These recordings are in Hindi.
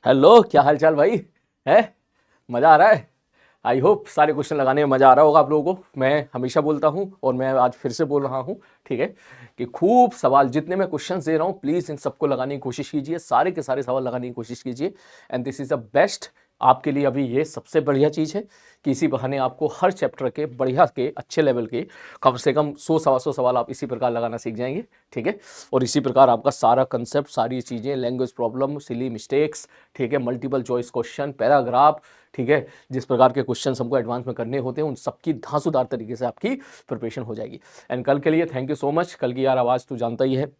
हेलो, क्या हाल चाल भाई? है मज़ा आ रहा है? आई होप सारे क्वेश्चन लगाने में मज़ा आ रहा होगा आप लोगों को। मैं हमेशा बोलता हूँ और मैं आज फिर से बोल रहा हूँ, ठीक है, कि खूब सवाल जितने मैं क्वेश्चंस दे रहा हूँ प्लीज़ इन सबको लगाने की कोशिश कीजिए, सारे के सारे सवाल लगाने की कोशिश कीजिए। And this is the best आपके लिए अभी ये सबसे बढ़िया चीज़ है कि इसी बहाने आपको हर चैप्टर के बढ़िया के अच्छे लेवल के कम से कम 100 सवा 100 सवाल आप इसी प्रकार लगाना सीख जाएंगे, ठीक है। और इसी प्रकार आपका सारा कंसेप्ट, सारी चीज़ें, लैंग्वेज प्रॉब्लम, सिली मिस्टेक्स, ठीक है, मल्टीपल चॉइस क्वेश्चन, पैराग्राफ, ठीक है, जिस प्रकार के क्वेश्चन हमको एडवांस में करने होते हैं उन सबकी धांसूदार तरीके से आपकी प्रिपरेशन हो जाएगी। एंड कल के लिए थैंक यू सो मच। कल की यार आवाज़ तो जानता ही है,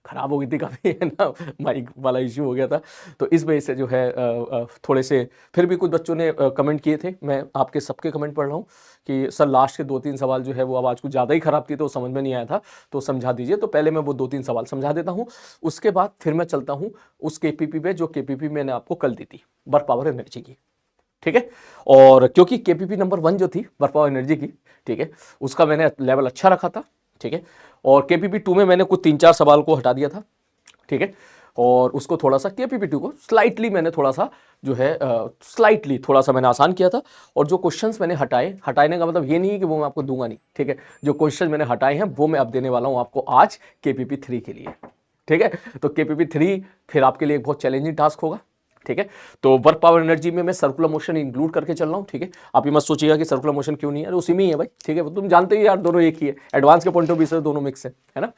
खराब हो गई थी काफ़ी, है ना, माइक वाला इश्यू हो गया था, तो इस वजह से जो है थोड़े से फिर भी कुछ बच्चों ने कमेंट किए थे, मैं आपके सबके कमेंट पढ़ रहा हूँ कि सर लास्ट के 2-3 सवाल जो है वो आवाज़ कुछ ज़्यादा ही ख़राब थी तो समझ में नहीं आया था, तो समझा दीजिए। तो पहले मैं वो 2-3 सवाल समझा देता हूँ, उसके बाद फिर मैं चलता हूँ उस केपीपी पे जो केपीपी मैंने आपको कल दी थी, वर्क पावर एनर्जी की, ठीक है। और क्योंकि केपीपी नंबर 1 जो थी वर्क पावर एनर्जी की, ठीक है, उसका मैंने लेवल अच्छा रखा था, ठीक है। और केपीपी 2 में मैंने कुछ 3-4 सवाल को हटा दिया था, ठीक है। और उसको थोड़ा सा केपीपी 2 को स्लाइटली मैंने थोड़ा सा जो है स्लाइटली थोड़ा सा मैंने आसान किया था। और जो क्वेश्चंस मैंने हटाने का मतलब ये नहीं है कि वो मैं आपको दूंगा नहीं, ठीक है। जो क्वेश्चन मैंने हटाए हैं वो मैं अब देने वाला हूं आपको आज केपीपी 3 के लिए, ठीक है। तो केपीपी 3 फिर आपके लिए एक बहुत चैलेंजिंग टास्क होगा, ठीक है। तो वर्क पावर एनर्जी में मैं सर्कुलर मोशन इंक्लूड करके चल रहा हूँ, ठीक है। आप ये मत सोचिएगा कि सर्कुलर मोशन क्यों नहीं है, उसी में ही है भाई, ठीक है। तुम जानते ही यार दोनों एक ही है, एडवांस के पॉइंट ऑफ व्यू से दोनों मिक्स है ना।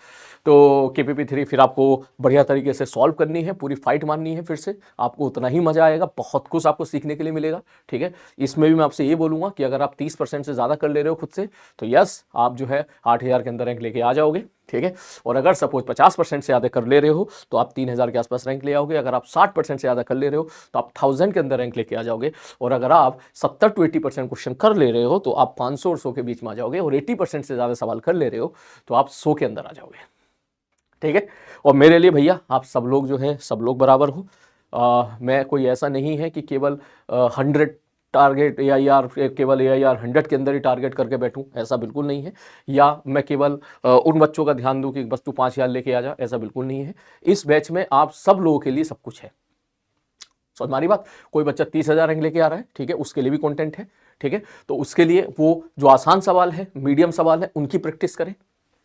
तो केपीपी 3 फिर आपको बढ़िया तरीके से सॉल्व करनी है, पूरी फाइट मारनी है, फिर से आपको उतना ही मजा आएगा, बहुत कुछ आपको सीखने के लिए मिलेगा, ठीक है। इसमें भी मैं आपसे ये बोलूंगा कि अगर आप 30% से ज़्यादा कर ले रहे हो खुद से तो यस आप जो है 8,000 के अंदर रैंक लेके आ जाओगे, ठीक है। और अगर सपोज 50% से ज़्यादा कर ले रहे हो तो आप 3,000 के आसपास रैंक ले आओगे। अगर आप 60% से ज़्यादा कर ले रहे हो तो आप 1000 के अंदर रैंक लेके आ जाओगे। और अगर आप 70 to 80% क्वेश्चन कर ले रहे हो तो आप 500 और 100 के बीच में आ जाओगे। और 80% से ज़्यादा सवाल कर ले रहे हो तो आप 100 के अंदर आ जाओगे, ठीक है। और मेरे लिए भैया आप सब लोग जो है सब लोग बराबर हो। मैं कोई ऐसा नहीं है कि केवल 100 टारगेट ए आई आर केवल ए आई आर 100 के अंदर ही टारगेट करके बैठूं, ऐसा बिल्कुल नहीं है। या मैं केवल उन बच्चों का ध्यान दूं कि बस तू 5,000 लेके आ जा, ऐसा बिल्कुल नहीं है। इस बैच में आप सब लोगों के लिए सब कुछ है। समझ हमारी बात, कोई बच्चा 30,000 रैंक लेके आ रहा है, ठीक है, उसके लिए भी कंटेंट है, ठीक है। तो उसके लिए वो जो आसान सवाल है, मीडियम सवाल है, उनकी प्रैक्टिस करें,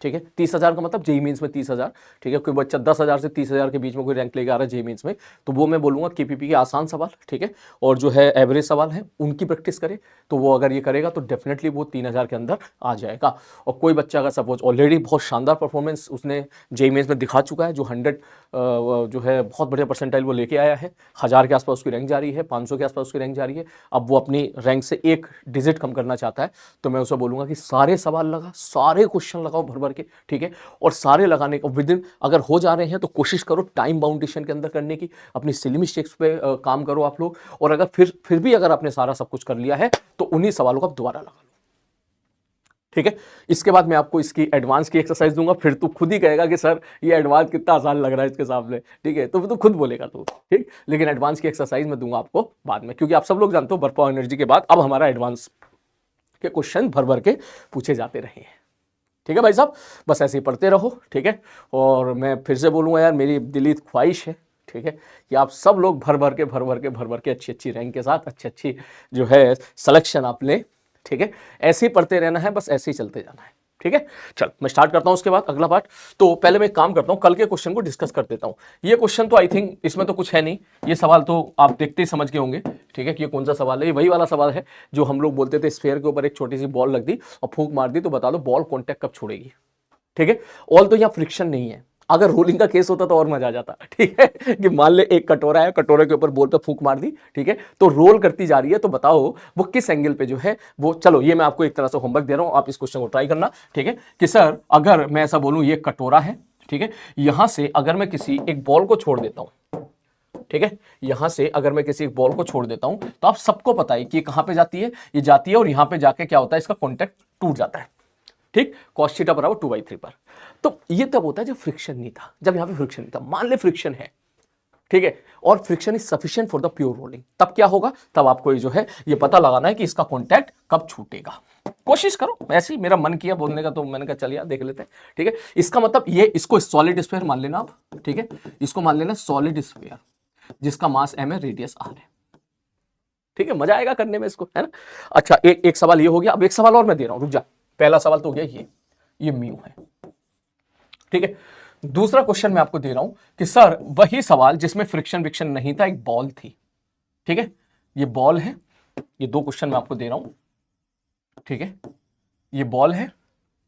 ठीक है। 30,000 का मतलब जेई मीन्स में 30,000, ठीक है। कोई बच्चा 10,000 से 30,000 के बीच में कोई रैंक लेके आ रहा है जेई मीन्स में, तो वो मैं बोलूंगा केपीपी के आसान सवाल, ठीक है, और जो है एवरेज सवाल है उनकी प्रैक्टिस करे। तो वो अगर ये करेगा तो डेफिनेटली वो 3,000 के अंदर आ जाएगा। और कोई बच्चा अगर सपोज ऑलरेडी बहुत शानदार परफॉर्मेंस उसने जेई मीन्स में दिखा चुका है, जो 100 जो है बहुत बढ़िया परसेंटाइल वो लेके आया है, 1000 के आसपास उसकी रैंक जा रही है, 500 के आसपास उसकी रैंक जा रही है, अब वो अपनी रैंक से एक डिजिट कम करना चाहता है, तो मैं उसे बोलूंगा कि सारे सवाल लगा, सारे क्वेश्चन लगाओ भर भर के, ठीक है। और सारे लगाने को विद इन अगर हो जा रहे हैं तो कोशिश करो टाइम बाउंडेशन के अंदर करने की, अपनी सिली मिस्टेक्स पे काम करो आप लोग। और अगर फिर भी अगर आपने सारा सब कुछ कर लिया है तो उन्हीं सवालों को आप दोबारा लगा लो, ठीक है। इसके बाद मैं आपको इसकी एडवांस की एक्सरसाइज दूंगा, फिर तू खुद ही कहेगा कि सर ये एडवांस कितना आसान लग रहा है इसके सामने, ठीक है, तो तू खुद बोलेगा तू, ठीक। लेकिन एडवांस की एक्सरसाइज मैं दूंगा आपको बाद में, क्योंकि आप सब लोग जानते हो वर्क पावर एनर्जी के बाद अब हमारा एडवांस के क्वेश्चन भर भर के पूछे जाते रहे हैं, ठीक है भाई साहब। बस ऐसे ही पढ़ते रहो, ठीक है। और मैं फिर से बोलूँगा यार, मेरी दिली ख्वाहिश है, ठीक है, कि आप सब लोग भर भर के अच्छी अच्छी रैंक के साथ अच्छी जो है सिलेक्शन आप लें, ठीक है। ऐसे ही पढ़ते रहना है, बस ऐसे ही चलते जाना है, ठीक है। चल मैं स्टार्ट करता हूं उसके बाद अगला पार्ट। तो पहले मैं एक काम करता हूं, कल के क्वेश्चन को डिस्कस कर देता हूं। ये क्वेश्चन तो आई थिंक इसमें तो कुछ है नहीं, ये सवाल तो आप देखते ही समझ गए होंगे, ठीक है, कि ये कौन सा सवाल है। ये वही वाला सवाल है जो हम लोग बोलते थे, स्फेयर के ऊपर एक छोटी सी बॉल रख दी और फूंक मार दी तो बता दो बॉल कॉन्टैक्ट कब छोड़ेगी, ठीक है। ऑल तो यहाँ फ्रिक्शन नहीं है, अगर रोलिंग का केस होता तो और मजा आ जाता, ठीक है, कि मान ले एक कटोरा है, कटोरे के ऊपर बॉल पे फूंक मार दी, ठीक है, तो रोल करती जा रही है, तो बताओ वो किस एंगल पे जो है वो, चलो ये मैं आपको एक तरह से होमवर्क दे रहा हूं, आप इस क्वेश्चन को ट्राई करना, ठीक है, कि सर अगर मैं ऐसा बोलूं ये कटोरा है, ठीक है, यहां से अगर मैं किसी एक बॉल को छोड़ देता हूं, ठीक है, यहां से अगर मैं किसी एक बॉल को छोड़ देता हूं तो आप सबको पता है कि ये कहां पे जाती है, ये जाती है और यहां पे जाके क्या होता है, इसका कॉन्टैक्ट टूट जाता है, ठीक, cos थीटा बराबर 2/3 पर। तो ये तब होता है जब फ्रिक्शन नहीं था, जब यहां पे फ्रिक्शन नहीं था, मान ले फ्रिक्शन है, ठीक है, और friction is sufficient for the pure rolling, तब क्या होगा, तब आपको ये जो है ये पता लगाना है कि इसका कॉन्टैक्ट कब छूटेगा। कोशिश करो, ऐसे ही मेरा मन किया बोलने का तो मैंने कहा चल यार देख लेते हैं, ठीक है। इसका मतलब ये, इसको सॉलिड स्फीयर मान लेना आप, ठीक है, इसको मान लेना सॉलिड स्फीयर। जिसका मास m है, रेडियस r है। ठीक है, मजा आएगा करने में इसको, है ना। अच्छा, एक सवाल ये हो गया। अब एक सवाल और मैं दे रहा हूं, रुक जा। पहला सवाल तो हो गया ये म्यू है। ठीक है, दूसरा क्वेश्चन मैं आपको दे रहा हूं कि सर वही सवाल जिसमें फ्रिक्शन विक्शन नहीं था, एक बॉल थी। ठीक है, ये बॉल है, ये दो क्वेश्चन मैं आपको दे रहा हूं। ठीक है, ये बॉल है,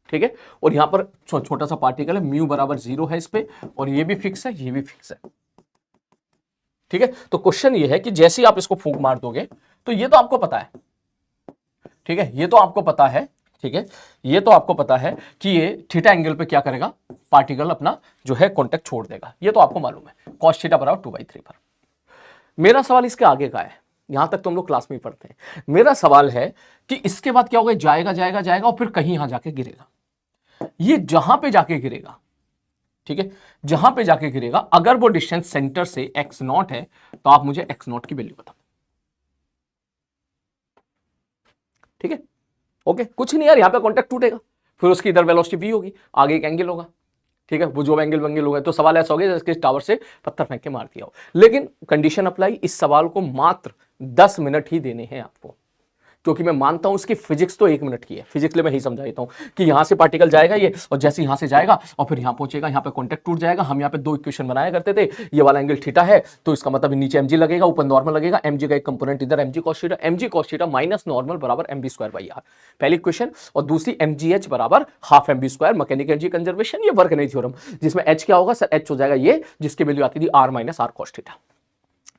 ठीक है, और यहां पर छोटा सा पार्टिकल है, म्यू बराबर 0 है इस पे, और ये भी फिक्स है, ये भी फिक्स है। ठीक है, तो क्वेश्चन ये है कि जैसे ही आप इसको फूंक मार दोगे, तो ये तो आपको पता है, ठीक है, ये तो आपको पता है, ठीक है, ये तो आपको पता है कि ये थीटा एंगल पे क्या करेगा, पार्टिकल अपना जो है कॉन्टेक्ट छोड़ देगा, ये तो आपको मालूम है, कॉस थीटा बराबर 2/3 पर। मेरा सवाल इसके आगे का है, यहां तक तो हम लोग क्लास में ही पढ़ते हैं। मेरा सवाल है कि इसके बाद क्या होगा, जाएगा जाएगा जाएगा और फिर कहीं यहां जाके गिरेगा। ये जहां पे जाके गिरेगा, ठीक है, जहां पे जाके गिरेगा, अगर वो डिस्टेंस सेंटर से x0 है, तो आप मुझे x0 की वैल्यू बताओ। ठीक है, ओके, कुछ नहीं यार, यहां पे कॉन्टेक्ट टूटेगा, फिर उसकी इधर वेलोसिटी v होगी, आगे एक एंगल होगा। ठीक है, वो जो एंगल वंगल होगा, तो सवाल ऐसा हो गया जैसे टावर से पत्थर फेंक के मार दिया हो। लेकिन कंडीशन अप्लाई, इस सवाल को मात्र 10 मिनट ही देने हैं आपको, क्योंकि मैं मानता हूं इसकी फिजिक्स तो 1 मिनट की है। फिजिक्स लिए मैं ही समझा देता हूं कि यहां से पार्टिकल जाएगा ये, और जैसे यहां से जाएगा और फिर यहां पहुंचेगा, यहां पे कॉन्टेक्ट टूट जाएगा। हम यहां पे दो इक्वेशन बनाया करते थे, ये वाला एंगल थीटा है, तो इसका मतलब नीचे mg लगेगा, ऊपर नॉर्मल लगेगा। mg का एक कंपोनेंट इधर mg cos theta, mg cos theta minus normal बराबर mv²/r, पहली इक्वेशन। और दूसरी mgh बराबर half mv², mechanical energy conservation, ये वर्क एनर्जी थ्योरम, जिसमें h क्या होगा सर, h हो जाएगा ये, जिसकी वैल्यू आती थी r minus r cos theta.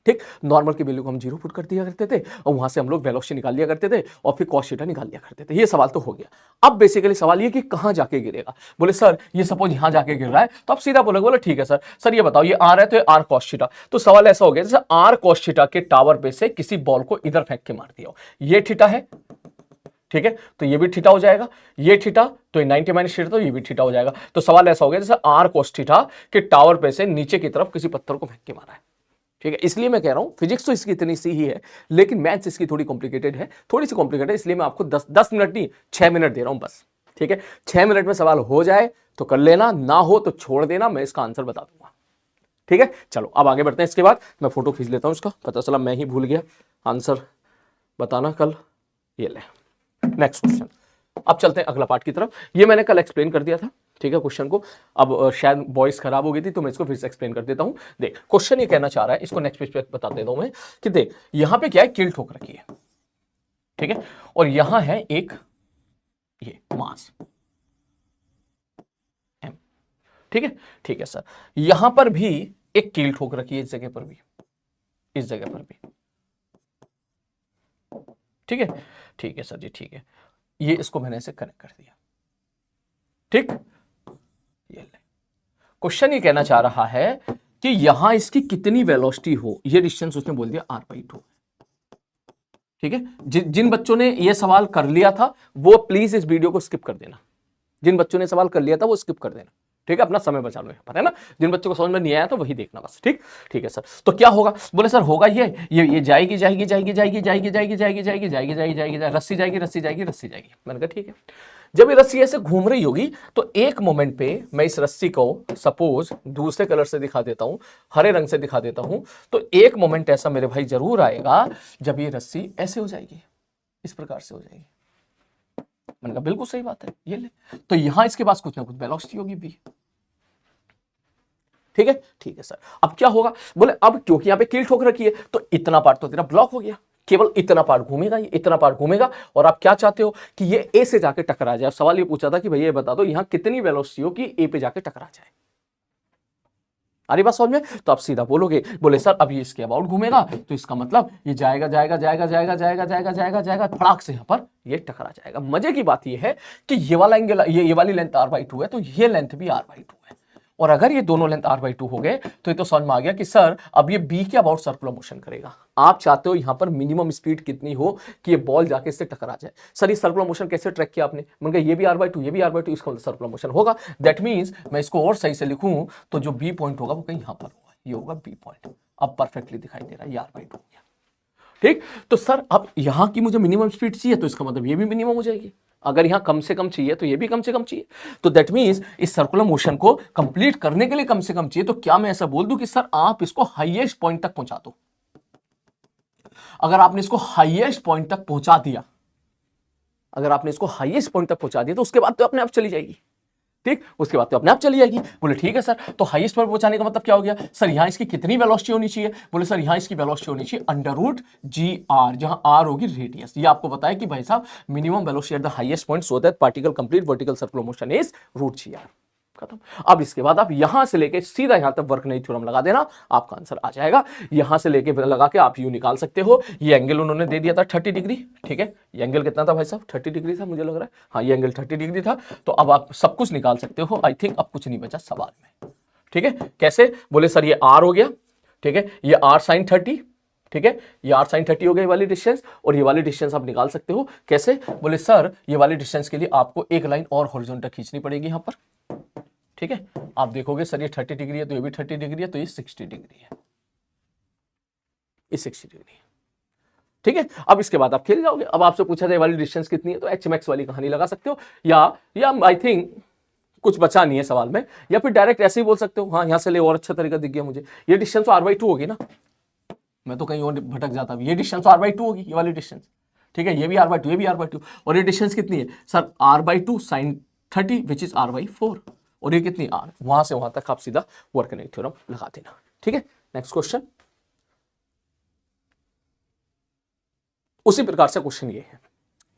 ठीक, नॉर्मल की वैल्यू को हम 0 पुट कर दिया करते थे, और वहां से हम लोग वेलोसिटी निकाल लिया करते थे, और फिर cos थीटा निकाल लिया करते थे। ये सवाल तो हो गया। अब बेसिकली सवाल ये कि कहां जाके गिरेगा। बोले सर ये सपोज यहां जाके गिर रहा है, तो आप सीधा बोलोगे, बोले ठीक है सर ये बताओ, ये आर है तो ये आर cos थीटा। तो सवाल ऐसा हो गया जैसे आर cos थीटा के टावर पे से किसी बॉल को इधर फेंक के मार दिया हो, ये थीटा है, ठीक है, तो ये भी थीटा हो जाएगा, ये थीटा, तो ये 90 माइनस थीटा, तो ये भी थीटा हो जाएगा। तो सवाल ऐसा हो गया जैसे आर cos थीटा के टावर पे से नीचे की तरफ किसी पत्थर को फेंक के मारा है। ठीक है, इसलिए मैं कह रहा हूं फिजिक्स तो इसकी इतनी सी ही है, लेकिन मैथ्स इसकी थोड़ी कॉम्प्लिकेटेड है, थोड़ी सी कॉम्प्लिकेटेड है, इसलिए मैं आपको 10 मिनट नहीं 6 मिनट दे रहा हूं बस। ठीक है, 6 मिनट में सवाल हो जाए तो कर लेना, ना हो तो छोड़ देना, मैं इसका आंसर बता दूंगा। ठीक है, चलो अब आगे बढ़ते हैं। इसके बाद मैं फोटो खींच लेता हूं इसका, पता चला मैं ही भूल गया आंसर बताना कल। ये ले नेक्स्ट क्वेश्चन। अब चलते हैं अगला पार्ट की तरफ। ये मैंने कल एक्सप्लेन कर दिया था, ठीक है, क्वेश्चन को। अब शायद वॉइस खराब हो गई थी, तो मैं इसको फिर से एक्सप्लेन कर देता हूं। देख, क्वेश्चन ये कहना चाह रहा है, इसको नेक्स्ट पेज पे बता देता हूं मैं, कि देख यहां पे क्या है, कील ठोक रखी है, ठीक है, और यहां है एक ये मास m, ठीक है सर, यहां पर भी एक कील ठोक रखी है, इस जगह पर भी, इस जगह पर भी, ठीक है सर जी, ठीक है, ये इसको मैंने ऐसे कनेक्ट कर दिया। ठीक, ये ले, क्वेश्चन ये कहना चाह रहा है कि यहां इसकी कितनी वेलोसिटी हो, ये डिस्टेंस उसने बोल दिया r/2। ठीक है, जिन बच्चों ने ये सवाल कर लिया था वो प्लीज इस वीडियो को स्किप कर देना, जिन बच्चों ने सवाल कर लिया था वो स्किप कर देना। ठीक है, अपना समय बचा लो, पता है ना, जिन बच्चों को समझ में नहीं आया तो वही देखना बस। ठीक है सर, तो क्या होगा, बोले सर होगा ये जाएगी जाएगी जाएगी जाएगी जाएगी जाएगी जाएगी जाएगी जाएगी जाएगी जाएगी रस्सी जाएगी रस्सी जाएगी रस्सी जाएगी। मैंने कहा ठीक है, जब ये रस्सी ऐसे घूम रही होगी तो एक मोमेंट पे मैं इस रस्सी को सपोज दूसरे कलर से दिखा देता हूं, हरे रंग से दिखा देता हूं, तो एक मोमेंट ऐसा मेरे भाई जरूर आएगा जब ये रस्सी ऐसे हो जाएगी, इस प्रकार से हो जाएगी। मैंने कहा बिल्कुल सही बात है, ये ले, तो यहां इसके पास कुछ ना कुछ वेलोसिटी होगी भी। ठीक है सर, अब क्या होगा, बोले अब क्योंकि यहां पे कील ठोक रखी है तो इतना पार्ट तो तेरा ब्लॉक हो गया, केवल इतना पार्ट घूमेगा, ये इतना पार्ट घूमेगा, और आप क्या चाहते हो कि ये ए से जाके टकरा जाए। सवाल ये पूछा था कि भैया ये बता दो यहां कितनी वेलोसिटी हो कि ए पे जाके टकरा जाए। अरे बात समझ में, तो आप सीधा बोलोगे, बोले सर अब ये इसके अबाउट घूमेगा, तो इसका मतलब ये जाएगा जाएगा जाएगा जाएगा जाएगा जाएगा जाएगा जाएगा फड़ाक से यहां पर ये टकरा जाएगा। मजे की बात ये है कि ये वाला एंगल, ये वाली लेंथ r/2 है, तो ये लेंथ भी r/2 है, और अगर ये दोनों लेंथ r/2 हो गए तो ये तो समझ में आ गया कि सर अब ये b के अबाउट सर्कुलर मोशन करेगा। आप चाहते हो यहां पर मिनिमम स्पीड कितनी हो कि ये बॉल जाके इससे टकरा जाए। सर ये सर्कुलर मोशन कैसे ट्रैक किया आपने, मैंने कहा ये भी r/2 ये भी r/2, इसका मतलब सर्कुलर मोशन होगा। दैट मींस मैं इसको और सही से लिखूं तो जो b पॉइंट होगा वो कहीं यहां पर होगा, ये होगा b पॉइंट। अब परफेक्टली दिखाई दे रहा है, ये r/2 हो गया। ठीक, तो सर अब यहां की मुझे मिनिमम स्पीड चाहिए, तो इसका मतलब ये भी मिनिमम हो जाएगी। अगर यहां कम से कम चाहिए तो ये भी कम से कम चाहिए। तो दैट मीन्स इस सर्कुलर मोशन को कंप्लीट करने के लिए कम से कम चाहिए। तो क्या मैं ऐसा बोल दूं कि सर आप इसको हाईएस्ट पॉइंट तक पहुंचा दो। अगर आपने इसको हाईएस्ट पॉइंट तक पहुंचा दिया, अगर आपने इसको हाईएस्ट पॉइंट तक पहुंचा दिया तो उसके बाद तो अपने आप चली जाएगी। ठीक, उसके बाद तो अपने आप चली जाएगी। बोले ठीक है सर, तो हाईएस्ट पर पहुंचाने का मतलब क्या हो गया सर? यहां इसकी कितनी वेलोसिटी होनी चाहिए? बोले सर यहां इसकी वेलोसिटी होनी चाहिए √GR, जहां R होगी रेडियस। ये आपको बताया कि भाई साहब minimum velocity at the highest point so that particle complete vertical circular motion is √GR। खत्म। अब इसके बाद आप यहां से लेके सीधा यहां तक वर्क नहीं थ्योरम लगा देना, आपका आंसर आ जाएगा। यहां से लेके लगा के आप यू निकाल सकते हो। ये एंगल उन्होंने दे दिया था 30 डिग्री। ठीक है, ये एंगल कितना था भाई साहब? 30 डिग्री था मुझे लग रहा है। हाँ, ये एंगल 30 डिग्री था। तो अब आप सब कुछ निकाल सकते हो। आई थिंक अब कुछ नहीं बचा सवाल में। ठीक है, कैसे? बोले सर ये R हो गया। ठीक है, ये R sin 30। ठीक है, ये R sin 30 हो गई ये वाली डिस्टेंस, और ये वाली डिस्टेंस आप निकाल सकते हो। कैसे? बोले सर ये वाली डिस्टेंस के लिए आपको एक लाइन और हॉरिजॉन्टल खींचनी पड़ेगी यहां पर। ठीक है, आप देखोगे सर ये 30 डिग्री है तो ये भी 30 डिग्री है, तो ये 60 डिग्री है, ये 60 डिग्री है। ठीक है, अब इसके बाद आप खेल जाओगे। अब आपसे पूछा जाए वाली डिस्टेंस कितनी है, तो HMX वाली कहानी लगा सकते हो, या आई थिंक कुछ बचा नहीं है सवाल में, या फिर डायरेक्ट ऐसे ही बोल सकते हो। हाँ, यहां से ले, और अच्छा तरीका दिख गया मुझे। ये डिस्टेंस तो R/2 होगी ना, मैं तो कहीं और भटक जाता हूं। ये डिस्टेंस तो R/2 होगी, ये वाली डिस्टेंस। ठीक है, ये भी R/2, ये भी R/2, और ये डिस्टेंस कितनी है sir? R/2 sin 30 which is R/4, और ये कितनी R? वहां से वहां तक आप सीधा वर्कनेट थ्योरम लगा देना। ठीक है, नेक्स्ट क्वेश्चन। उसी प्रकार से क्वेश्चन ये है।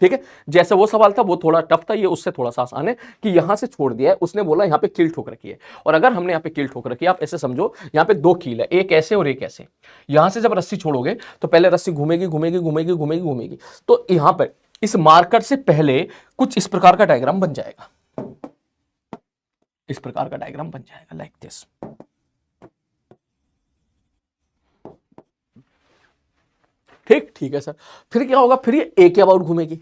ठीक है, जैसे वो सवाल था वो थोड़ा टफ था, ये उससे थोड़ा सा आसान है कि यहां से छोड़ दिया है उसने, बोला यहां पे कील ठोक रखी है। और अगर हमने यहां पे कील ठोक रखी है, आप ऐसे समझो यहां पे दो कील है, एक ऐसे और एक ऐसे। यहां से जब रस्सी छोड़ोगे तो पहले रस्सी घूमेगी घूमेगी घूमेगी घूमेगी घूमेगी, तो यहां पर इस मार्कर से पहले कुछ इस प्रकार का डायग्राम बन जाएगा। इस प्रकार का डायग्राम बन जाएगा, लाइक दिस। ठीक, ठीक है सर। फिर क्या होगा? फिर ये ए के अबाउट घूमेगी।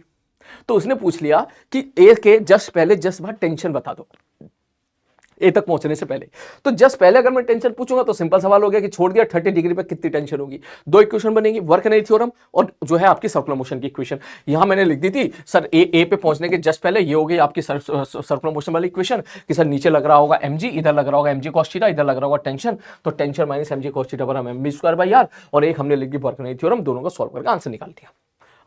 तो उसने पूछ लिया कि ए के जस्ट पहले जस्ट बाद टेंशन बता दो, ए तक पहुंचने से पहले। तो जस्ट पहले अगर मैं टेंशन पूछूंगा तो सिंपल सवाल हो गया कि छोड़ दिया 30 डिग्री पे कितनी टेंशन होगी। दो इक्वेशन बनेगी, वर्कनेट थ्योरम और जो है आपकी सर्कुलर मोशन की इक्वेशन। यहां मैंने लिख दी थी सर ए पे पहुंचने के जस्ट पहले ये हो गई आपकी सर्कुलर मोशन वाली इक्वेशन कि सर नीचे लग रहा होगा mg, इधर लग रहा होगा mg cos थीटा, इधर लग रहा होगा टेंशन, तो tension minus mg cos theta बराबर mv²/r, और एक हमने लिख दी वर्कनेट थ्योरम। दोनों को सॉल्व करके आंसर निकाल दिया।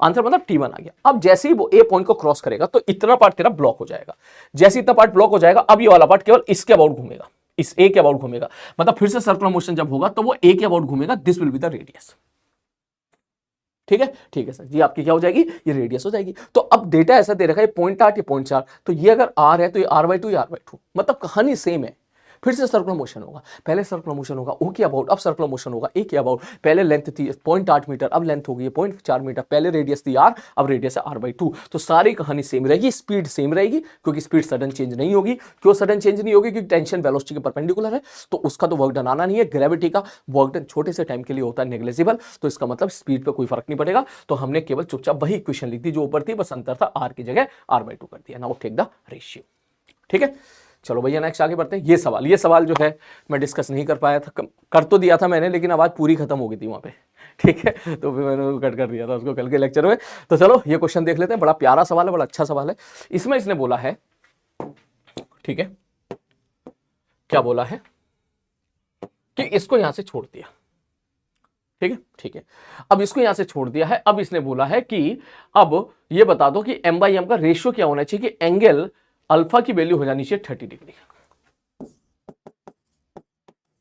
आंसर मतलब T1 आ गया। अब जैसे ही वो ए पॉइंट को क्रॉस करेगा तो इतना पार्ट तेरा ब्लॉक हो जाएगा। जैसे इतना पार्ट ब्लॉक हो जाएगा, अब ये वाला पार्ट केवल इसके अबाउट घूमेगा, इस ए के अबाउट घूमेगा। मतलब फिर से सर्कुलर मोशन जब होगा तो वो ए के अबाउट घूमेगा। This will be the radius. ठीक है, ठीक है सर जी, आपकी क्या हो जाएगी? ये रेडियस हो जाएगी। तो अब डेटा ऐसा दे रखा है 0.8 या 0.4, तो ये अगर R है तो ये R/2 या R/2, मतलब कहानी सेम है। फिर से सर्कुलर मोशन होगा, पहले सर्कुलर मोशन होगा O के अबाउट, अब सर्कुलर मोशन होगा A के अबाउट। पहले लेंथ थी 0.8 मीटर, अब लेंथ होगी 0.4 मीटर। पहले रेडियस थी R, अब रेडियस है R/2। तो सारी कहानी सेम रहेगी, स्पीड सेम रहेगी, क्योंकि स्पीड सडन चेंज नहीं होगी। क्यों सडन चेंज नहीं होगी? क्योंकि टेंशन वेलोसिटी के परपेंडिकुलर है, तो उसका तो वर्क डन आना नहीं है। ग्रेविटी का वर्क डन छोटे से टाइम के लिए होता है नेग्लिजिबल, तो इसका मतलब स्पीड पे कोई फर्क नहीं पड़ेगा। तो हमने केवल चुपचाप वही इक्वेशन लिख दी जो ऊपर थी, बस अंतर था R की जगह R/2 कर दिया। Now take the ratio. ठीक है, चलो भैया नेक्स्ट आगे बढ़ते हैं। ये सवाल जो है मैं डिस्कस नहीं कर पाया था, कर तो दिया था मैंने, लेकिन आवाज पूरी खत्म हो गई थी वहां पे। ठीक है, तो फिर मैंने कट कर दिया था उसको कल के लेक्चर में। तो चलो ये क्वेश्चन देख लेते हैं। बड़ा प्यारा सवाल है, बड़ा अच्छा सवाल है। इसमें इसने बोला है, ठीक है, क्या बोला है कि इसको यहां से छोड़ दिया। ठीक है, ठीक है, अब इसको यहां से छोड़ दिया है। अब इसने बोला है कि अब ये बता दो कि m/m का रेशियो क्या होना चाहिए कि एंगल अल्फा की वैल्यू हो जानी चाहिए 30 डिग्री।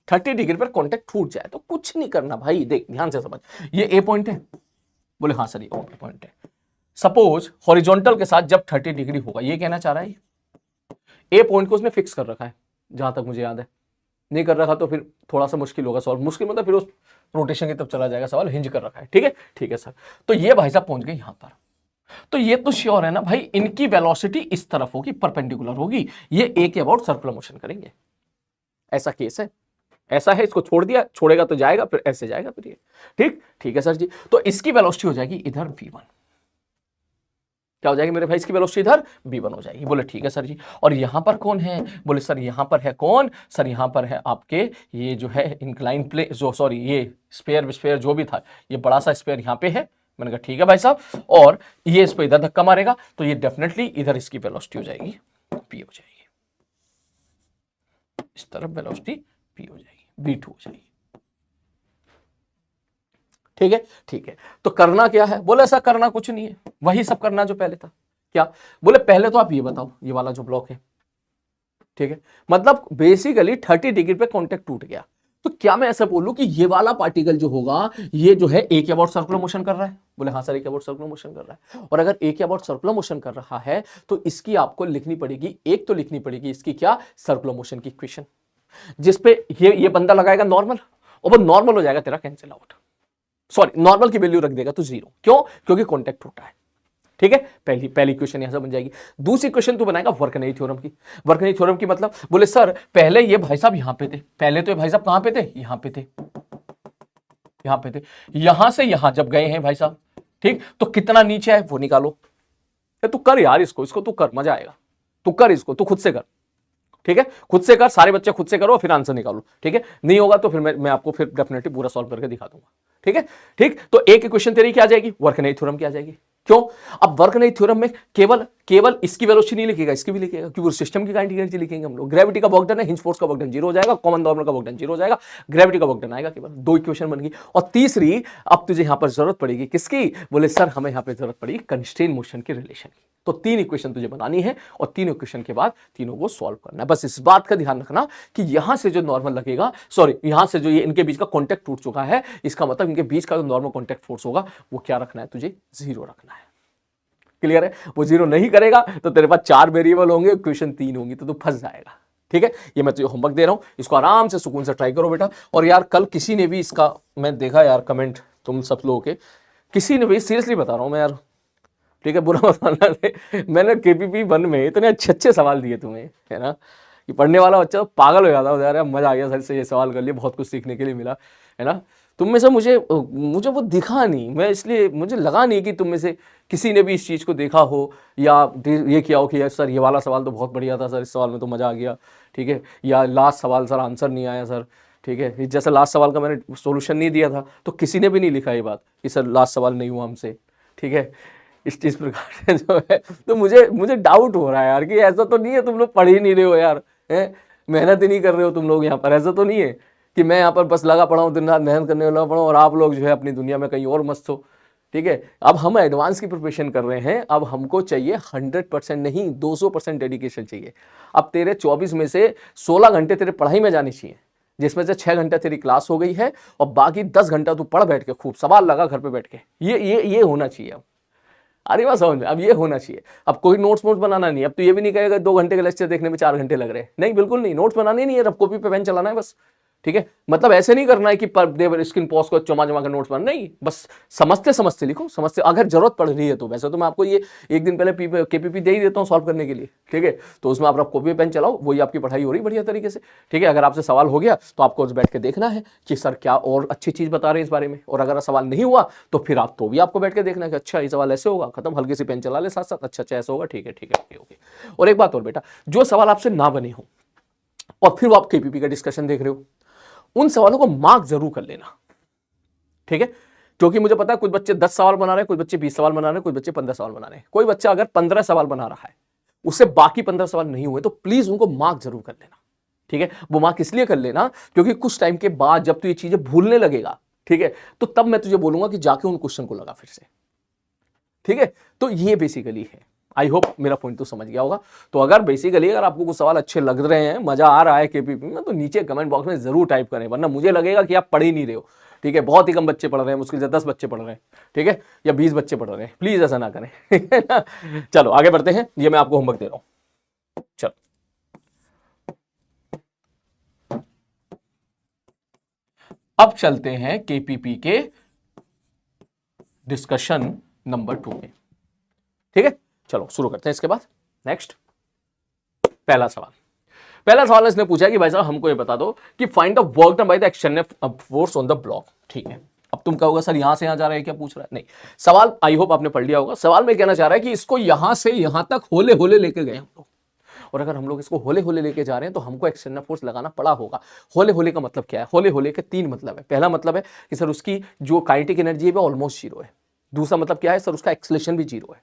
30 डिग्री पर कॉन्टेक्ट टूट जाए तो कुछ नहीं करना भाई, देख ध्यान से समझ। ये ए पॉइंट है, बोले हाँ सर ये ए पॉइंट है। सपोज हॉरिजॉन्टल के साथ जब 30 डिग्री होगा, ये कहना चाह रहा है ए पॉइंट को उसने फिक्स कर रखा है, जहां तक मुझे याद है। नहीं कर रखा तो फिर थोड़ा सा मुश्किल होगा सॉल्व। मुश्किल मतलब फिर उस रोटेशन की तरफ चला जाएगा सवाल। हिंज कर रखा है, ठीक है, ठीक है सर। तो ये भाई साहब पहुंच गए यहां पर, तो ये तो श्योर है ना भाई, इनकी वेलोसिटी इस तरफ होगी, परपेंडिकुलर होगी। ये ए के अबाउट सर्कुलर मोशन करेंगे, ऐसा केस है, ऐसा है। इसको छोड़ दिया, छोड़ेगा तो जाएगा, फिर ऐसे जाएगा, फिर ये। ठीक, ठीक है सर जी। तो इसकी वेलोसिटी हो जाएगी इधर v1। क्या हो जाएगी मेरे भाई? इसकी वेलोसिटी इधर v1 हो जाएगी। बोले ठीक है सर जी। और यहां पर कौन है? बोले सर यहां पर है कौन? सर यहां पर है आपके ये जो है इंक्लाइन प्लेन, जो सॉरी ये स्फीयर जो भी था, ये बड़ा सा स्फीयर यहां पे है, मैंने कहा ठीक है भाई साहब, और ये इस पे इधर धक्का मारेगा तो ये डेफिनेटली इधर इसकी वेलोसिटी हो जाएगी p हो जाएगी, इस तरफ वेलोसिटी p हो जाएगी, v2 हो जाएगी। ठीक है, ठीक है। तो करना क्या है? बोले ऐसा करना कुछ नहीं है, वही सब करना जो पहले था। क्या बोले? पहले तो आप ये बताओ, ये वाला जो ब्लॉक है, ठीक है, मतलब बेसिकली 30 डिग्री पे कॉन्टेक्ट टूट गया, तो क्या मैं ऐसा बोलूं कि ये वाला पार्टिकल जो होगा ये जो है ए के अबाउट सर्कुलर मोशन कर रहा है? बोले हाँ सर, ए के अबाउट सर्कुलर मोशन कर रहा है। और अगर ए के अबाउट सर्कुलर मोशन कर रहा है तो इसकी आपको लिखनी पड़ेगी, एक तो लिखनी पड़ेगी इसकी क्या, सर्कुलर मोशन की इक्वेशन, जिसपे ये बंदा लगाएगा नॉर्मल, और वो नॉर्मल हो जाएगा तेरा कैंसिल आउट, सॉरी नॉर्मल की वैल्यू रख देगा तो जीरो। क्यों? क्योंकि कॉन्टेक्ट टूटा है। ठीक है, पहली इक्वेशन यहां से बन जाएगी। दूसरी इक्वेशन तू बनाएगा वर्कनेई थ्योरम की। वर्कनेई थ्योरम की मतलब, बोले सर पहले ये भाई साहब यहां पे थे, पहले तो ये भाई साहब कहां पे थे, यहां पे थे, यहां पे थे, यहां से यहां जब गए हैं भाई साहब, ठीक, तो कितना नीचे है वो निकालो। तू कर यार, इसको तू कर, मजा आएगा, तू कर इसको, तू खुद से कर, ठीक है, खुद से कर, सारे बच्चे खुद से करो, फिर आंसर निकालो। ठीक है, नहीं होगा तो फिर मैं आपको फिर डेफिनेटली पूरा सॉल्व करके दिखा दूंगा। ठीक है, ठीक, तो एक इक्वेशन तेरी क्या आ जाएगी, वर्कनेई थ्योरम की आ जाएगी। क्यों? अब वर्कनेई थ्योरम में केवल इसकी वेलोसिटी नहीं लिखेगा, इसकी भी लिखेगा, क्योंकि सिस्टम की काइनेटिक एनर्जी लिखेंगे हम लोग। ग्रेविटी का वर्क डन है, हिंज फोर्स का वर्क डन जीरो हो जाएगा, कॉमन नॉर्मल का वर्क डन जीरो हो जाएगा, ग्रेविटी का वर्क डन आएगा केवल। दो इक्वेशन बन गई। और तीसरी, अब तुझे यहां पर जरूरत पड़ेगी किसकी? बोले सर हमें यहां पर जरूरत पड़ी कंस्ट्रेन मोशन के रिलेशन की। तो तीन इक्वेशन तुझे बनानी है, और तीन इक्वेशन के बाद तीनों को सॉल्व करना है। बस इस बात का ध्यान रखना कि यहां से जो नॉर्मल लगेगा, सॉरी यहां से जो ये इनके बीच का कॉन्टैक्ट टूट चुका है, इसका मतलब इनके बीच का जो नॉर्मल कॉन्टैक्ट फोर्स होगा वो क्या रखना है तुझे, जीरो रखना है। क्लियर है? वो जीरो नहीं करेगा तो तेरे पास 4 वेरिएबल होंगे, इक्वेशन 3 होंगी, तो तू फंस जाएगा। ठीक है, ये मैं तुझे होमवर्क दे रहा हूं, इसको आराम से सुकून से ट्राई करो बेटा। और यार कल किसी ने भी इसका, मैं देखा यार कमेंट तुम सब लोगों के, किसी ने भी, सीरियसली बता रहा हूं मैं यार, ठीक है, बुरा मत मानना, मैंने केपीपी 1 में इतने अच्छे अच्छे सवाल दिए तुम्हें, है ना, कि पढ़ने वाला बच्चा तो पागल हो जाता है यार, मजा आ गया सर से ये सवाल कर लिए, बहुत कुछ सीखने के लिए मिला, है ना। तुम में से मुझे वो दिखा नहीं, मैं इसलिए मुझे लगा नहीं कि तुम में से किसी ने भी इस चीज़ को देखा हो या ये किया हो कि यार सर ये वाला सवाल तो बहुत बढ़िया था सर, इस सवाल में तो मज़ा आ गया, ठीक है, या लास्ट सवाल सर आंसर नहीं आया सर, ठीक है, जैसे लास्ट सवाल का मैंने सोल्यूशन नहीं दिया था तो किसी ने भी नहीं लिखा ये बात कि सर लास्ट सवाल नहीं हुआ हमसे, ठीक है, इस प्रकार से जो है। तो मुझे डाउट हो रहा है यार कि ऐसा तो नहीं है तुम लोग पढ़ ही नहीं रहे हो यार, मेहनत ही नहीं कर रहे हो तुम लोग यहाँ पर, ऐसा तो नहीं है कि मैं यहाँ पर बस लगा पड़ा हूँ, दिन रात मेहनत करने वाला पड़ा हूँ और आप लोग जो है अपनी दुनिया में कहीं और मस्त हो। ठीक है, अब हम एडवांस की प्रिपरेशन कर रहे हैं, अब हमको चाहिए 100% नहीं 200% डेडिकेशन चाहिए। अब तेरे 24 में से 16 घंटे तेरे पढ़ाई में जाने चाहिए, जिसमें से 6 घंटा तेरी क्लास हो गई है और बाकी 10 घंटा तू पढ़ बैठ के, खूब सवाल लगा घर पे बैठ के, ये होना चाहिए। अब अरे बात समझ में, अब ये होना चाहिए। अब कोई नोट्स बनाना नहीं, अब तो ये भी नहीं कहेगा 2 घंटे के लेक्चर देखने में 4 घंटे लग रहे हैं, नहीं बिल्कुल नहीं, नोट्स बनाने नहीं है, अब कॉपी पे पेन चलाना है बस। ठीक है, मतलब ऐसे नहीं करना है कि पर देवर स्क्रीन पॉज को चमा के नोट्स बना, नहीं, बस समझते लिखो, समझते, अगर जरूरत पड़ रही है तो। वैसे तो मैं आपको ये एक दिन पहले केपीपी दे ही देता हूँ सॉल्व करने के लिए, ठीक है, तो उसमें आप कॉपी पेन चलाओ, वही आपकी पढ़ाई हो रही बढ़िया तरीके से। ठीक है, अगर आपसे सवाल हो गया तो आपको बैठ के देखना है कि सर क्या और अच्छी चीज बता रहे हैं इस बारे में, और अगर सवाल नहीं हुआ तो फिर आप तो भी आपको बैठ के देखना है कि अच्छा ये सवाल ऐसे होगा, खत्म, हल्की सी पेन चला ले साथ साथ, अच्छा ऐसा होगा, ठीक है ओके। और एक बात और बेटा, जो सवाल आपसे ना बने हो और फिर वो आप केपीपी का डिस्कशन देख रहे हो, उन सवालों को मार्क जरूर कर लेना, ठीक है, क्योंकि मुझे पता है कुछ बच्चे 10 सवाल बना रहे हैं, कुछ बच्चे 20 सवाल बना रहे हैं, कुछ बच्चे 15 सवाल बना रहे हैं। कोई बच्चा अगर 15 सवाल बना रहा है, उससे बाकी 15 सवाल नहीं हुए, तो प्लीज उनको मार्क जरूर कर लेना। ठीक है, वो मार्क इसलिए कर लेना क्योंकि कुछ टाइम के बाद जब तू ये चीजें भूलने लगेगा, ठीक है, तो तब मैं तुझे बोलूंगा कि जाके उन क्वेश्चन को लगा फिर से। ठीक है, तो ये बेसिकली है। आई होप मेरा पॉइंट तो समझ गया होगा। तो अगर बेसिकली अगर आपको कुछ सवाल अच्छे लग रहे हैं, मजा आ रहा है केपीपी में, तो नीचे कमेंट बॉक्स में जरूर टाइप करें, वरना मुझे लगेगा कि आप पढ़ ही नहीं रहे हो। ठीक है, बहुत ही कम बच्चे पढ़ रहे हैं, मुश्किल से 10 बच्चे पढ़ रहे हैं, ठीक है, या 20 बच्चे पढ़ रहे हैं, प्लीज ऐसा ना करें। चलो आगे बढ़ते हैं, ये मैं आपको होमवर्क दे रहा हूं। चलो अब चलते हैं केपीपी के डिस्कशन नंबर 2 में। ठीक है, चलो शुरू करते हैं इसके बाद। नेक्स्ट, पहला सवाल इसने पूछा कि भाई साहब हमको ये बता दो कि find the work done by the external force on the block. ठीक है, अब तुम कहोगे सर यहां से यहां जा रहा है, क्या पूछ रहा है? नहीं, सवाल आई होप आपने पढ़ लिया होगा। सवाल में कहना चाह रहा है कि इसको यहां से यहां तक होले होले लेके गए हम लोग, और अगर हम लोग इसको होले होले लेके जा रहे हैं तो हमको एक्सटर्नल फोर्स लगाना पड़ा होगा। होले होले का मतलब क्या है? होले होले के 3 मतलब है। पहला मतलब है कि सर उसकी जो काइनेटिक एनर्जी है वो ऑलमोस्ट जीरो है। दूसरा मतलब क्या है सर, उसका एक्सेलरेशन भी जीरो है,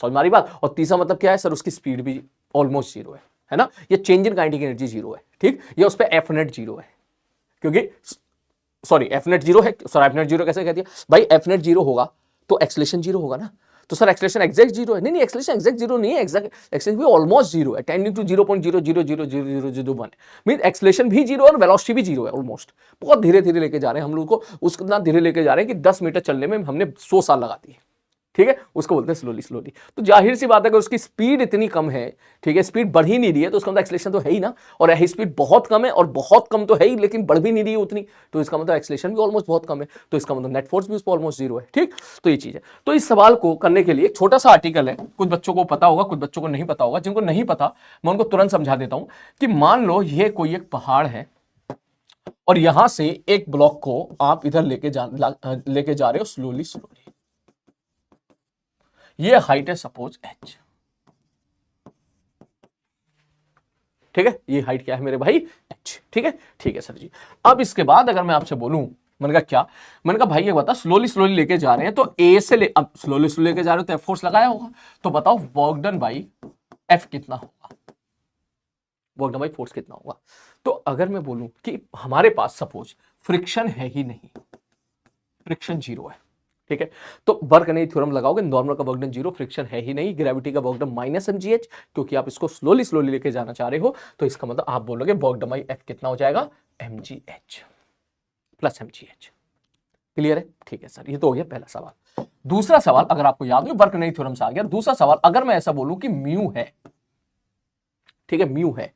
समझ में आ रही बात। और तीसरा मतलब क्या है सर, उसकी स्पीड भी ऑलमोस्ट जीरो है ना। ये change in kinetic energy zero है, ठीक। ये उस पर एफ नेट जीरो है, क्योंकि सॉरी एफ नेट जीरो है। सर एफ नेट जीरो कैसे कह दिया भाई, एफ नेट जीरो होगा तो एक्सेलरेशन जीरो होगा ना। तो सर एक्सेलरेशन एग्जैक्ट जीरो है, नहीं नहीं एक्सेलरेशन एग्जैक्ट जीरो नहीं है, एक्सेलरेशन भी ऑलमोस्ट जीरो है, टेंडिंग टू 0.0000001 मीन एक्सेलरेशन भी जीरो और वेलोसिटी भी जीरो है ऑलमोस्ट। बहुत धीरे धीरे लेके जा रहे हैं हम लोग को, उसको धीरे लेके जा रहे हैं कि 10 मीटर चलने में हमने 100 साल लगा दिए, ठीक है। उसको बोलते हैं स्लोली स्लोली। तो जाहिर सी बात है कि उसकी स्पीड इतनी कम है, ठीक है, स्पीड बढ़ ही नहीं रही है, तो उसका मतलब एक्सेलरेशन तो है ही ना। और यही स्पीड बहुत कम है और बहुत कम तो है ही, लेकिन बढ़ भी नहीं रही है उतनी, तो इसका मतलब एक्सेलरेशन भी ऑलमोस्ट बहुत कम है, तो इसका मतलब नेट फोर्स भी उस पर ऑलमोस्ट जीरो है, ठीक। तो ये चीज है। तो इस सवाल को करने के लिए एक छोटा सा आर्टिकल है, कुछ बच्चों को पता होगा, कुछ बच्चों को नहीं पता होगा। जिनको नहीं पता मैं उनको तुरंत समझा देता हूं कि मान लो ये कोई एक पहाड़ है और यहां से एक ब्लॉक को आप इधर लेके जा रहे हो स्लोली स्लोली। ये हाइट है सपोज h, ठीक है। ये हाइट क्या है मेरे भाई, h, ठीक है। ठीक है सर जी। अब इसके बाद अगर मैं आपसे बोलूं, मैंने कहा क्या, मैंने कहा भाई ये बता स्लोली स्लोली लेके जा रहे हैं तो ए से अब स्लोली स्लोली लेके जा रहे हो तो एफ फोर्स लगाया होगा, तो बताओ वर्क डन बाई एफ कितना होगा, वर्क डन बाई फोर्स कितना होगा। तो अगर मैं बोलूं कि हमारे पास सपोज फ्रिक्शन है ही नहीं, फ्रिक्शन जीरो है, ठीक है, तो वर्क नहीं थ्योरम लगाओगे, नॉर्मल का वर्क डन जीरो, फ्रिक्शन है ही नहीं, ग्रेविटी का वर्क डन माइनस mgh, क्योंकि आप इसको स्लोली स्लोली लेके जाना चाह रहे हो, तो इसका मतलब आप बोलोगे वर्क डन बाई एफ कितना हो जाएगा, mgh प्लस mgh। क्लियर है, ठीक है सर। ये तो हो गया पहला सवाल। दूसरा सवाल अगर आपको याद हो, वर्क नहीं थ्योरम से आ गया। दूसरा सवाल अगर मैं ऐसा बोलूं कि म्यू है, ठीक है, म्यू है,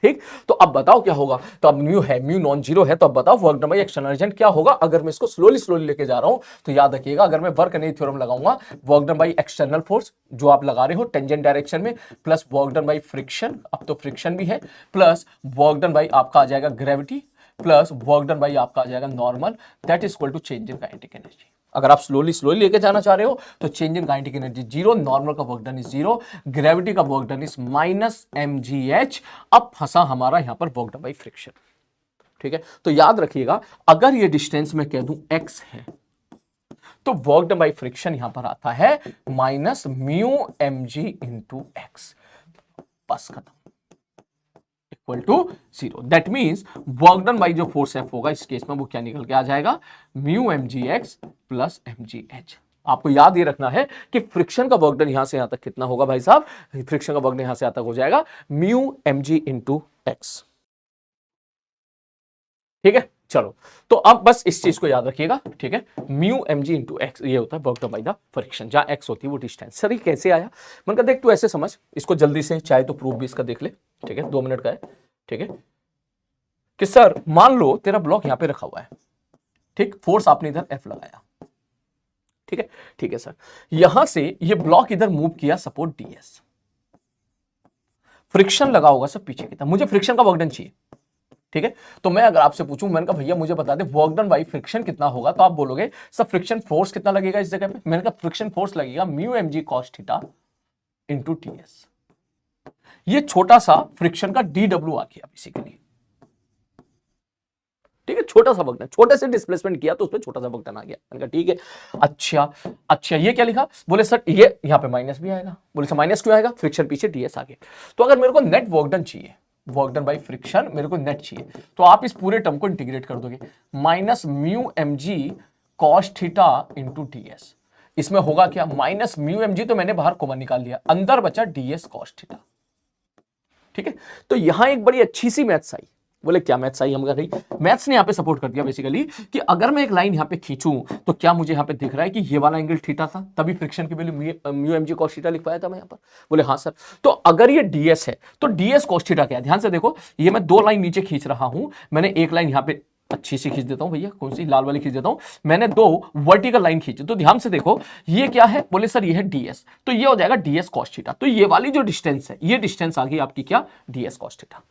ठीक, तो अब बताओ क्या होगा। तो अब म्यू है, म्यू नॉन जीरो है, तो अब बताओ work done by external agent क्या होगा अगर मैं इसको स्लोली स्लोली लेके जा रहा हूं। तो याद रखिएगा, अगर मैं वर्क नहीं थ्योरम लगाऊंगा, work done by external force जो आप लगा रहे हो टेंजेंट डायरेक्शन में, plus work done by friction, अब तो फ्रिक्शन भी है, प्लस वर्क डन बाई आपका आ जाएगा gravity, plus work done by आपका आ जाएगा normal, that is equal to change in kinetic energy. अगर आप स्लोली स्लोली लेके जाना चाह रहे हो तो change in kinetic energy zero, normal का work done is zero, gravity का work done is minus mgh। अब फंसा हमारा यहां पर वर्क डन बाई फ्रिक्शन, ठीक है। तो याद रखिएगा, अगर ये डिस्टेंस मैं कह दूं x है तो वर्क डन बाई फ्रिक्शन यहां पर आता है minus mu mg into x, बस खत्म, equal to zero. That means work done by जो फोर्स एफ होगा इस केस में वो क्या निकल के आ जाएगा, म्यू mgx प्लस mgh। आपको याद ये रखना है कि फ्रिक्शन का वर्क डन यहां से यहां तक कितना होगा भाई साहब, फ्रिक्शन का वर्क डन यहां से यहां तक हो जाएगा म्यू mg इंटू एक्स, ठीक है। चलो, तो अब बस इस चीज को याद रखिएगा, ठीक है, म्यू mg इंटू एक्स ये होता है work done by the friction, जहां एक्स होती है वो डिस्टेंस। सर ये कैसे आया, मैंने कहा देख तू ऐसे समझ इसको जल्दी से, चाहे तो प्रूफ भी इसका देख ले, ठीक है, 2 मिनट का है, ठीक है, कि सर मान लो तेरा ब्लॉक यहां पे रखा हुआ है, ठीक, फोर्स आपने इधर एफ लगाया, ठीक है सर, यहां से ये ब्लॉक इधर मूव किया सपोर्ट ds, फ्रिक्शन लगा होगा सर पीछे की तरफ, मुझे फ्रिक्शन का वर्क डन चाहिए, ठीक है। तो मैं अगर आपसे पूछूं, मैंने कहा भैया मुझे बता they work done by friction कितना होगा, तो आप बोलोगे सर फ्रिक्शन फोर्स कितना लगेगा इस जगह पे, मैंने कहा फ्रिक्शन फोर्स लगेगा mu mg cos theta into ts। ये छोटा सा फ्रिक्शन का dw आ गया बेसिकली, ठीक है, छोटा सा वर्क डन, छोटे से डिस्प्लेसमेंट किया तो उसमें छोटा सा वर्क डन आ गया। मैंने कहा ठीक है, अच्छा ये क्या लिखा, बोले सर ये यहां पे माइनस भी आएगा, बोले सर माइनस क्यों आएगा, फ्रिक्शन पीछे ds आ गया। तो अगर मेरे को नेट वर्क डन चाहिए, वर्क डन बाई फ्रिक्शन मेरे को नेट चाहिए, तो आप इस पूरे टर्म को इंटीग्रेट कर दोगे, minus mu mg cos theta into ds। इसमें होगा क्या, माइनस म्यू mg तो मैंने बाहर कॉमन निकाल लिया, अंदर बचा ds cos थीटा, ठीक है। तो यहां एक बड़ी अच्छी सी मैथ्स आई, बोले क्या मैथ्स आई, हम कर रही मैथ्स ने यहां पे सपोर्ट कर दिया बेसिकली कि अगर मैं एक लाइन यहां पे खींचूं तो क्या मुझे यहां पे दिख रहा है कि ये वाला एंगल थीटा था, तभी फ्रिक्शन की value mu mg cos theta लिख पाया था मैं यहां पर, बोले हाँ सर। तो अगर ये ds है तो ds cos थीटा क्या है, ध्यान से देखो, ये मैं 2 लाइन नीचे खींच रहा हूं, मैंने एक लाइन यहां पे अच्छी सी खींच देता हूं भैया, कौन सी, लाल वाली खींच देता हूं, मैंने 2 वर्टिकल लाइन खींची, तो ध्यान से देखो ये क्या है, बोले सर ये है ds, तो ये हो जाएगा ds cos थीटा। तो ये वाली जो डिस्टेंस है, ये डिस्टेंस आ गई आपकी क्या, ds cos थीटा,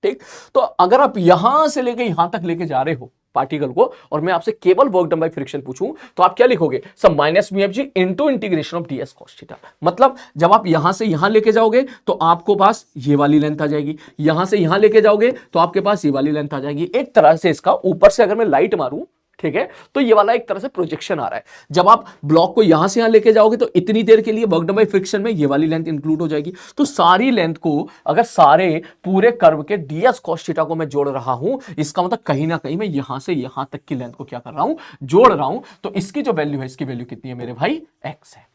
ठीक। तो अगर आप यहां से लेके यहां तक लेके जा रहे हो पार्टिकल को, और मैं आपसे केवल वर्क डन बाई फ्रिक्शन पूछूं, तो आप क्या लिखोगे, सब minus mu mg into integration of ds cos theta. मतलब जब आप यहां से यहां लेके जाओगे तो आपको पास ये वाली लेंथ आ जाएगी, यहां से यहां लेके जाओगे तो आपके पास ये वाली लेंथ आ जाएगी। एक तरह से इसका ऊपर से अगर मैं लाइट मारूं, ठीक है, तो ये वाला एक तरह से प्रोजेक्शन आ रहा है। जब आप ब्लॉक को यहां से यहां लेके जाओगे तो इतनी देर के लिए वर्क डन बाय फ्रिक्शन में ये वाली लेंथ इंक्लूड हो जाएगी। तो सारी लेंथ को अगर सारे पूरे कर्व के ds cos थीटा को मैं जोड़ रहा हूं, इसका मतलब कहीं ना कहीं मैं यहां से यहां तक की लेंथ को क्या कर रहा हूं, जोड़ रहा हूं। तो इसकी जो वैल्यू है, इसकी वैल्यू कितनी है मेरे भाई, x है।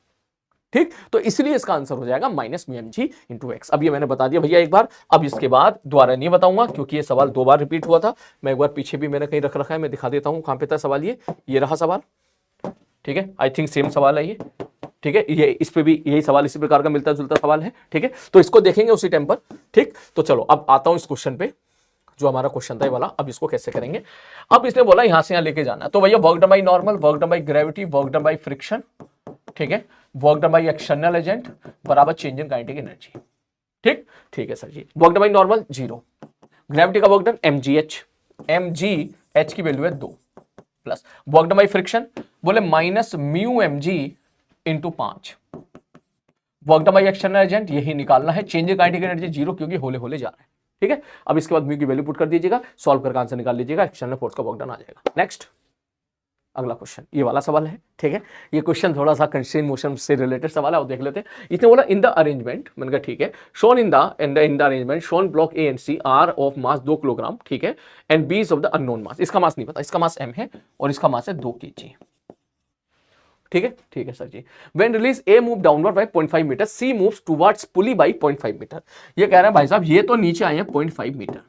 ठीक, तो इसलिए इसका आंसर हो जाएगा minus mu M g into x. अब ये मैंने बता दिया भैया एक बार, अब इसके बाद दोबारा नहीं बताऊंगा क्योंकि ये सवाल 2 बार रिपीट हुआ था। मैं एक बार पीछे भी मैंने कहीं रख रखा है, मैं दिखा देता हूं कहां पे था सवाल। ये रहा सवाल, ठीक है, आई थिंक सेम सवाल है ये, ठीक है, ये इस पे भी यही सवाल इसी प्रकार का मिलता जुलता सवाल है, ठीक है, तो इसको देखेंगे उसी टाइम पर। ठीक, तो चलो अब आता हूं इस क्वेश्चन पे, जो हमारा क्वेश्चन था ये वाला। अब इसको कैसे करेंगे, अब इसने बोला यहां से यहां लेके जाना है, तो भैया work done by normal, work done by gravity, work done by friction, ठीक है, work done by external agent बराबर चेंज इन काइनेटिक एनर्जी। ठीक, ठीक है sir ji. Work done by normal 0, gravity का वर्क डन mgh की वैल्यू है 2, plus work done by friction बोले minus mu mg into 5, work done by external agent यही निकालना है, चेंज इन काइनेटिक एनर्जी 0 क्योंकि होले होले जा रहा है। ठीक है, अब इसके बाद म्यू की वैल्यू पुट कर दीजिएगा, सॉल्व करके आंसर निकाल लीजिएगा, एक्सटर्नल फोर्स का वर्क डन आ जाएगा। नेक्स्ट अगला क्वेश्चन ये वाला सवाल है, ठीक है, ये क्वेश्चन थोड़ा सा कंस्ट्रेंट मोशन से रिलेटेड सवाल है और देख लेते हैं। इसने बोला इन द अरेंजमेंट, मैंने कहा ठीक है, shown in the arrangement shown block A and C are of mass 2 kilogram, ठीक है, and B is of the unknown mass. इसका मास नहीं पता, इसका मास m है और इसका मास है 2 kg। ठीक है, ठीक है sir ji. When release A move downward by 0.5 metre, C moves towards pulley by 0.5 metre. ये कह रहे हैं भाई साहब ये तो नीचे आए हैं 0.5 मीटर,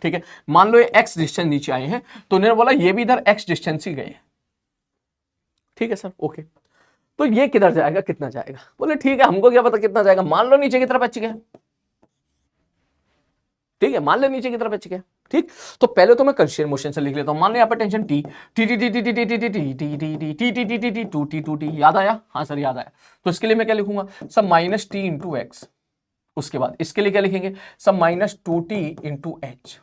ठीक है, मान लो ये x डिस्टेंस नीचे आए हैं, तो उन्होंने बोला ये भी इधर x डिस्टेंस ही गए। ठीक है सर, ओके, तो ये किधर जाएगा, कितना जाएगा, बोले ठीक है, हमको क्या पता कितना जाएगा, मान लो नीचे की तरफ एच गया। ठीक है, मान लो नीचे की तरफ एच गया। ठीक, तो पहले तो मैं कंस्ट्रेंट मोशन से लिख लेता हूं, मान लो यहां पर tension T T T T T T T T T T T T T T T T T two T two T, याद आया, हाँ सर याद आया। तो इसके लिए मैं क्या लिखूंगा, सब माइनस टी इंटू एक्स। उसके बाद इसके लिए क्या लिखेंगे, सब माइनस 2t इंटू एच।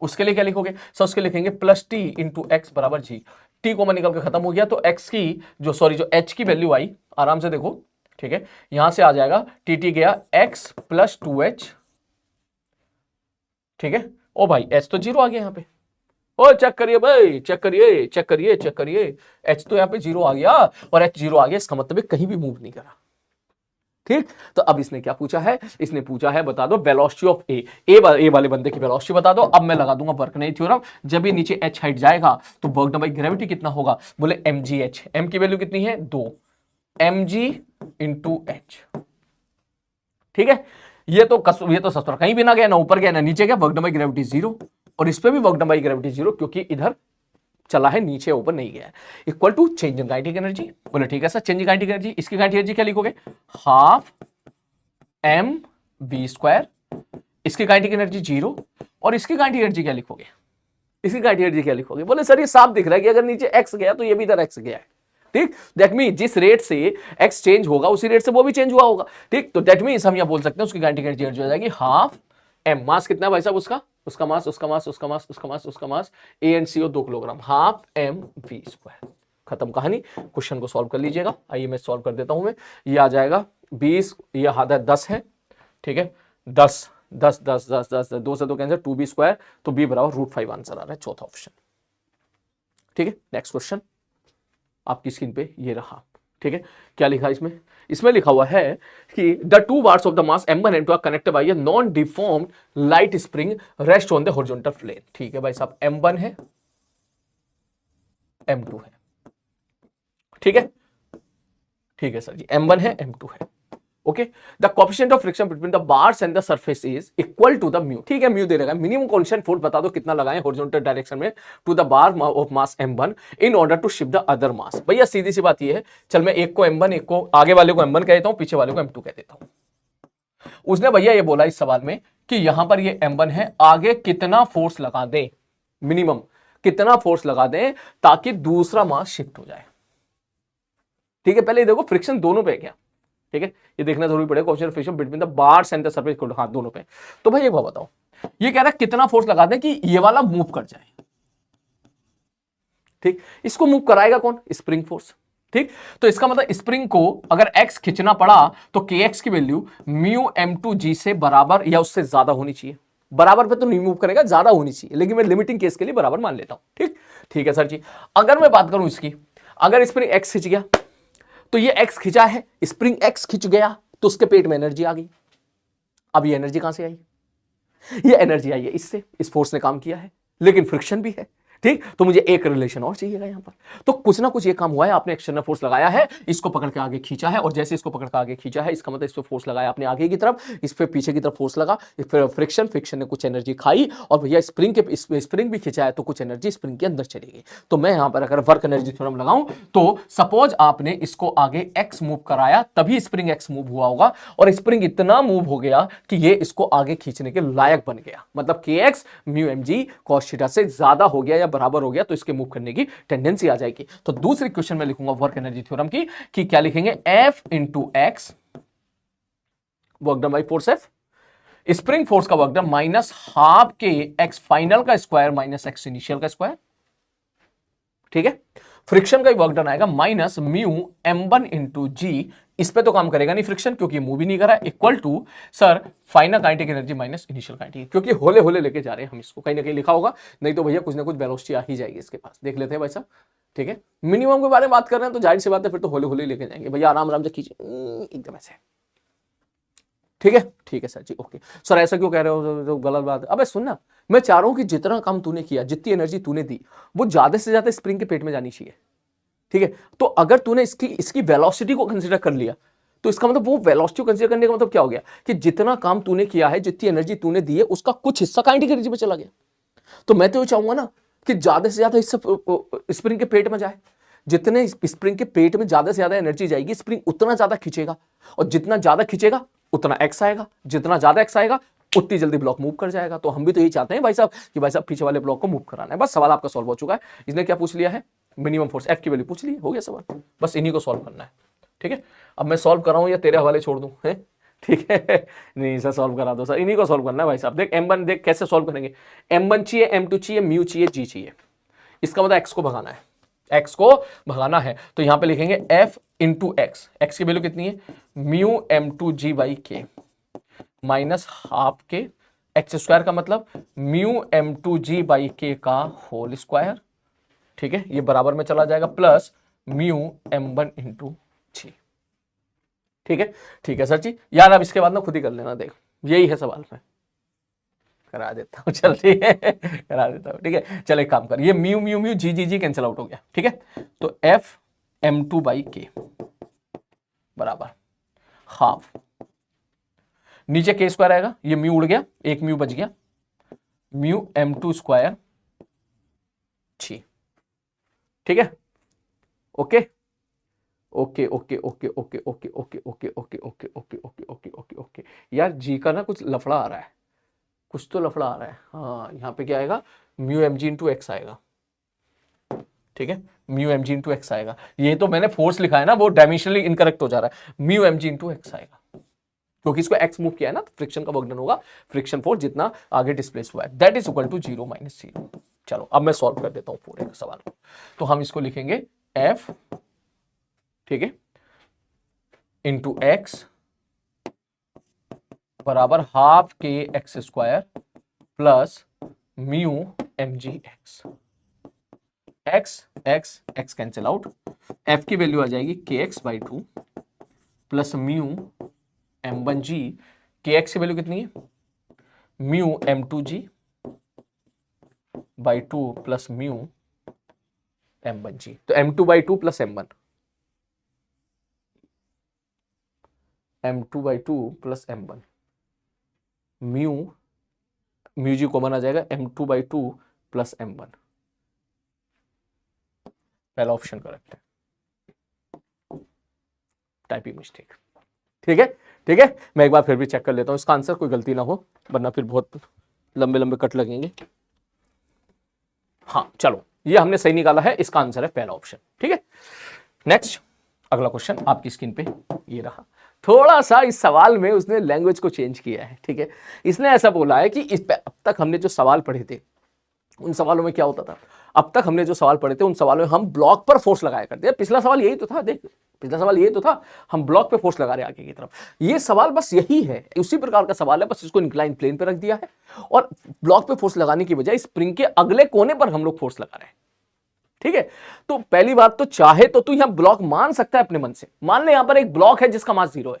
उसके लिए क्या लिखोगे सर, उसके लिखेंगे प्लस टी इंटू एक्स बराबर जी। टी कॉमन निकल के खत्म हो गया, तो एक्स की जो एच की वैल्यू आई, आराम से देखो, ठीक है, यहां से आ जाएगा टी गया एक्स प्लस 2h। ठीक है, ओ भाई एच तो 0 आ गया यहां पे, ओ चेक करिए भाई, चेक करिए चेक करिए चेक करिए, एच तो यहां पे 0 आ गया और एच 0 आ गया, इसका मतलब कहीं भी मूव नहीं करा। ठीक, तो अब इसने क्या पूछा है, इसने पूछा है बता दो वेलोसिटी ऑफ ए वाले बंदे की वेलोसिटी बता दो। अब मैं लगा दूंगा बर्कने थ्योरम, जब ये नीचे h हाइट जाएगा तो वर्क डन बाय ग्रेविटी कितना होगा, बोले mgh, m की वैल्यू कितनी है 2 mg इंटू h। ठीक है, ये तो सस्ता कहीं भी ना गया, ना ऊपर गया ना नीचे गया, वर्क डन बाय ग्रेविटी 0, और इस पे भी वर्क डन बाय ग्रेविटी 0 क्योंकि इधर चला है, नीचे ऊपर नहीं गया है। Equal to change in kinetic energy, बोले ठीक है sir, change in kinetic energy, इसकी काइनेटिक एनर्जी क्या लिखोगे, हाफ m v स्क्वायर, इसकी काइनेटिक एनर्जी 0, और इसकी काइनेटिक एनर्जी क्या लिखोगे, इसकी काइनेटिक एनर्जी क्या लिखोगे, बोले सर ये साफ दिख रहा है कि अगर नीचे x गया तो ये भी इधर x गया है। ठीक, दैट मीन जिस रेट से x चेंज होगा उसी रेट से वो भी चेंज हुआ होगा। ठीक, तो दैट मीन हम यहां बोल सकते हैं उसकी काइनेटिक एनर्जी हो जाएगी हाफ m, मास कितना है भाई साहब उसका मास उसका mass A and C 2 kilogram, half m v square. खत्म कहानी, क्वेश्चन को सॉल्व कर लीजिएगा। आइए मैं सॉल्व कर देता हूं, मैं ये आ जाएगा 20, ये आधा 10 है, ठीक है, 10 10 10 10 10 2 से 2 कैंसिल, 2b स्क्वायर, तो b बराबर √5 आंसर आ रहा है, चौथा ऑप्शन। ठीक है, नेक्स्ट क्वेश्चन आपकी स्क्रीन पे ये रहा। ठीक है, क्या लिखा है इसमें लिखा हुआ है कि the 2 bars of the mass m1 and 2 are connected by a non deformed light spring rest on the horizontal plane. ठीक है भाई साहब, m1 है m2 है, ठीक है, ठीक है सर जी, m1 है m2 है, okay. The coefficient of friction between the bars and the surface is equal to the mu. ठीक है, म्यू दे देगा, मिनिमम कांस्टेंट फोर्स बता दो कितना लगाएं हॉरिजॉन्टल डायरेक्शन में to the bar of mass m1 in order to shift the other mass. भैया सीधी सी बात ये है, चल मैं एक को m1, एक को आगे वाले को m1 कह देता हूं, पीछे वाले को m2 कह देता हूं। उसने भैया ये बोला इस सवाल में कि यहां पर ये m1 है, आगे कितना फोर्स लगा दें, मिनिमम कितना फोर्स लगा दें ताकि दूसरा मास शिफ्ट हो जाए। ठीक है, पहले ये देखो फ्रिक्शन दोनों पे क्या, ठीक है, ये देखना जरूरी पड़ेगा, coefficient of friction between the bars and the surface, हां दोनों पे। तो भाई एक बात बताओ, ये कह रहा है कितना फोर्स लगा दें कि ये वाला मूव कर जाए। ठीक, इसको मूव कराएगा कौन, स्प्रिंग फोर्स। ठीक, तो इसका मतलब स्प्रिंग को अगर x खींचना पड़ा तो kx की वैल्यू म्यू m2g से बराबर या उससे ज्यादा होनी चाहिए। बराबर पे तो नहीं मूव करेगा, ज्यादा होनी चाहिए, लेकिन मैं लिमिटिंग केस के लिए बराबर मान लेता हूं। ठीक, ठीक है सर जी। अगर मैं बात करूं इसकी, अगर स्प्रिंग एक्स खिंच गया तो ये एक्स खिंचा है, स्प्रिंग एक्स खिंच गया तो उसके पेट में एनर्जी आ गई। अब ये एनर्जी कहां से आई? ये एनर्जी आई है इससे, इस फोर्स ने काम किया है, लेकिन फ्रिक्शन भी है। ठीक, तो मुझे एक रिलेशन और चाहिएगा यहां पर। तो कुछ ना कुछ ये काम हुआ है, आपने एक्सटर्नल फोर्स लगाया है, इसको पकड़ के आगे खींचा है, और जैसे इसको पकड़ के आगे खींचा है, इसका मतलब इस पे फोर्स लगाया आपने आगे की तरफ, इस पे पीछे की तरफ फोर्स लगा, फ्रिक्शन, फ्रिक्शन ने कुछ एनर्जी खाई, और भैया स्प्रिंग भी खींचा है तो कुछ एनर्जी स्प्रिंग के अंदर चली गई। तो मैं यहां पर अगर वर्क एनर्जी थ्योरम लगाऊं तो सपोज आपने इसको आगे एक्स मूव कराया, तभी स्प्रिंग एक्स मूव हुआ होगा, और स्प्रिंग इतना मूव हो गया कि ये इसको आगे खींचने के लायक बन गया, मतलब के x mu M g cos theta से ज्यादा हो गया या बराबर हो गया, तो इसके मूव करने की टेंडेंसी आ जाएगी। तो दूसरी क्वेश्चन में लिखूंगा वर्क एनर्जी थ्योरम की, कि क्या लिखेंगे, F into x work done by force F, spring force का वर्क डन माइनस हाफ के एक्स फाइनल का स्क्वायर माइनस एक्स इनिशियल का स्क्वायर। ठीक है, फ्रिक्शन का वर्क डन आएगा माइनस म्यू m1 इंटू जी, इस पे तो काम करेगा नहीं फ्रिक्शन क्योंकि मूव ही नहीं करा, equal to sir final kinetic energy minus initial kinetic, क्योंकि होले होले लेके जा रहे हैं हम इसको, कहीं ना कहीं लिखा होगा, नहीं तो भैया कुछ ना कुछ वेलोसिटी आ ही जाएगी इसके पास। देख लेते हैं भाई साहब। ठीक है, मिनिमम के बारे में बात कर रहे हैं तो जाहिर सी बात है फिर तो होले होले लेके जाएंगे भैया, आराम आराम से कीजिए एकदम ऐसे। ठीक है सर जी, ओके सर, ऐसा क्यों कह रहे हो, तो गलत बात है। अबे सुनना, मैं चाह रहा हूं कि जितना काम तूने किया, जितनी एनर्जी तूने दी, वो ज्यादा से ज्यादा स्प्रिंग के पेट में जानी चाहिए। ठीक है, तो अगर तूने इसकी वेलोसिटी को कंसीडर कर लिया, तो इसका मतलब वो वेलोसिटी को कंसीडर करने का मतलब क्या हो गया, कि जितना काम तूने किया है, जितनी एनर्जी तूने दी है, उसका कुछ हिस्सा काइनेटिक एनर्जी में चला गया। तो मैं तो ये चाहूंगा ना कि ज्यादा से ज्यादा हिस्सा स्प्रिंग के पेट में जाए, जितने स्प्रिंग के पेट में ज्यादा से ज्यादा एनर्जी जाएगी, स्प्रिंग उतना ज्यादा खींचेगा, और जितना ज्यादा खींचेगा उतना एक्स आएगा, जितना ज्यादा एक्स आएगा उतनी जल्दी ब्लॉक मूव कर जाएगा। तो हम भी तो यही चाहते हैं भाई साहब कि भाई साहब पीछे वाले ब्लॉक को मूव कराना है। बस सवाल आपका सॉल्व हो चुका है। इसने क्या पूछ लिया है, मिनिमम फोर्स एफ की वैल्यू पूछ ली, हो गया सवाल, बस इन्हीं को सॉल्व करना है। ठीक है, अब मैं सॉल्व कर रहा हूं या तेरे हवाले छोड़ दूं, है ठीक है नहीं सर सॉल्व करा दो सर, इन्हीं को सॉल्व करना है भाई साहब। देख m1, देख कैसे सॉल्व करेंगे, m1 चाहिए, m2 चाहिए, म्यू चाहिए, जी चाहिए, इसका मतलब एक्स को भगाना है, एक्स को भगाना है। तो यहां पे लिखेंगे f इंटू एक्स, एक्स की वैल्यू कितनी है, म्यू m2 जी बाई के माइनस हाफ के एक्स स्क्वायर का मतलब म्यू m2 जी बाई के का होल स्क्वायर। ठीक है, ये बराबर में चला जाएगा प्लस म्यू m1 इंटू जी। ठीक है सर जी, यार अब इसके बाद ना खुद ही कर लेना, देख यही है सवाल, में करा देता हूं, चल ठीक है करा देता हूं। ठीक है, चल एक काम कर, ये म्यू म्यू म्यू जी जी जी कैंसिल आउट हो गया। ठीक है, तो एफ m2 बाई के बराबर हाफ, नीचे के स्क्वायर आएगा, ये म्यू उड़ गया, एक म्यू बच गया, म्यू m2 स्क्वायर जी। ठीक है, okay okay okay okay okay okay okay okay okay okay okay okay okay okay okay यार जी का ना कुछ लफड़ा आ रहा है, कुछ तो लफड़ा आ रहा है। हाँ, यहाँ पे क्या आएगा, mu M g into x आएगा। ठीक है, mu M g into x आएगा, ये तो मैंने फोर्स लिखा है ना, वो डायमेंशनली इनकरेक्ट हो जा रहा है, mu M g into x आएगा, क्योंकि इसको एक्स मूव किया है ना, तो फ्रिक्शन का वर्क डन होगा, फ्रिक्शन फोर्स जितना आगे डिस्प्लेस हुआ है, that is equal to 0 minus 0। चलो अब मैं सॉल्व कर देता हूं पूरे सवाल को, तो हम इसको लिखेंगे एफ, ठीक है, इंटू एक्स बराबर हाफ के X square plus mu M G X, X X X cancel out, F की वैल्यू आ जाएगी K X by 2 plus mu m1 G, K X की वैल्यू कितनी है, mu m2 G by 2 plus mu m1 G, तो m2 by 2 plus m1, m2 by 2 plus m1, mu G common आ जाएगा, m2 बाई 2 प्लस m1, पहला ऑप्शन करेक्ट है, टाइपिंग मिस्टेक। ठीक है, मैं एक बार फिर भी चेक कर लेता हूं इसका आंसर, कोई गलती ना हो, वरना फिर बहुत लंबे लंबे कट लगेंगे। हाँ चलो, ये हमने सही निकाला है, इसका आंसर है पहला ऑप्शन। ठीक है, नेक्स्ट अगला क्वेश्चन आपकी स्क्रीन पे ये रहा। थोड़ा सा इस सवाल में उसने लैंग्वेज को चेंज किया है। ठीक है, इसने ऐसा बोला है कि इस पे अब तक हमने जो सवाल पढ़े थे, उन सवालों में क्या होता था, अब तक हमने जो सवाल पढ़े थे उन सवालों में हम ब्लॉक पर फोर्स लगाया करते हैं। पिछला सवाल यही तो था, देख पिछला सवाल ये तो था, हम ब्लॉक पे फोर्स लगा रहे हैं आगे की तरफ। ये सवाल बस यही है, उसी प्रकार का सवाल है, बस इसको इंक्लाइन प्लेन पे रख दिया है और ब्लॉक पे फोर्स लगाने की बजाय स्प्रिंग के अगले कोने पर हम लोग फोर्स लगा रहे हैं। ठीक है, तो पहली बात तो चाहे तो तू यहां ब्लॉक मान सकता है अपने मन से। मान ले यहां पर एक ब्लॉक है जिसका मास 0 है,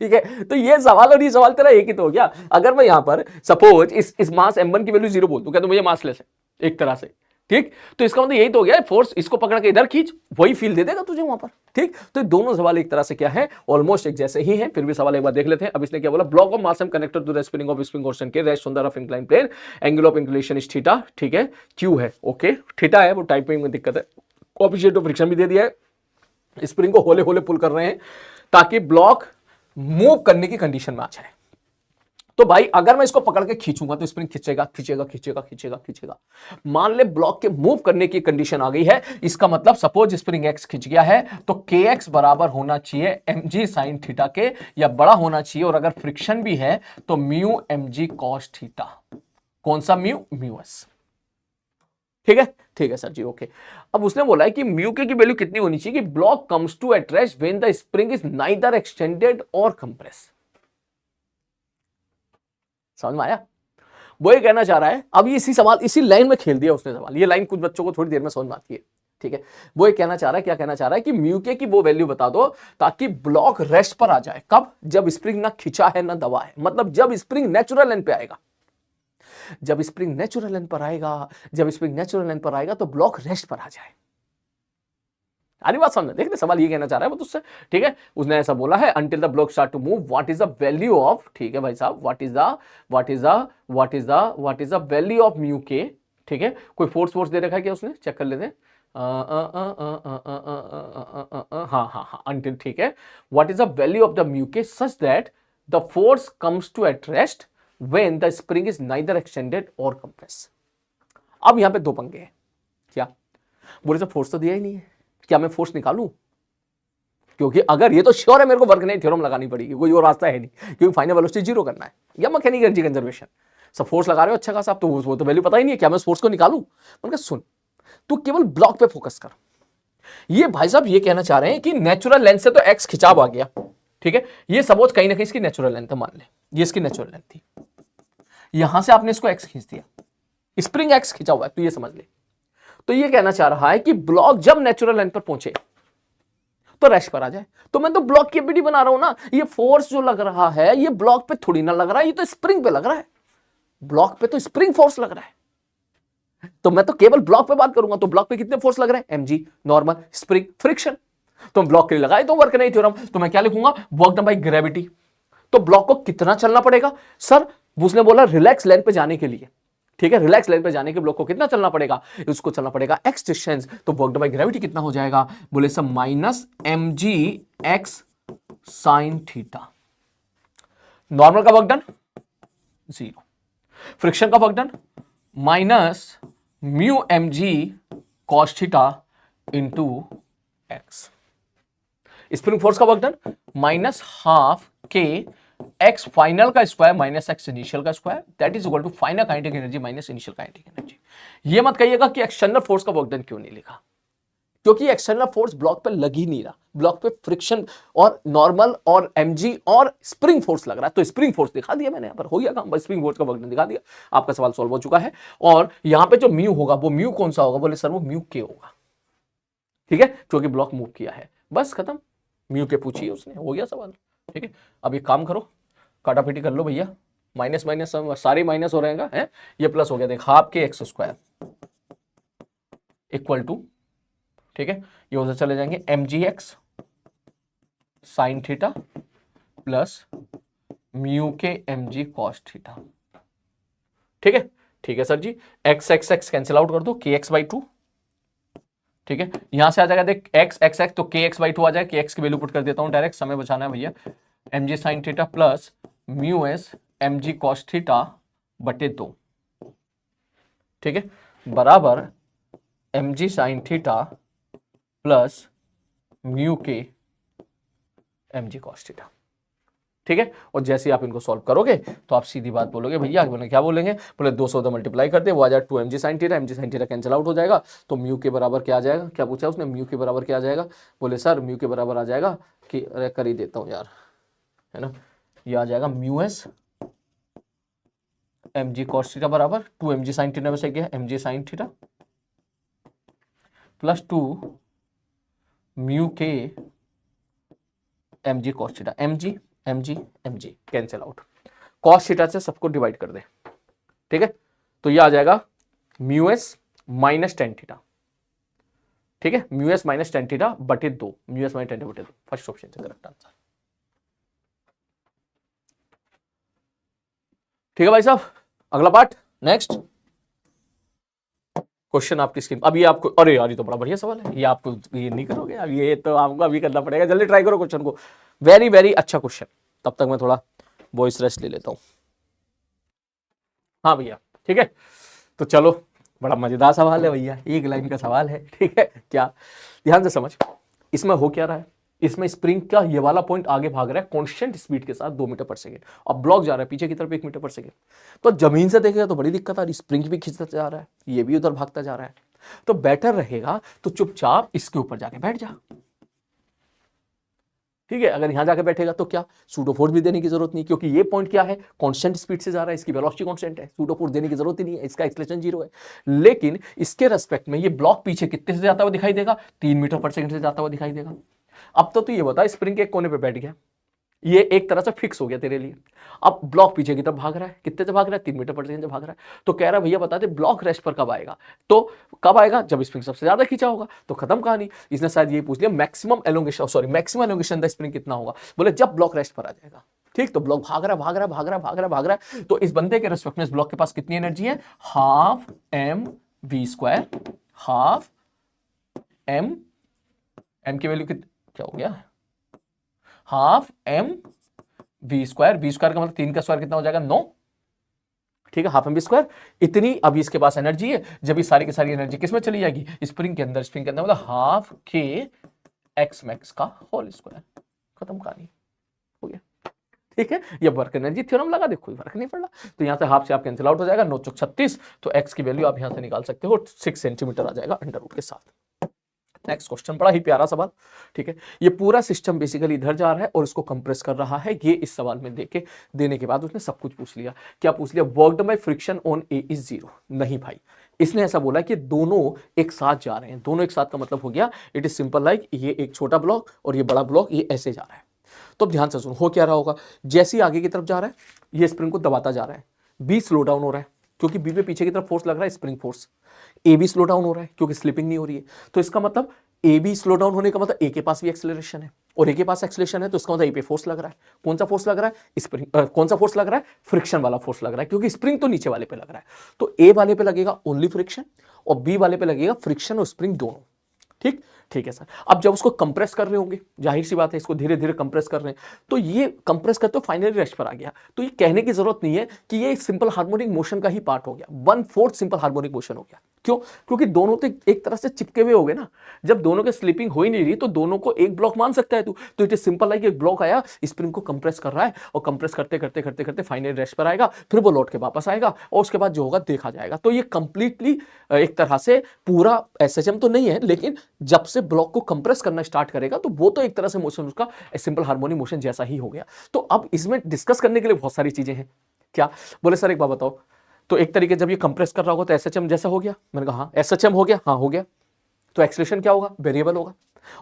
ठीक है, तो ये सवाल और ये सवाल तेरा एक ही तो हो गया। अगर मैं यहां पर सपोज इस मास m1 की वैल्यू 0 बोल दूं, क्या तो मुझे मास लेस है एक तरह से, ठीक, तो इसका मतलब यही तो हो गया, फोर्स इसको पकड़ के इधर खींच, वही फील दे देगा तुझे वहां पर। ठीक, तो दोनों सवाल एक तरह से क्या है, ऑलमोस्ट एक जैसे ही हैं, फिर भी सवाल एक बार देख लेते हैं। अब इसने क्या बोला, block of mass m connected to the spring of spring motion k rest on the rough incline plane, angle of inclination is theta, ठीक है, क्यू है, ओके, थीटा है, वो टाइपिंग में दिक्कत है, कोएफिशिएंट ऑफ फ्रिक्शन भी दे दिया है, स्प्रिंग को होले होले पुल कर रहे हैं ताकि ब्लॉक मूव करने की कंडीशन में आ जाए। तो भाई अगर मैं इसको पकड़ के खींचूंगा तो स्प्रिंग खींचेगा खींचेगा खींचेगा खींचेगा खींचेगा। मान ले ब्लॉक के मूव करने की कंडीशन आ गई है, इसका मतलब सपोज स्प्रिंग एक्स खींच गया है तो के एक्स बराबर होना चाहिए mg साइन थीटा के, या बड़ा होना चाहिए, और अगर फ्रिक्शन भी है तो म्यू mg कॉस थीटा। कौन सा म्यू? Mu S. ठीक है, ठीक है सर जी, ओके। अब उसने बोला है कि म्यू के की वैल्यू कितनी होनी चाहिए कि block comes to at rest when the spring is neither extended और कंप्रेस। समझ में आया? वो ये कहना चाह रहा है, अब इसी सवाल इसी लाइन में खेल दिया उसने सवाल, ये लाइन कुछ बच्चों को थोड़ी देर में समझ में आती है, ठीक है। वो ये कहना चाह रहा है, क्या कहना चाह रहा है कि म्यू के की वो वैल्यू बता दो ताकि ब्लॉक रेस्ट पर आ जाए। कब? जब स्प्रिंग ना खिंचा है ना दबा है, मतलब जब स्प्रिंग नेचुरल लेंथ पे आएगा। जब स्प्रिंग नेचुरल लेंथ पर आएगा, जब स्प्रिंग नेचुरल लेंथ पर आएगा तो ब्लॉक रेस्ट पर आ जाए। अरे बात समझ, देख ले सवाल ये कहना चाह रहा है वो तुझसे, ठीक है। उसने ऐसा बोला है, until the block start to move what is the value of, ठीक है भाई साहब, what is the value of mu k, ठीक है। कोई फोर्स दे रखा है क्या उसने, चेक कर लेते हैं। हाँ हाँ हाँ, अंटिल, ठीक है, what is the value of the mu k such that the force comes to at rest when the spring is neither extended और कंप्रेस। अब यहां पे दो पंगे हैं, क्या बोले सर फोर्स तो दिया ही नहीं है, क्या मैं फोर्स निकालूं? क्योंकि अगर ये तो श्योर है मेरे को वर्क नहीं थ्योरम लगानी पड़ेगी, कोई और रास्ता है नहीं, क्योंकि फाइनल वेलोसिटी 0 करना है या मैकेनिकल एनर्जी कंजर्वेशन। सब फोर्स लगा रहे हो अच्छा खासा, आप तो वो तो वैल्यू पता ही नहीं है, क्या मैं फोर्स को निकालूं? मैंने कहा सुन, तू केवल ब्लॉक पे फोकस कर। ये भाई साहब ये कहना चाह रहे हैं कि नेचुरल लेंथ से तो एक्स खिंचाव आ गया, ठीक है, ये सपोज कहीं ना कहीं इसकी नेचुरल लेंथ है, मान ले ये इसकी नेचुरल लेंथ थी, यहां से आपने इसको एक्स खींच दिया, स्प्रिंग एक्स खिंचा हुआ है, तो ये समझ ले। तो ये कहना चाह रहा है कि ब्लॉक जब नेचुरल लेंथ पर पहुंचे तो रेस्ट पर आ जाए। तो मैं तो ब्लॉक की एबीडी बना रहा हूं ना, ये फोर्स जो लग रहा है ये ब्लॉक पे थोड़ी ना लग रहा है, ये तो स्प्रिंग पे लग रहा है, ब्लॉक पे तो स्प्रिंग फोर्स लग रहा है। तो मैं तो केवल ब्लॉक पे बात करूंगा, तो ब्लॉक पे कितने फोर्स लग रहे हैं? mg, normal, spring, friction. तो ब्लॉक के लिए लगाए तो वर्क नहीं थ्योरम, तो मैं क्या लिखूंगा? Work done by gravity. तो ब्लॉक को कितना चलना पड़ेगा सर? उसने बोला रिलैक्स लेंथ पे जाने के लिए, ठीक है, रिलैक्स लेंथ पे जाने के ब्लॉक को कितना चलना पड़ेगा? उसको चलना पड़ेगा एक्स डिस्टेंस। तो वर्क डन बाय ग्रेविटी कितना हो जाएगा? बोले सब minus mg x sine theta. Normal का वर्क डन 0, फ्रिक्शन का work done minus mu mg cos theta into x. Spring force का वर्क डन माइनस हाफ के एक्स फाइनल का स्क्वायर माइनस एक्स इनिशियल का square, that is equal to final kinetic energy minus initial kinetic energy. ये मत कहिएगा कि एक्सटर्नल फोर्स का वर्क डन क्यों नहीं लिखा, क्योंकि एक्सटर्नल फोर्स ब्लॉक पे लग ही नहीं रहा, ब्लॉक पे फ्रिक्शन और नॉर्मल और mg और स्प्रिंग फोर्स लग रहा है, तो स्प्रिंग फोर्स दिखा दिया मैंने, यहां पर हो गया काम, स्प्रिंग फोर्स का वर्क डन दिखा दिया, आपका सवाल सॉल्व हो चुका है। और यहां पे जो म्यू होगा वो म्यू कौन सा होगा? बोले सर वो म्यू के होगा, ठीक है, क्योंकि ब्लॉक मूव किया है, बस खत्म, म्यू के पूछिए उसने, हो गया सवाल, ठीक है। अब एक काम करो, काटापीटी कर लो भैया, माइनस माइनस सारे माइनस हो रहेगा है, ये प्लस हो गया, देख हाफ के एक्स स्क्वायर इक्वल टू, ठीक है, ये उधर चले जाएंगे mg x sine theta plus mu के mg कॉस थीटा, ठीक है, ठीक है सर जी, x x x cancel out कर दो, के एक्स बाई 2, ठीक है, यहां से आ जाएगा देख x x x, तो के एक्स बाई 2 आ जाए, के एक्स की वैल्यू पुट कर देता हूं डायरेक्ट, समय बचाना है भैया, mg sine theta plus mu S mg cos theta बटे 2, ठीक है, बराबर mg sine theta plus mu के mg कॉस थीटा। ठीक है। और जैसे आप इनको सॉल्व करोगे तो आप सीधी बात बोलोगे भैया, बोले क्या बोलेंगे, बोले 200 तो मल्टीप्लाई कर दे, वो आ जाएगा 2 mg sin theta, mg sin theta cancel out हो जाएगा, तो म्यू के बराबर क्या आ जाएगा, क्या पूछा उसने, म्यू के बराबर क्या आ जाएगा, बोले सर म्यू के बराबर आ जाएगा कि, अरे कर ही देता हूँ यार, है ना, ये आ जाएगा mu S mg cos theta बराबर 2 mg sin थीटा में से क्या है mg sin theta plus 2 mu के mg cos theta, mg cancel out, cos theta से सबको डिवाइड कर दे, ठीक है, तो ये आ जाएगा mu S minus tan theta, ठीक है, mu S minus tan theta बटे 2, म्यू एस माइनस टेन बटे 2, फर्स्ट ऑप्शन से करेक्ट आंसर। ठीक है भाई साहब, अगला पार्ट नेक्स्ट क्वेश्चन आपकी स्क्रीन। अब ये आपको, अरे यार ये तो बड़ा बढ़िया सवाल है, ये आपको ये नहीं करोगे, अब ये तो आपको अभी करना पड़ेगा, जल्दी ट्राई करो क्वेश्चन को, वेरी वेरी अच्छा क्वेश्चन। तब तक मैं थोड़ा वॉइस रेस्ट ले लेता हूं। हाँ भैया, ठीक है, तो चलो, बड़ा मजेदार सवाल है भैया, एक लाइन का सवाल है, ठीक है, क्या ध्यान से समझ, इसमें हो क्या रहा है, इसमें स्प्रिंग का ये वाला पॉइंट आगे भाग रहा है कांस्टेंट स्पीड के साथ 2 मीटर पर सेकेंड, और ब्लॉक जा रहा है पीछे की तरफ 1 मीटर पर सेकेंड। तो जमीन से देखेगा तो बड़ी दिक्कत आ रही, स्प्रिंग भी खींचता जा रहा है, ये भी उधर भागता जा रहा है, तो बेटर रहेगा तो चुपचाप इसके ऊपर जाके बैठ जा, ठीक है। अगर यहां जाके बैठेगा तो क्या, सूडो फोर्स भी देने की जरूरत नहीं, क्योंकि ये पॉइंट क्या है, कांस्टेंट स्पीड से जा रहा है, इसकी वेलोसिटी कांस्टेंट है, सूडो फोर्स देने की जरूरत ही नहीं है, इसका एक्सेलरेशन 0 है। लेकिन इसके रेस्पेक्ट में ये ब्लॉक पीछे कितने से जाता हुआ दिखाई देगा, 3 मीटर पर सेकंड से जाता हुआ दिखाई देगा। अब तो तू ये बता, स्प्रिंग के एक कोने पे बैठ गया, ये एक तरह से फिक्स हो गया तेरे लिए, अब ब्लॉक पीछे की तरफ भाग रहा है, कितने से भाग रहा है, 3 मीटर पर सेकंड से भाग रहा है, तो कह रहा है भैया बता दे ब्लॉक रेस्ट पर कब आएगा, तो कब आएगा, जब स्प्रिंग सबसे ज्यादा खींचा होगा, तो खत्म कहानी। इसने शायद ये पूछ लिया maximum elongation, sorry maximum elongation the spring कितना होगा, बोले जब ब्लॉक रेस्ट पर आ जाएगा, ठीक, तो ब्लॉक भाग रहा है भाग रहा है भाग रहा है भाग रहा है भाग रहा है, तो इस बंदे के रेस्पेक्ट में इस ब्लॉक के पास कितनी एनर्जी है, half m v square, half m, m की वैल्यू क्या हो गया, half m v square, v square का मतलब 3 का स्क्वायर कितना हो जाएगा 9, ठीक है, हाफ एम वी स्क्वायर, इतनी अभी इसके पास एनर्जी है, जब ये सारी की सारी एनर्जी किसमें चली जाएगी, स्प्रिंग के अंदर, स्प्रिंग के अंदर मतलब हाफ के एक्स मैक्स का होल स्क्वायर, खत्म कहानी, हो गया, ठीक है। ये वर्क एनर्जी थ्योरम लगा दे, कोई फर्क नहीं पड़ रहा, तो यहां से हाफ से आप कैंसिल आउट हो जाएगा, 9 चौक 36, तो एक्स की वैल्यू आप यहां से निकाल सकते हो 6 सेंटीमीटर आ जाएगा अंडर रूट के साथ। नेक्स्ट क्वेश्चन, बड़ा ही प्यारा सवाल, ठीक है, ये पूरा सिस्टम बेसिकली इधर जा रहा है और इसको कंप्रेस कर रहा है, ये इस सवाल में देने के बाद उसने सब कुछ पूछ लिया, क्या पूछ लिया, worked by friction on A is 0, नहीं भाई, इसने ऐसा बोला कि दोनों एक साथ जा रहे हैं, दोनों एक साथ का मतलब हो गया, इट इज सिंपल लाइक ये एक छोटा ब्लॉक और ये बड़ा ब्लॉक, ये ऐसे जा रहा है। तो ध्यान से सुनो, हो क्या रहा होगा, जैसे ही आगे की तरफ जा रहा है ये स्प्रिंग को दबाता जा रहा है, बी स्लो डाउन हो रहा है, क्योंकि बी पे पीछे की तरफ फोर्स लग रहा है स्प्रिंग फोर्स, ए भी स्लो डाउन हो रहा है क्योंकि स्लिपिंग नहीं हो रही है, तो इसका मतलब ए भी स्लो डाउन होने का मतलब ए के पास भी एक्सेलरेशन है, और ए के पास एक्सेलरेशन है तो इसका मतलब ए पे फोर्स लग रहा है, कौन सा फोर्स लग रहा है, स्प्रिंग, कौन सा फोर्स लग रहा है, फ्रिक्शन वाला फोर्स लग रहा है, क्योंकि स्प्रिंग तो नीचे वाले पे लग रहा है, तो ए वाले पे लगेगा ओनली फ्रिक्शन और बी वाले पे लगेगा फ्रिक्शन और स्प्रिंग दोनों, ठीक, ठीक है सर। अब जब उसको कंप्रेस कर रहे होंगे, जाहिर सी बात है इसको धीरे धीरे कंप्रेस कर रहे हैं, तो ये कंप्रेस करते फाइनली रेस्ट पर आ गया, तो ये कहने की जरूरत नहीं है कि ये सिंपल हार्मोनिक मोशन का ही पार्ट हो गया, 1/4 सिंपल हार्मोनिक मोशन हो गया, क्यों, क्योंकि दोनों तो एक तरह से चिपके हुए हो गए ना, जब दोनों के स्लिपिंग हो ही नहीं रही तो दोनों को एक ब्लॉक मान सकता है तू, तो इट इज सिंपल लाइक एक ब्लॉक आया, स्प्रिंग को कंप्रेस कर रहा है और कंप्रेस करते करते करते करते फाइनली रेस्ट पर आएगा, फिर वो लौट के वापस आएगा और उसके बाद जो होगा देखा जाएगा। तो ये कंप्लीटली एक तरह से पूरा एसएचएम तो नहीं है, लेकिन जब से ब्लॉक को कंप्रेस करना स्टार्ट करेगा तो वो तो एक तरह से मोशन उसका सिंपल हार्मोनिक मोशन जैसा ही हो गया। तो अब इसमें डिस्कस करने के लिए बहुत सारी चीजें हैं, क्या बोले सर एक बात बताओ, तो एक तरीके जब ये कंप्रेस कर रहा होगा तो एसएचएम जैसा हो गया, मैंने कहा हाँ एसएचएम हो गया, हाँ हो गया, तो एक्सेलरेशन क्या होगा, वेरिएबल होगा,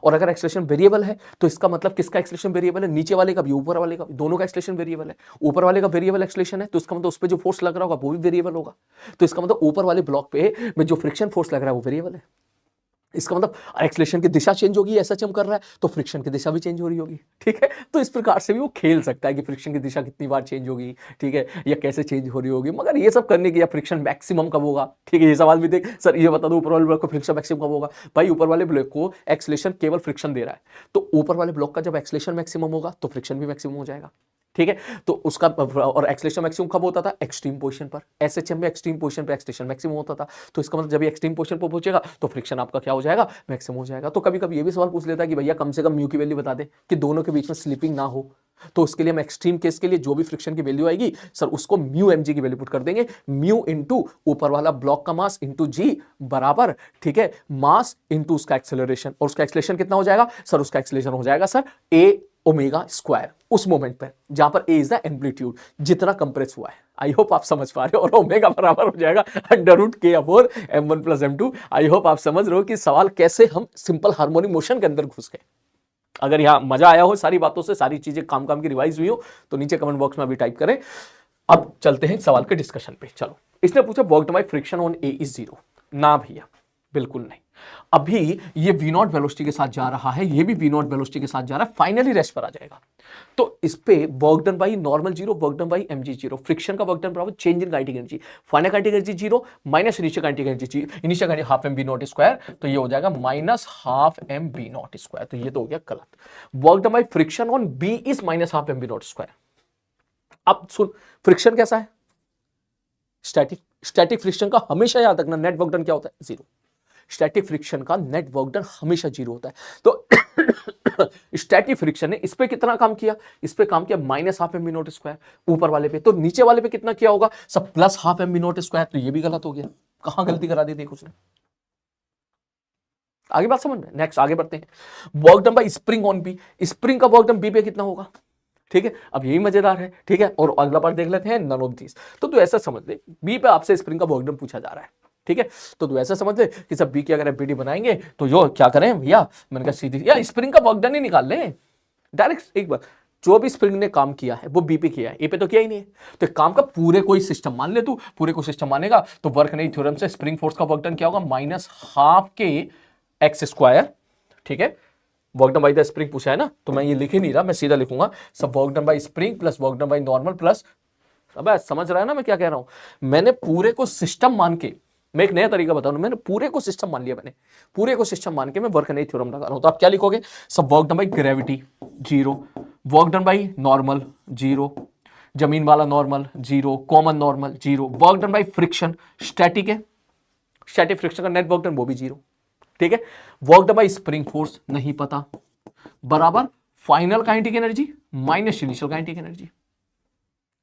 और अगर एक्सेलरेशन वेरिएबल है तो इसका मतलब किसका एक्सेलरेशन वेरिएबल है, नीचे वाले का भी ऊपर वाले का भी, दोनों का एक्सेलरेशन वेरिएबल है, ऊपर वाले का वेरिएबल एक्सेलरेशन है तो इसका मतलब उस पर जो फोर्स लग रहा होगा वो भी वेरिएबल होगा, तो इसका मतलब ऊपर वाले ब्लॉक पे में जो फ्रिक्शन फोर्स लग रहा है वो वेरिएबल है, इसका मतलब एक्सेलरेशन की दिशा चेंज होगी, एसएचएम कर रहा है तो फ्रिक्शन की दिशा भी चेंज हो रही होगी, ठीक है। तो इस प्रकार से भी वो खेल सकता है कि फ्रिक्शन की दिशा कितनी बार चेंज होगी, ठीक है, या कैसे चेंज हो रही होगी, मगर ये सब करने की या फ्रिक्शन मैक्सिमम कब होगा, ठीक है, ये सवाल भी देख सर, ये बता दो ऊपर वाले ब्लॉक को फ्रिक्शन मैक्सिमम कब होगा, भाई ऊपर वाले ब्लॉक को एक्सेलरेशन केवल फ्रिक्शन दे रहा है, तो ऊपर वाले ब्लॉक का जब एक्सेलरेशन मैक्सिमम होगा तो फ्रिक्शन भी मैक्सिमम हो जाएगा, ठीक है। तो उसका और एक्सेलरेशन मैक्सिमम कब होता था? एक्सट्रीम पोजीशन पर। एसएचएम में एक्सट्रीम पोजीशन पर एक्सेलरेशन मैक्सिमम होता था। तो इसका मतलब जब ये एक्सट्रीम पोजीशन पर पहुंचेगा तो फ्रिक्शन आपका क्या हो जाएगा? मैक्सिमम हो जाएगा। तो कभी कभी ये भी सवाल पूछ लेता है कि भैया कम से कम म्यू की वैल्यू बता दे कि दोनों के बीच में स्लिपिंग ना हो। तो उसके लिए हम एक्सट्रीम केस के लिए जो भी फ्रिक्शन की वैल्यू आएगी सर उसको म्यू mg की वैल्यू पुट कर देंगे। म्यू इंटू ऊपर वाला ब्लॉक का मास इंटू जी बराबर, ठीक है, मास इंटू उसका एक्सेलरेशन। और उसका एक्सेलरेशन कितना हो जाएगा सर? उसका एक्सेलरेशन हो जाएगा सर ए ओमेगा स्क्वायर उस मोमेंट पर जहां पर ए इज द एम्पलीट्यूड जितना कंप्रेस हुआ है। आई होप आप समझ पा रहे हो। और ओमेगा बराबर हो जाएगा √k/m1+m2। आई होप आप समझ रहे हो कि सवाल कैसे हम सिंपल हार्मोनिक मोशन के अंदर घुस गए। अगर यहां मजा आया हो, सारी बातों से सारी चीजें काम काम की रिवाइज हुई हो, तो नीचे कमेंट बॉक्स में अभी टाइप करें। अब चलते हैं सवाल के डिस्कशन पे। चलो, इसने पूछा work done by friction on A is 0। ना भैया, बिल्कुल नहीं। अभी ये v0 वेलोसिटी के साथ जा रहा है, ये भी v0 वेलोसिटी के साथ जा रहा है, फाइनली रेस्ट पर आ जाएगा। तो इस पे work done by normal 0, work done by mg 0, friction का वर्क डन बराबर change in kinetic energy, final kinetic energy 0 minus initial kinetic energy, initial kinetic half m v0 square, तो ये हो जाएगा minus half m v0 square. तो ये तो हो गया गलत। Work done by friction on b is minus half m v0 square. अब सुन, फ्रिक्शन कैसा है? स्टैटिक। स्टैटिक फ्रिक्शन का हमेशा याद रखना नेट वर्क डन क्या होता है? 0। स्टैटिक फ्रिक्शन का नेट वर्क डन हमेशा 0 होता है। तो स्टैटिक फ्रिक्शन ने इस पे कितना काम किया? इस पे काम किया minus half m v0 square ऊपर वाले पे। तो नीचे वाले पे कितना किया होगा? सब plus half m v0 square. तो ये भी गलत हो गया। कहां गलती करा दी थी कुछ ने? आगे बात समझ में? नेक्स्ट आगे बढ़ते हैं। Work done by spring on B. Spring का वर्क डन बी पे कितना होगा? ठीक है, अब यही मजेदार है। ठीक है, और अगला पार्ट देख लेते हैं, नन ऑफ दीस। तो तू ऐसा समझ ले, बी पे आपसे स्प्रिंग का वर्क डन पूछा जा रहा है। ठीक है, तो तू ऐसा समझ ले कि सब बी की अगर एफबीडी बनाएंगे तो यो क्या करें भैया, मैंने कहा सीधी या स्प्रिंग का वर्क डन ही निकाल ले डायरेक्ट। एक बार जो भी स्प्रिंग ने काम किया है वो बी पे किया है, ए पे तो किया ही नहीं है। तो एक काम का पूरे कोई सिस्टम मान ले, तू पूरे को सिस्टम मानेगा तो वर्क नहीं थ्योरम से स्प्रिंग फोर्स का वर्क डन क्या होगा? माइनस हाफ के एक्स स्क्वायर। ठीक है, work done by the spring पूछा है ना, तो मैं ये लिख ही नहीं रहा, मैं सीधा लिखूंगा सब work done by spring plus work done by normal plus. अब समझ रहा है ना मैं क्या कह रहा हूं? मैंने पूरे को सिस्टम मान के, मैं एक नया तरीका बताऊं, मैंने पूरे को सिस्टम मान लिया, मैंने पूरे को सिस्टम मान के मैं वर्क नहीं थ्योरम लगा रहा हूं। तो आप क्या लिखोगे? सब work done by gravity 0, work done by normal 0, जमीन वाला normal 0, common normal 0, work done by friction static है, स्टैटिक फ्रिक्शन का नेट वर्क डन वो भी 0। ठीक है, work done by spring force नहीं पता, बराबर final kinetic energy minus initial kinetic energy.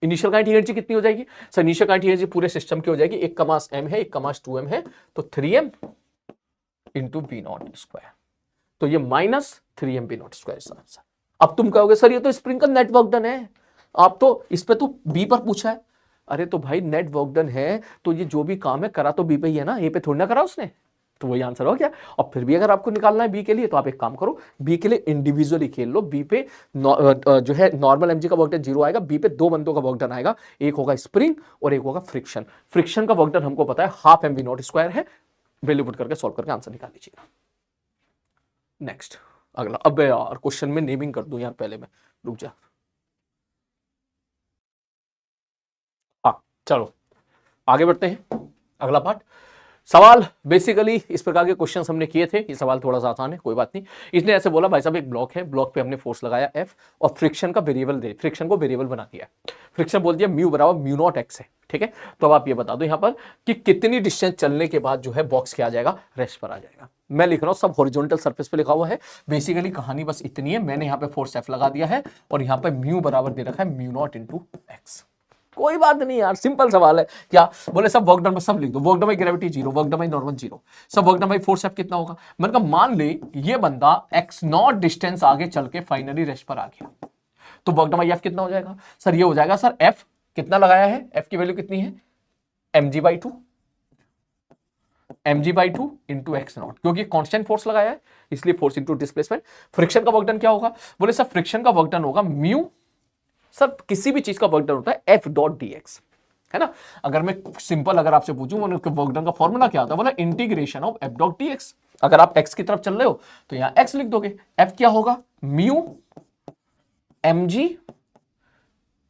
Initial kinetic energy कितनी हो जाएगी सर? इनिशियल काइनेटिक एनर्जी पूरे सिस्टम की हो जाएगी, एक का मास m है, एक का मास 2m है, तो 3m इंटू v0 स्क्वायर। तो ये minus 3m v0 square answer. अब तुम कहोगे सर ये तो स्प्रिंग का नेट वर्क डन है, आप तो इस पे तो बी पर पूछा है। अरे तो भाई नेट वर्क डन है तो ये जो भी काम है करा तो बी पे ही है ना, ए पे थोड़ी ना करा उसने। तो वही आंसर हो गया। और फिर भी अगर आपको निकालना है बी के लिए तो आप एक काम करो, बी के लिए इंडिविजुअली खेल लो। बी पे जो है नॉर्मल एमजी का वर्क डन 0 आएगा, बी पे 2 बंदों का वर्क डन आएगा, एक होगा स्प्रिंग और एक होगा फ्रिक्शन। फ्रिक्शन का वर्क डन हमको पता है हाफ एम v0 स्क्वायर है, वैल्यू पुट करके सॉल्व करके आंसर निकाल लीजिएगा। नेक्स्ट अगला। अब यार क्वेश्चन में नेमिंग कर दूं यार, पहले मैं रुक जा। हाँ चलो आगे बढ़ते हैं, अगला पार्ट। सवाल बेसिकली इस प्रकार के क्वेश्चंस हमने किए थे, ये सवाल थोड़ा सा आसान है, कोई बात नहीं। इसने ऐसे बोला भाई साहब एक ब्लॉक है, ब्लॉक पे हमने फोर्स लगाया F और फ्रिक्शन का वेरिएबल दे, फ्रिक्शन को वेरिएबल बना दिया। फ्रिक्शन बोल दिया म्यू बराबर μ0x है। ठीक है, तो अब आप ये बता दो यहां पर कि कितनी डिस्टेंस चलने के बाद जो है बॉक्स क्या आ जाएगा? रेस्ट पर आ जाएगा। मैं लिख रहा हूं सब हॉरिजॉन्टल सरफेस पे लिखा हुआ है। बेसिकली कहानी बस इतनी है, मैंने यहां पे फोर्स F लगा दिया है और यहां पे म्यू बराबर दे रखा है μ0 इंटू एक्स। कोई बात नहीं यार, सिंपल सवाल है। क्या बोले? सब वर्क डन में सब लिख दो, work done by gravity 0, work done by normal 0, सब work done by force F कितना होगा? मैंने कहा मान ले ये बंदा x0 डिस्टेंस आगे चल के फाइनली रेस्ट पर आ गया, तो वर्क डन बाय F कितना हो जाएगा सर? ये हो जाएगा सर F कितना लगाया है, F की वैल्यू कितनी है? mg/2, mg/2 इंटू x0, क्योंकि कांस्टेंट फोर्स लगाया है इसलिए फोर्स इंटू डिस्प्लेसमेंट। फ्रिक्शन का वर्क डन क्या होगा? बोले सर फ्रिक्शन का वर्क डन होगा म्यू, सर किसी भी चीज का वर्क डन होता है F डॉट dx, है ना। अगर मैं सिंपल अगर आपसे पूछूं वर्क डन का फॉर्मूला क्या होता है, बोला integration of F dot dx। अगर आप x की तरफ चल रहे हो तो यहां x लिख दोगे, F क्या होगा? Mu mg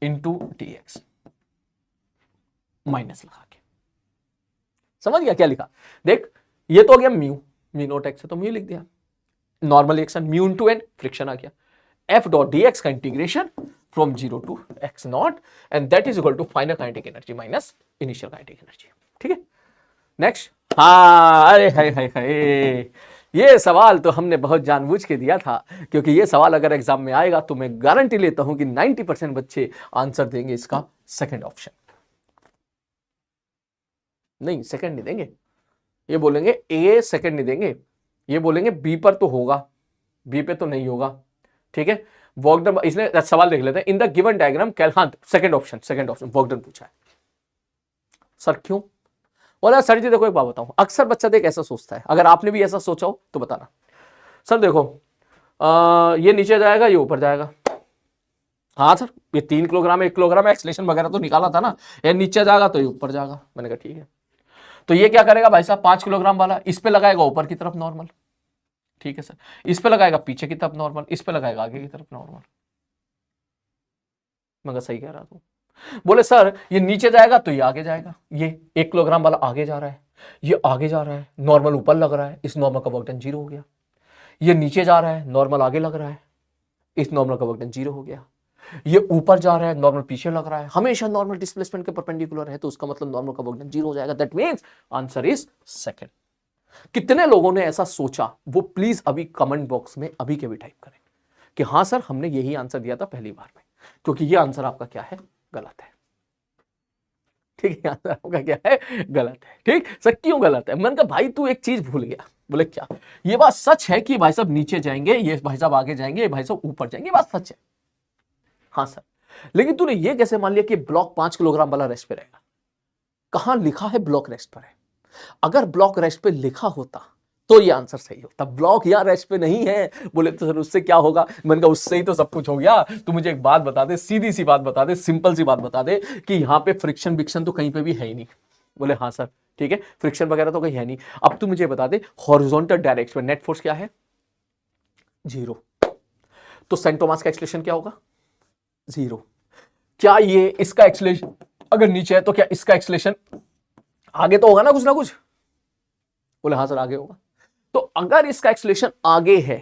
into dx minus लगा के। समझ गया क्या लिखा? देख ये तो हो गया म्यू, μ0x है तो म्यू लिख दिया, normal action mu into N, friction आ गया, F डॉट dx का integration from 0 to x naught and that is equal to final kinetic energy minus initial kinetic energy. ठीक है, नेक्स्ट। हाँ, अरे हाय हाय हाय, ये सवाल तो हमने बहुत जानबूझ के दिया था, क्योंकि ये सवाल अगर एग्जाम में आएगा तो मैं गारंटी लेता हूं कि 90% बच्चे आंसर देंगे इसका सेकंड ऑप्शन। नहीं, सेकंड नहीं देंगे, ये बोलेंगे ए, सेकंड नहीं देंगे, ये बोलेंगे बी पर तो होगा, बी पे तो नहीं होगा। ठीक है, वॉगडन, इसने सवाल देख लेते हैं। इन द गिवन डायग्राम हाँ, सेकंड ऑप्शन वॉगडन पूछा है। सर क्यों? बोला सर जी देखो एक बात बताऊं, अक्सर बच्चा देख ऐसा सोचता है, अगर आपने भी ऐसा सोचा हो तो बताना। सर देखो ये नीचे जाएगा, ये ऊपर जाएगा। हाँ सर, ये 3 किलोग्राम 1 किलोग्राम एक्सलेशन वगैरह तो निकाला था ना, ये नीचे जाएगा तो ये ऊपर जाएगा। मैंने कहा ठीक है, तो ये क्या करेगा भाई साहब, 5 किलोग्राम वाला इस पे लगाएगा ऊपर की तरफ नॉर्मल। ठीक है सर, इस पे लगाएगा पीछे की तरफ नॉर्मल, इस पे लगाएगा आगे की तरफ नॉर्मल। मैं सही कह रहा हूं? बोले सर ये नीचे जाएगा तो ये आगे जाएगा, ये 1 किलोग्राम वाला आगे जा रहा है, ये आगे जा रहा है, नॉर्मल ऊपर लग रहा है, इस नॉर्मल का वर्क डन 0 हो गया। ये नीचे जा रहा है, नॉर्मल आगे लग रहा है, इस नॉर्मल का वर्क डन 0 हो गया। ये ऊपर जा रहा है, नॉर्मल पीछे लग रहा है, हमेशा नॉर्मल डिस्प्लेसमेंट के परपेंडिकुलर है, तो उसका मतलब नॉर्मल का वर्क डन 0 हो जाएगा। That means answer is second. कितने लोगों ने ऐसा सोचा, वो प्लीज अभी कमेंट बॉक्स में अभी के भी टाइप करें कि हाँ सर हमने यही आंसर दिया था पहली बार में, क्योंकि ये आंसर आपका क्या है, गलत है। ठीक है, आंसर आपका क्या है, गलत है। ठीक सर, क्यों गलत है? मैंने कहा भाई तू एक चीज भूल गया। बोले क्या? ये बात सच है कि भाई साहब नीचे जाएंगे, ये भाई साहब आगे जाएंगे, ये भाई साहब ऊपर जाएंगे, ये बात सच है। हाँ सर, लेकिन तूने ये कैसे मान लिया कि ब्लॉक 5 किलोग्राम वाला रेस्ट पे रहेगा? कहां लिखा है ब्लॉक रेस्ट पर है? अगर ब्लॉक रेस्ट पे लिखा होता तो ये आंसर सही होता। ब्लॉक या रेस्ट पे नहीं है। बोले तो सर उससे क्या होगा? मैंने कहा उससे ही तो सब कुछ हो गया। तू मुझे एक बात बता दे, सीधी सी बात बता दे, सिंपल सी बात बता दे कि यहां पे फ्रिक्शन विक्शन तो कहीं पे भी है ही नहीं। बोले हाँ सर ठीक है, फ्रिक्शन वगैरह तो कहीं है नहीं। अब तू मुझे बता दे हॉरिजॉन्टल डायरेक्शन में नेट फोर्स क्या है? 0। तो सेंट थॉमस का एक्सेलरेशन क्या होगा? 0। क्या ये इसका एक्सेलरेशन अगर नीचे है तो क्या इसका एक्सेलरेशन आगे तो होगा ना कुछ ना कुछ? बोले हाँ सर आगे होगा। तो अगर इसका एक्सेलरेशन आगे है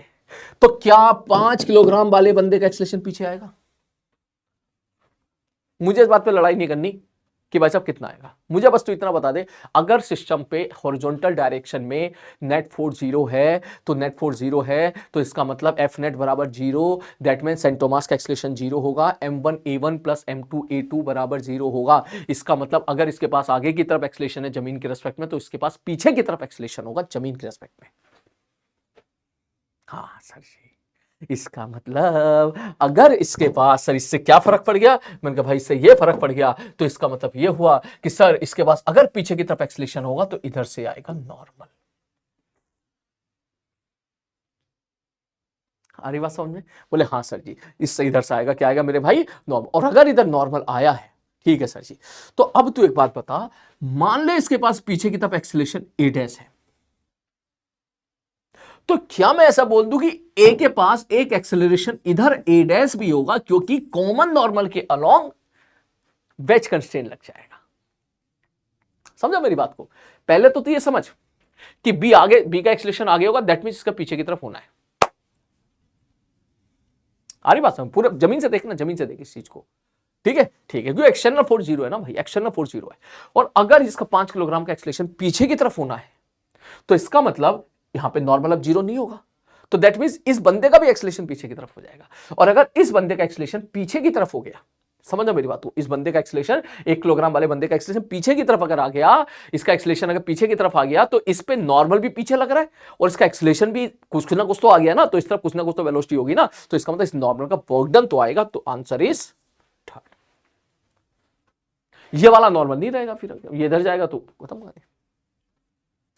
तो क्या 5 किलोग्राम वाले बंदे का एक्सेलरेशन पीछे आएगा? मुझे इस बात पे लड़ाई नहीं करनी कि भाई साहब कितना आएगा, मुझे बस तो इतना बता दे, अगर सिस्टम पे हॉरिजॉन्टल डायरेक्शन में नेट फोर्स 0 है तो नेट फोर्स 0 है तो इसका मतलब एफ नेट बराबर 0। दैट मीन सेंट थॉमस का एक्सेलरेशन 0 होगा, m1a1 प्लस m2a2 बराबर 0 होगा। इसका मतलब अगर इसके पास आगे की तरफ एक्सेलरेशन है जमीन के रेस्पेक्ट में, तो इसके पास पीछे की तरफ एक्सेलरेशन होगा जमीन के रेस्पेक्ट में। हाँ सर जी, इसका मतलब अगर इसके पास सर इससे क्या फर्क पड़ गया? मैंने कहा भाई इससे ये फर्क पड़ गया, तो इसका मतलब ये हुआ कि सर इसके पास अगर पीछे की तरफ एक्सेलरेशन होगा तो इधर से आएगा नॉर्मल। आ रही बात समझ में? बोले हाँ सर जी, इससे इधर से आएगा, क्या आएगा मेरे भाई? नॉर्मल। और अगर इधर नॉर्मल आया है, ठीक है सर जी, तो अब तू एक बात बता, मान ले इसके पास पीछे की तरफ एक्सेलरेशन a डैश है, तो क्या मैं ऐसा बोल दूं कि ए के पास एक एक्सेलरेशन इधर a डैश भी होगा, क्योंकि कॉमन नॉर्मल के अलोंग वेज कंस्ट्रेंट लग जाएगा। समझा मेरी बात को? पहले तो तू ये समझ कि बी आगे, बी का एक्सेलरेशन आगे होगा, दैट मींस इसका पीछे की तरफ होना है। आ रही बात समझ? पूरा जमीन से देखना, जमीन से देख इस चीज को। ठीक है ठीक है, क्योंकि एक्सटर्नल फोर्स 0 है ना भाई, एक्सटर्नल फोर्स 0 है। और अगर इसका 5 किलोग्राम का एक्सेलरेशन पीछे की तरफ होना है तो इसका मतलब यहां पे नॉर्मल अब 0 नहीं होगा, तो दैट मींस इस बंदे का भी एक्सेलरेशन पीछे की तरफ हो जाएगा। और अगर इस बंदे का एक्सेलरेशन पीछे की तरफ हो गया, समझो मेरी बात को, इस बंदे का एक्सेलरेशन 1 किलोग्राम वाले बंदे का एक्सेलरेशन पीछे की तरफ अगर आ गया, इसका एक्सेलरेशन अगर पीछे की तरफ आ गया, तो इस पे नॉर्मल भी पीछे लग रहा है और इसका एक्सेलरेशन भी कुछ ना कुछ तो आ गया ना, तो इस तरफ कुछ ना कुछ तो वेलोसिटी होगी ना, तो इसका मतलब इस नॉर्मल का वर्क डन तो आएगा। तो आंसर इज थर्ड। ये वाला नॉर्मल नहीं रहेगा, फिर ये इधर जाएगा तो खत्म हो गया।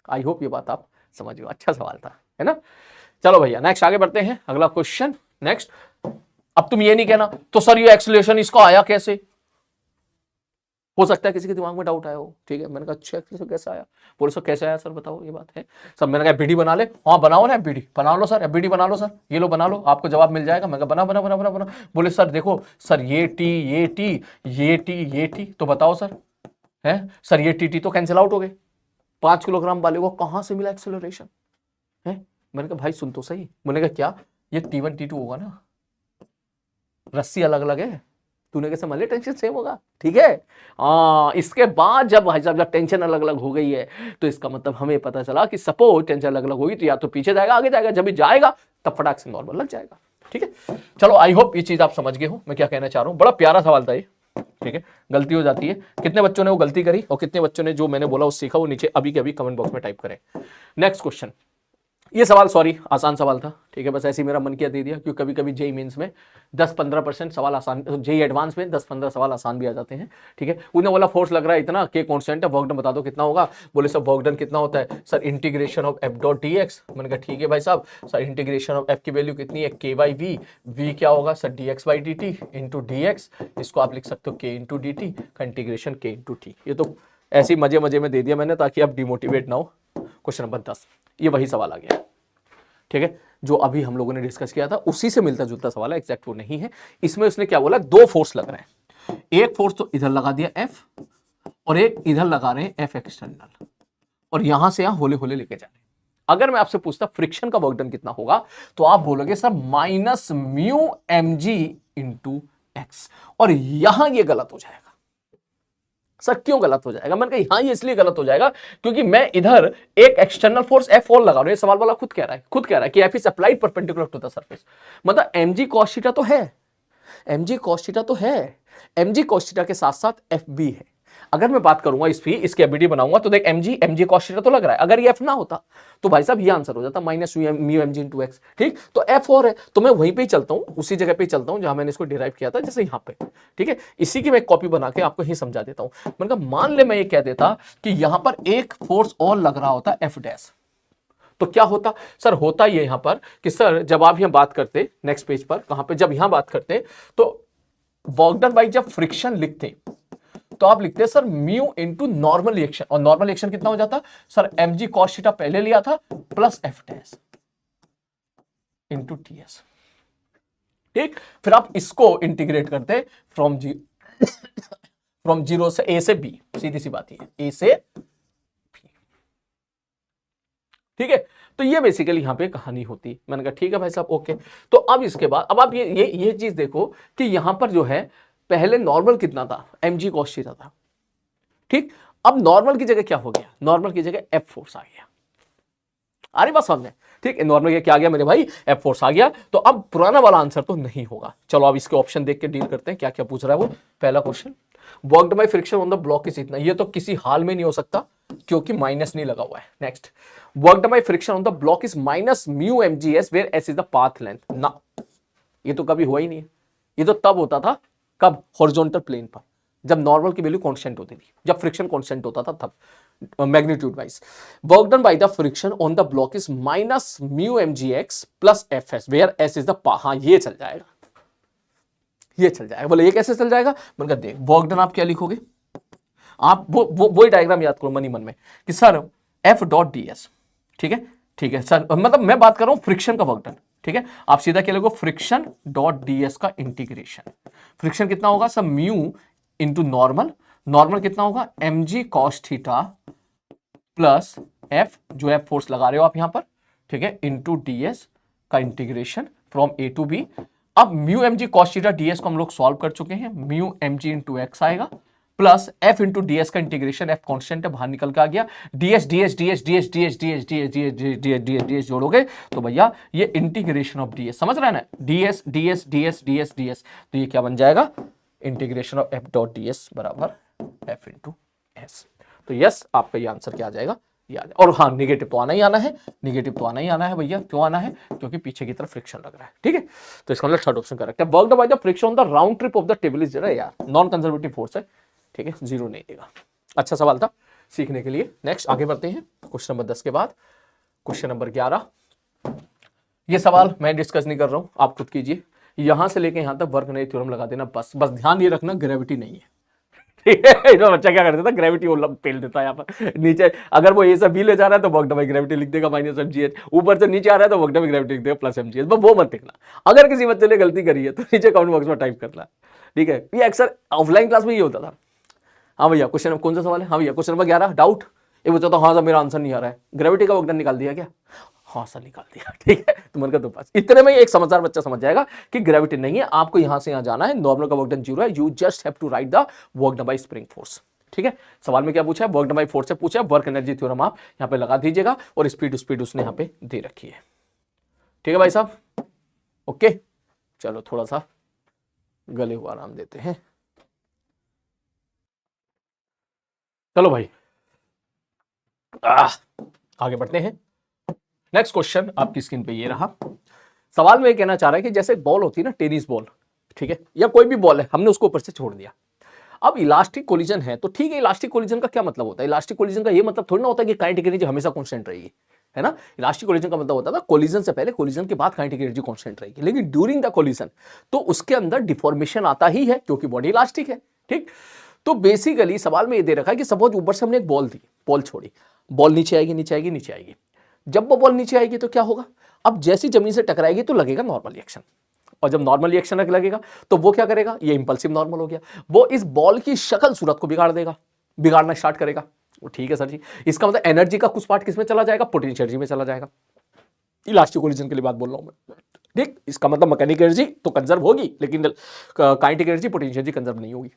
आई होप ये बात आप समझ गए। अच्छा सवाल था, है ना? चलो भैया नेक्स्ट आगे बढ़ते हैं, अगला क्वेश्चन नेक्स्ट। अब तुम ये नहीं कहना तो सर ये एक्सेलरेशन इसका आया कैसे? हो सकता है किसी के दिमाग में डाउट आया हो। ठीक है, मैंने कहा अच्छा कैसे आया? बोले सर कैसे आया सर, बताओ ये बात है सर। मैंने कहा बीडी बना ले। हाँ बनाओ ना, बीडी बना लो सर, बीडी बना लो सर, ये लो बना लो, आपको जवाब मिल जाएगा। मैंने कहा बना बना बना बना बना। बोले सर देखो सर ये टी ये टी ये टी ये टी, तो बताओ सर, है सर ये टी तो कैंसिल आउट हो गए। 5 किलोग्राम वाले को कहां से मिला एक्सेलरेशन? है मैंने कहा भाई सुन तो सही। मैंने कहा क्या ये T1 T2 होगा ना? रस्सी अलग अलग है, तूने कैसे मान लिया टेंशन सेम होगा? ठीक है। इसके बाद जब भाई साहब जब टेंशन अलग अलग हो गई है तो इसका मतलब हमें पता चला कि सपोज टेंशन अलग अलग होगी तो या तो पीछे जाएगा आगे जाएगा, जब भी जाएगा तब फटाक से नॉर्मल लग जाएगा। ठीक है, चलो आई होप ये चीज आप समझ गए हो मैं क्या कहना चाह रहा हूं। बड़ा प्यारा सवाल था ये। ठीक है, गलती हो जाती है, कितने बच्चों ने वो गलती करी और कितने बच्चों ने जो मैंने बोला वो सीखा, वो नीचे अभी के अभी कमेंट बॉक्स में टाइप करें। नेक्स्ट क्वेश्चन, ये सवाल सॉरी आसान सवाल था। ठीक है, बस ऐसे ही मेरा मन किया दे दिया, क्योंकि कभी कभी जेई मेंस में 10-15% सवाल आसान, जेई एडवांस में 10-15 सवाल आसान भी आ जाते हैं। ठीक है, उन्हें बोला फोर्स लग रहा है इतना, के कांस्टेंट है, वर्क डन बता दो कितना होगा। बोले सर वर्क डन कितना होता है sir, integration of F dot d x. मैंने कहा ठीक है भाई साहब, सर इंटीग्रेशन ऑफ एफ की वैल्यू कितनी है, के बाई वी, वी क्या होगा sir D x by D T into d x, इसको आप लिख सकते हो के इंटू डी टी का इंटीग्रेशन के इंटू टी। ये तो ऐसे ही मजे मजे में दे दिया मैंने ताकि आप डिमोटिवेट ना हो। क्वेश्चन नंबर 10, ये वही सवाल आ गया। ठीक है, जो अभी हम लोगों ने डिस्कस किया था उसी से मिलता जुलता सवाल है, एग्जैक्ट वो नहीं है। इसमें उसने क्या बोला, दो फोर्स लग रहे हैं, एक फोर्स तो इधर लगा दिया एफ और एक इधर लगा रहे हैं एफ एक्सटर्नल, और यहां से यहां होले होले लेके जा रहे हैं। अगर मैं आपसे पूछता फ्रिक्शन का वर्क डन कितना होगा तो आप बोलोगे sir minus mu M g into x, और यहां ये गलत हो जाएगा। सर क्यों गलत हो जाएगा? मैंने कहा हाँ ये इसलिए गलत हो जाएगा क्योंकि मैं इधर एक एक्सटर्नल फोर्स एफ और लगा रहा हूं। ये सवाल वाला खुद कह रहा है कि F is applied perpendicular to the surface, मतलब mg cos थीटा तो है, mg cos थीटा तो है, mg cos थीटा के साथ साथ एफ भी है। अगर मैं बात करूंगा इसकी एबिलिटी बनाऊंगा तो देख mg cos थीटा तो लग रहा है, अगर ये एफ ना होता तो भाई साहब ये आंसर हो जाता minus mu M g into x. ठीक, तो एफ और है तो मैं वहीं पे ही चलता हूं, उसी जगह पे ही चलता हूं जहां मैंने इसको डिराइव किया था, जैसे यहां पे। ठीक है, इसी की मैं कॉपी बना के आपको ही समझा देता हूं। मैंने कहा मान ले मैं ये कह देता कि यहां पर एक फोर्स और लग रहा होता एफ डैश, तो क्या होता सर? होता ये यहां पर कि सर जब आप यहां बात करते नेक्स्ट पेज पर, कहां पे, जब यहां बात करते तो वर्क डन बाय जब फ्रिक्शन लिखते तो आप लिखते हैं sir mu into normal reaction, और नॉर्मल रिएक्शन कितना हो जाता सर mg cos थीटा पहले लिया था plus F dash into TS. ठीक, फिर आप इसको इंटीग्रेट करते फ्रॉम जीरो से ए से बी, सीधी सी बात है ए से बी। ठीक है, तो ये बेसिकली यहां पे कहानी होती है। मैंने कहा ठीक है भाई साहब ओके। तो अब इसके बाद अब आप ये चीज देखो कि यहां पर जो है पहले नॉर्मल कितना था, mg cos थीटा था। ठीक, अब नॉर्मल की जगह क्या हो गया, नॉर्मल की जगह एफ फोर्स आ गया। अरे बस समझे? ठीक है, नॉर्मल क्या आ गया मेरे भाई, एफ फोर्स आ गया। तो अब पुराना वाला आंसर तो नहीं होगा। चलो अब इसके ऑप्शन देख के डील करते हैं, क्या क्या पूछ रहा है वो। पहला question, worked by friction on the block is इतना, ये तो किसी हाल में नहीं हो सकता क्योंकि माइनस नहीं लगा हुआ है। Next, worked by friction on the block is minus mu M G S where S is the path length, ना ये तो कभी हुआ ही नहीं है। ये तो तब होता था कब, हॉरिजॉन्टल प्लेन पर, जब नॉर्मल की वैल्यू कांस्टेंट होती थी, जब फ्रिक्शन कांस्टेंट होता था तब, magnitude wise. Work done by the friction on the block is minus mu M G X plus F S where S is the हाँ ये चल जाएगा, ये चल जाएगा। बोले ये कैसे चल जाएगा? मैंने कहा देख वर्क डन आप क्या लिखोगे, आप वो डायग्राम याद करो मनी मन में कि sir F dot d S. ठीक है, ठीक है सर, मतलब मैं बात कर रहा हूं फ्रिक्शन का वर्क डन। ठीक है, आप सीधा क्या लिखो, फ्रिक्शन डॉट डीएस का इंटीग्रेशन। फ्रिक्शन कितना होगा sir, mu into normal, normal कितना होगा mg cos theta plus F, जो एफ फोर्स लगा रहे हो आप यहां पर, ठीक है, इंटू ds का integration from a to b। अब mu mg cos theta ds को हम लोग सॉल्व कर चुके हैं, म्यू mg इंटू एक्स आएगा प्लस एफ इंटू ds का इंटीग्रेशन, एफ कांस्टेंट है बाहर निकल के आ गया, ds ds ds ds ds ds ds ds ds ds ds जोड़ोगे तो भैया ये इंटीग्रेशन ऑफ ds, समझ रहे हैं ना, ds ds ds ds ds, तो ये क्या बन जाएगा, integration of F dot d S बराबर एफ इंटू एस। तो यस आपका ये आंसर क्या आ जाएगा, ये आ जाएगा। और हाँ निगेटिव तो आना ही आना है, निगेटिव तो आना ही आना है भैया, क्यों आना है, क्योंकि पीछे की तरफ फ्रिक्शन लग रहा है। ठीक है, तो इसका मतलब थर्ड ऑप्शन करेक्ट है। Worked bye the friction on the round trip of the table is यार नॉन कंजर्वेटिव फोर्स है। ठीक है, जीरो नहीं देगा। अच्छा सवाल था सीखने के लिए। नेक्स्ट आगे बढ़ते हैं, क्वेश्चन नंबर 10 के बाद क्वेश्चन नंबर 11। ये सवाल मैं डिस्कस नहीं कर रहा हूं, आप खुद कीजिए। यहां से लेके यहां तक वर्क नहीं थ्योरम लगा देना, बस ध्यान ये रखना ग्रेविटी नहीं है। ठीक है, तो बच्चा क्या कर देता, ग्रेविटी वो पेल देता है यहाँ पर नीचे। अगर वो ए से बी ले जा रहा है तो वर्क बाय ग्रेविटी लिख देगा माइनस एम जी एच, ऊपर से नीचे आ रहा है तो वर्क बाय ग्रेविटी लिख देगा प्लस एम जी एच। बस वो मत देखना। अगर किसी बच्चे ने गलती करी है तो नीचे कमेंट बॉक्स में टाइप करना। ठीक है, ये अक्सर ऑफलाइन क्लास में ये होता था। हाँ भैया क्वेश्चन कौन सा सवाल है, हाँ भैया क्वेश्चन नंबर 11 डाउट। ये बच्चा तो हाँ सर मेरा आंसर नहीं आ रहा है, ग्रेविटी का वर्क डन निकाल दिया क्या? हाँ सर निकाल दिया, ठीक है। तो मैंने कहा तो बस इतने में एक समझदार बच्चा समझ जाएगा कि ग्रेविटी नहीं है, आपको यहां से यहां जाना है, नॉर्मल का वर्क डन 0 है, you just have to write the work done by spring force. ठीक है, सवाल में क्या पूछा है, वर्क डन बाय फोर्स से पूछा है, वर्क एनर्जी थ्योरम आप यहां पे लगा दीजिएगा और स्पीड उसने यहां पे दे रखी है। ठीक है भाई साहब, ओके। चलो थोड़ा सा गले को आराम देते हैं। चलो भाई आगे बढ़ते हैं। नेक्स्ट क्वेश्चन आपकी स्क्रीन पे ये रहा। सवाल में कहना चाह रहा है कि जैसे बॉल होती है ना, टेनिस बॉल, ठीक है, या कोई भी बॉल है, हमने उसको ऊपर से छोड़ दिया। अब इलास्टिक कोलिजन है, तो ठीक है, इलास्टिक कोलिजन का क्या मतलब होता है? इलास्टिक कोलिजन का ये मतलब थोड़ी ना होता है कि काइनेटिक एनर्जी हमेशा कांस्टेंट रहेगी, है ना। इलास्टिक कोलिजन का मतलब होता था कोलिजन से पहले, कोलिजन के बाद काइनेटिक एनर्जी कांस्टेंट रहेगी, लेकिन ड्यूरिंग द कोलिजन तो उसके अंदर डिफॉर्मेशन आता ही है, क्योंकि बॉडी इलास्टिक है, ठीक। तो बेसिकली सवाल में ये दे रखा है कि सपोज ऊपर से हमने एक बॉल दी, बॉल छोड़ी, बॉल नीचे आएगी, नीचे आएगी, नीचे आएगी। जब वो बॉल नीचे आएगी तो क्या होगा, अब जैसी जमीन से टकराएगी तो लगेगा नॉर्मल रिएक्शन, और जब नॉर्मल रिएक्शन लगेगा तो वो क्या करेगा, ये इंपल्सिव नॉर्मल हो गया, वो इस बॉल की शक्ल सूरत को बिगाड़ देगा, बिगाड़ना स्टार्ट करेगा। ठीक है सर जी, इसका मतलब एनर्जी का कुछ पार्ट किसमें चला जाएगा, पोटेंशियल एनर्जी में चला जाएगा। इलास्टिक कोलिजन के लिए बात बोल रहा हूं मैं, ठीक। इसका मतलब मैकेनिकल एनर्जी तो कंजर्व होगी, लेकिन kinetic energy, potential energy conserve नहीं होगी,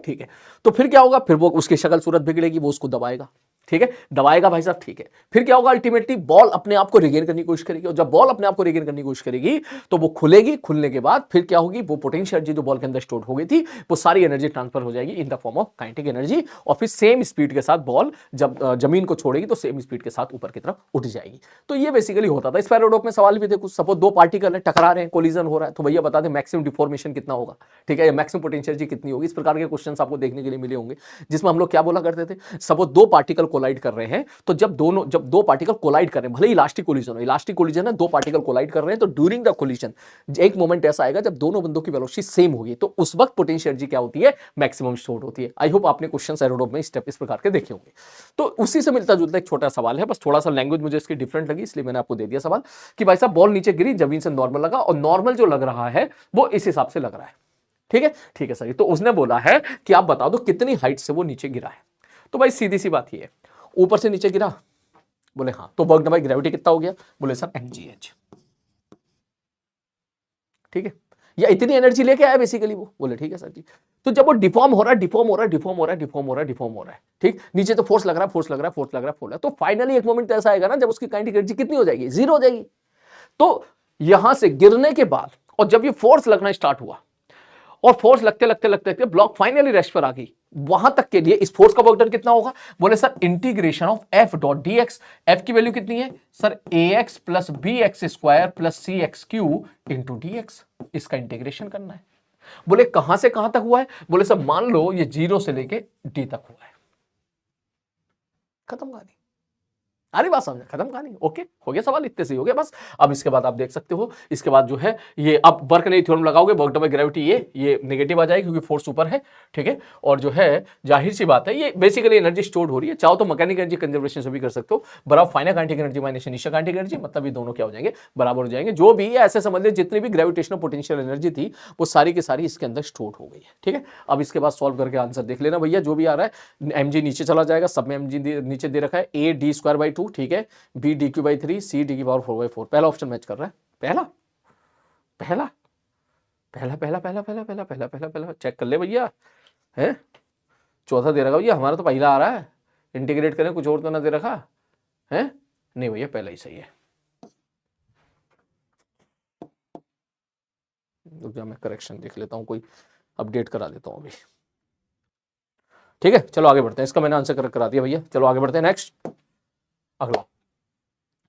ठीक है। तो फिर क्या होगा, फिर वो उसकी शक्ल सूरत बिगड़ेगी, वो उसको दबाएगा, ठीक है, दबाएगा भाई साहब, ठीक है। फिर क्या होगा, अल्टीमेटली बॉल अपने आप को रिगेन करने की कोशिश करेगी, और जब बॉल अपने आप को रिगेन करने की कोशिश करेगी तो वो खुलेगी, खुलने के बाद फिर क्या होगी, वो पोटेंशियल एनर्जी जो बॉल के अंदर स्टोर हो गई थी, वो सारी एनर्जी ट्रांसफर हो जाएगी in the form of kinetic energy, और फिर सेम स्पीड के साथ बॉल जब जमीन को छोड़ेगी तो सेम स्पीड के साथ ऊपर की तरफ उठ जाएगी। तो ये बेसिकली होता था। इस पैराडॉक्स में सवाल भी थे कुछ, सपोज दो पार्टिकल है, टकरा रहे हैं, कोलिजन हो रहा है, तो भैया बता दें मैक्सिमम डिफॉर्मेशन कितना होगा, ठीक है, मैक्सिमम पोटेंशियल एनर्जी कितनी होगी। इस प्रकार के क्वेश्चन आपको देखने के लिए मिले होंगे, जिसमें हम लोग क्या बोला करते थे, सपोज दो पार्टिकल कोलाइड कर रहे हैं, तो जब दो पार्टिकल कोलाइड कर रहे हैं, भले इलास्टिक कोलिजन है, दो पार्टिकल कोलाइड कर रहे हैं, तो ड्यूरिंग द कोलिजन एक मोमेंट ऐसा आएगा जब दोनों बंदों की वेलोसिटी सेम होगी, तो उस वक्त पोटेंशियल एनर्जी क्या होती है, मैक्सिमम स्टोर होती है। आई होप आपने क्वेश्चन एरोडॉप में स्टेप इस प्रकार के देखे होंगे। तो उसी से मिलता जुलता एक छोटा सवाल है, बस थोड़ा सा लैंग्वेज मुझे इसकी डिफरेंट लगी, इसलिए मैंने आपको दे दिया सवाल कि भाई साहब बॉल नीचे गिरी, जमीन से नॉर्मल लगा, और नॉर्मल जो लग रहा है वो इस हिसाब से लग रहा है, ठीक है सर। तो उसने बोला है कि आप बता दो कितनी हाइट से वो नीचे गिरा है। तो भाई सीधी सी बात ये है, ऊपर से नीचे गिरा, बोले हाँ, तो वर्क डन बाय ग्रेविटी कितना हो गया, बोले सर mgh, ठीक है, या इतनी एनर्जी लेके आया बेसिकली वो, बोले ठीक है सर जी। तो जब वो डिफॉर्म हो रहा है, ठीक, नीचे तो फोर्स लग रहा है, तो फाइनली एक मोमेंट ऐसा आएगा ना जब उसकी काइनेटिक एनर्जी कितनी हो जाएगी, 0 हो जाएगी। तो यहां से गिरने के बाद और जब ये फोर्स लगना स्टार्ट हुआ, और फोर्स लगते ब्लॉक फाइनली रेस्ट पर आ गई, वहां तक के लिए इस फोर्स का वर्क डन कितना होगा, बोले sir integration of F dot d x. F की वैल्यू कितनी है sir, a x plus b x square plus c x cube into d x, इसका इंटीग्रेशन करना है। बोले कहां से कहां तक हुआ है, बोले सर मान लो ये 0 से लेके डी तक हुआ है, खत्म कहानी। अरे बात समझा, खत्म कहानी, ओके हो गया सवाल, इतने से ही हो गया बस। अब इसके बाद आप देख सकते हो, इसके बाद जो है ये अब वर्क नहीं थ्योरम लगाओगे, वर्क डन बाय ग्रेविटी ये नेगेटिव आ जाएगी क्योंकि फोर्स ऊपर है, ठीक है। और जो है जाहिर सी बात है, ये बेसिकली एनर्जी स्टोर्ड हो रही है, चाहो तो मैकेनिकल एनर्जी कंजर्वेशन से भी कर सकते हो, बराबर final kinetic energy minus initial kinetic energy, मतलब ये दोनों क्या हो जाएंगे, बराबर हो जाएंगे। जो भी ऐसे समझ लीजिए जितनी भी ग्रेविटेशनल पोटेंशियल एनर्जी थी वो सारी की सारी इसके अंदर स्टोर्ड हो गई है, ठीक है। अब इसके बाद सॉल्व करके आंसर देख लेना भैया, जो भी आ रहा है mg नीचे चला जाएगा, सब में mg नीचे दे रखा है, a d स्क्वायर बाई 2, ठीक है, b D Q by 3, C D की पावर 4/4। पहला ऑप्शन मैच कर रहा है, पहला चेक कर ले भैया, है चौथा दे रखा भैया, हमारा तो पहला आ रहा है, इंटीग्रेट करें कुछ और तो ना दे रखा है, नहीं भैया पहला ही सही है। मैं करेक्शन देख लेता हूं, कोई अपडेट करा देता हूं अभी, ठीक है। चलो आगे बढ़ते हैं, इसका मैंने आंसर करेक्ट करा दिया भैया। चलो आगे बढ़ते हैं, नेक्स्ट अगला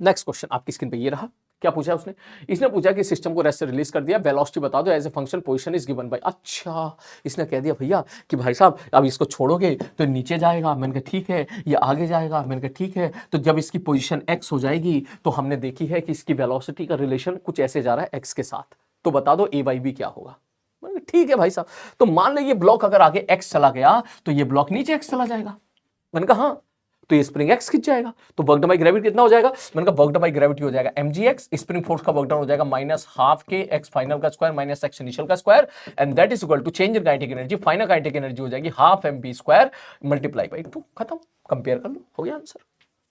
नेक्स्ट क्वेश्चन आपकी स्क्रीन पे ये रहा। क्या पूछा उसने, इसने पूछा कि सिस्टम को रेस्ट से रिलीज कर दिया, वेलोसिटी बता दो as a function position is given by. अच्छा, इसने कह दिया भैया कि भाई साहब अब इसको छोड़ोगे तो नीचे जाएगा, मैंने कहा ठीक है, ये आगे जाएगा, मैंने कहा ठीक है। तो जब इसकी पोजीशन x हो जाएगी तो हमने देखी है कि इसकी वेलोसिटी का रिलेशन कुछ ऐसे जा रहा है x के साथ, तो बता दो a बाई बी क्या होगा। ठीक है भाई साहब, तो मान लो ये ब्लॉक अगर आगे x चला गया तो ये ब्लॉक नीचे x चला जाएगा, मैंने कहा हाँ, तो ये स्प्रिंग एक्स खिंच जाएगा, तो वर्क डन बाय ग्रेविटी कितना हो जाएगा, मैंने कहा वर्क डन बाय ग्रेविटी हो जाएगा mgx, स्प्रिंग फोर्स का वर्क डन हो जाएगा minus half K x final का स्क्वायर माइनस x इनिशियल का square, and that is equal to change in kinetic energy, final kinetic energy हो जाएगी half mv square multiply by 2, खत्म, कंपेयर कर लो, हो गया आंसर।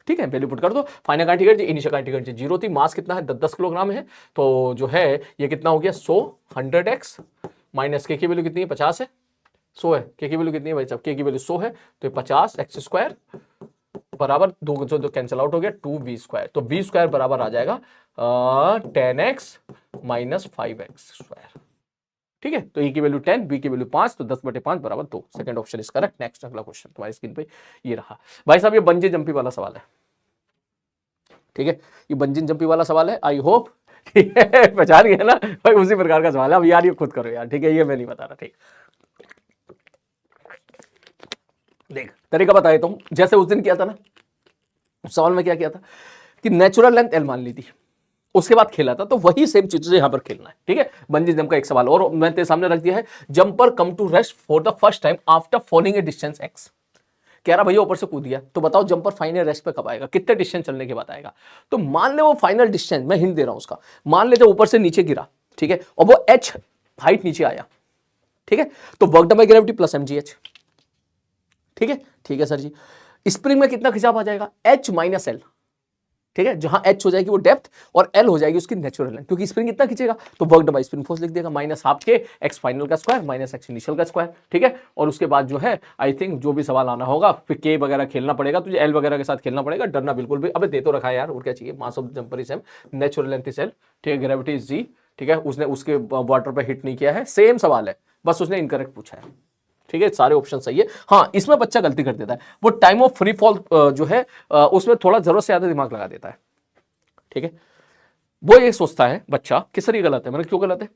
ठीक है, वैल्यू पुट कर दो। Final kinetic energy, initial kinetic energy 0 थी, मास कितना है 10 किलोग्राम है, तो जो है ये कितना हो गया 100 100x माइनस के की वैल्यू कितनी है 50 है, 100 है, के की वैल्यू कितनी है भाई साहब, के की वैल्यू 100 है, तो 50x² बराबर दो कैंसिल आउट हो गया 2v², तो v² बराबर आ जाएगा 10x माइनस 5x²। ठीक है, तो e की वैल्यू 10, b की वैल्यू 5, तो 10/5 बराबर 2। Second option is correct. Next अगला क्वेश्चन तुम्हारी स्क्रीन पे ये रहा भाई साहब, ये बंजी जंपी वाला सवाल है। ठीक है, ये बंजी जंपी वाला सवाल है, आई होप ठीक है पहचान गया ना भाई, उसी प्रकार का सवाल है। अब यार ये खुद करो यार, ठीक है, ये मैं नहीं बता रहा। ठीक, देख तरीका बता देता हूं, जैसे उस दिन किया था ना, उस सवाल में क्या किया था कि नेचुरल लेंथ एल मान ली थी, उसके बाद खेला था, तो वही सेम चीज यहां पर खेलना है। ठीक है, बंजी जंप का एक सवाल और मैंने तेरे सामने रख दिया है, jumper come to rest for the first time after falling a distance x। कह रहा भैया ऊपर से कूद दिया, तो बताओ जंपर फाइनल रेस्ट पे कब आएगा, कितने डिस्टेंस चलने के बाद आएगा। तो मान ले वो फाइनल डिस्टेंस, मैं हिंट दे रहा हूं उसका, मान लेते ऊपर से नीचे गिरा, ठीक है, और वो h हाइट नीचे आया, ठीक है, तो work done by gravity plus mgh। ठीक है सर जी, स्प्रिंग में कितना खिंचाव आ जाएगा h माइनस एल। ठीक है, जहां h हो जाएगी वो डेप्थ और l हो जाएगी उसकी नेचुरल लेंथ, क्योंकि स्प्रिंग कितना खींचेगा, तो work done by spring force लिख देगा minus half K x final का स्क्वायर माइनस x इनिशियल का स्क्वायर। ठीक है, और उसके बाद जो है आई थिंक जो भी सवाल आना होगा फिर k वगैरह खेलना पड़ेगा, तुझे l वगैरह के साथ खेलना पड़ेगा, डरना बिल्कुल भी, अबे दे तो रखा है यार, और क्या चाहिए। Mass of jumper is m, natural length is l, ठीक है, ग्रेविटी इज g। ठीक है, उसने उसके वाटर पे हिट नहीं किया है, सेम सवाल है, बस उसने इनकरेक्ट पूछा है। ठीक है, सारे ऑप्शन सही है। हाँ, इसमें बच्चा गलती कर देता है, वो टाइम ऑफ फ्री फॉल जो है उसमें थोड़ा जरूरत से ज्यादा दिमाग लगा देता है। ठीक है, वो ये सोचता है बच्चा कि सर ये गलत है। मैंने क्यों गलत है,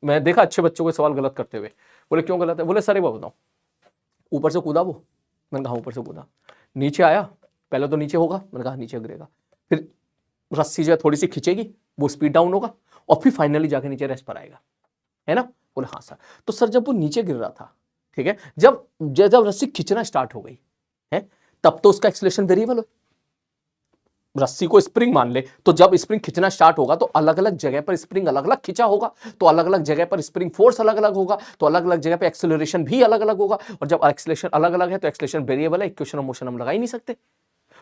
मैं देखा अच्छे बच्चों को सवाल गलत करते हुए, बोले क्यों गलत है, बोले सर वो बताओ, ऊपर से कूदा वो, मैंने कहा ऊपर से कूदा, नीचे आया, पहले तो नीचे होगा, मैंने कहा नीचे गिरेगा, फिर रस्सी जो है थोड़ी सी खींचेगी, वो स्पीड डाउन होगा, और फिर फाइनली जाके नीचे रेस्ट पर आएगा, है ना। बोले हाँ सर। तो सर जब वो नीचे गिर रहा था, ठीक है, जब रस्सी खींचना स्टार्ट हो गई है, तब तो उसका एक्सीलरेशन वेरिएबल हो, रस्सी को स्प्रिंग मान ले, तो जब स्प्रिंग खींचना स्टार्ट होगा तो अलग अलग जगह पर स्प्रिंग अलग अलग खींचा होगा, तो अलग अलग जगह पर स्प्रिंग फोर्स अलग अलग होगा, तो अलग अलग जगह पर एक्सेलरेशन भी अलग अलग होगा, और जब एक्सेलरेशन अलग अलग है तो एक्सेलरेशन वेरिएबल है, इक्वेशन ऑफ मोशन हम लगा ही नहीं सकते।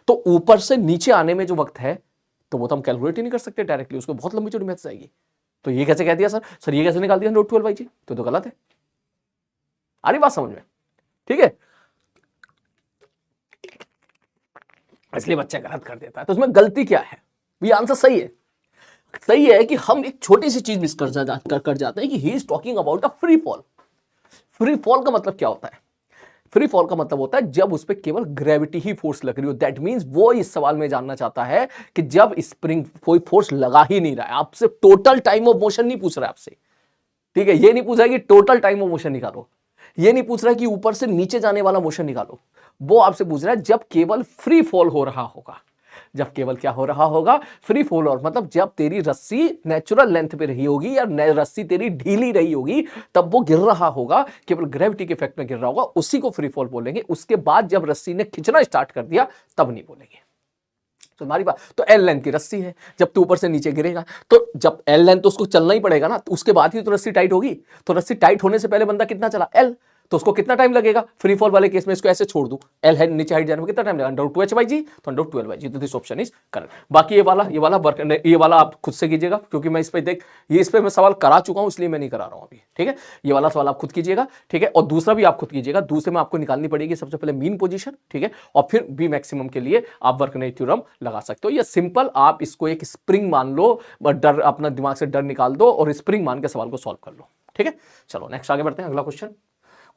तो ऊपर से नीचे आने में जो वक्त है, तो वो तो हम कैलकुलेट ही नहीं कर सकते डायरेक्टली, उसको बहुत लंबी चौड़ी मैथ्स आएगी। तो ये कैसे कह दिया सर ये कैसे निकाल दिया नोट 12 जी, तो गलत है। आ रही बात समझ में, ठीक है, इसलिए बच्चा गलत कर देता है। तो उसमें गलती क्या है, ये आंसर सही है कि हम एक छोटी सी चीज मिस कर जाते हैं कि he is talking about a free fall. Free fall का मतलब क्या होता है, फ्री फॉल का मतलब होता है जब उस पर केवल ग्रेविटी ही फोर्स लग रही हो। दैट मींस वो इस सवाल में जानना चाहता है कि जब स्प्रिंग कोई फोर्स लगा ही नहीं रहा है, आपसे टोटल टाइम ऑफ मोशन नहीं पूछ रहा है आपसे, ठीक है, ये नहीं पूछ रहा है कि टोटल टाइम ऑफ मोशन निकालो, ये नहीं पूछ रहा है कि ऊपर से नीचे जाने वाला मोशन निकालो, वो आपसे पूछ रहा है जब केवल फ्री फॉल हो रहा होगा, जब केवल क्या हो रहा होगा, फ्री फॉल, और मतलब जब तेरी रस्सी नेचुरल लेंथ पे रही होगी या रस्सी तेरी ढीली रही होगी, तब वो गिर रहा होगा, केवल ग्रेविटी के इफेक्ट में गिर रहा होगा, उसी को फ्री फॉल बोलेंगे। उसके बाद जब रस्सी ने खींचना स्टार्ट कर दिया तब नहीं बोलेंगे। तो हमारी बात, तो एल लेंथ की रस्सी है, जब तू ऊपर से नीचे गिरेगा तो जब एल लेंथ, तो उसको चलना ही पड़ेगा ना, तो उसके बाद ही तो रस्सी टाइट होगी, तो रस्सी टाइट होने से पहले बंदा कितना चला, एल, तो उसको कितना टाइम लगेगा। फ्री फॉल वाले केस में इसको ऐसे छोड़ दूं, एल है नीचे हाइट जाने में कितना टाइम लगेगा, √2h/g, तो √12/g, तो दिस ऑप्शन इज करेक्ट। बाकी ये वाला वर्क, ये वाला आप खुद से कीजिएगा, क्योंकि मैं इस पे मैं सवाल करा चुका हूं, इसलिए मैं नहीं करा रहा हूं अभी, ठीक है। ये वाला सवाल आप खुद कीजिएगा, ठीक है, और दूसरा भी आप खुद कीजिएगा। दूसरे में आपको निकालनी पड़ेगी सबसे पहले मीन पोजीशन, ठीक है, और फिर बी मैक्सिमम के लिए आप वर्कने थ्योरम लगा सकते हो। ये सिंपल, आप इसको एक स्प्रिंग मान लो, डर, अपना दिमाग से डर निकाल दो और स्प्रिंग मान के सवाल को सॉल्व कर लो, ठीक है। चलो नेक्स्ट आगे बढ़ते हैं, अगला क्वेश्चन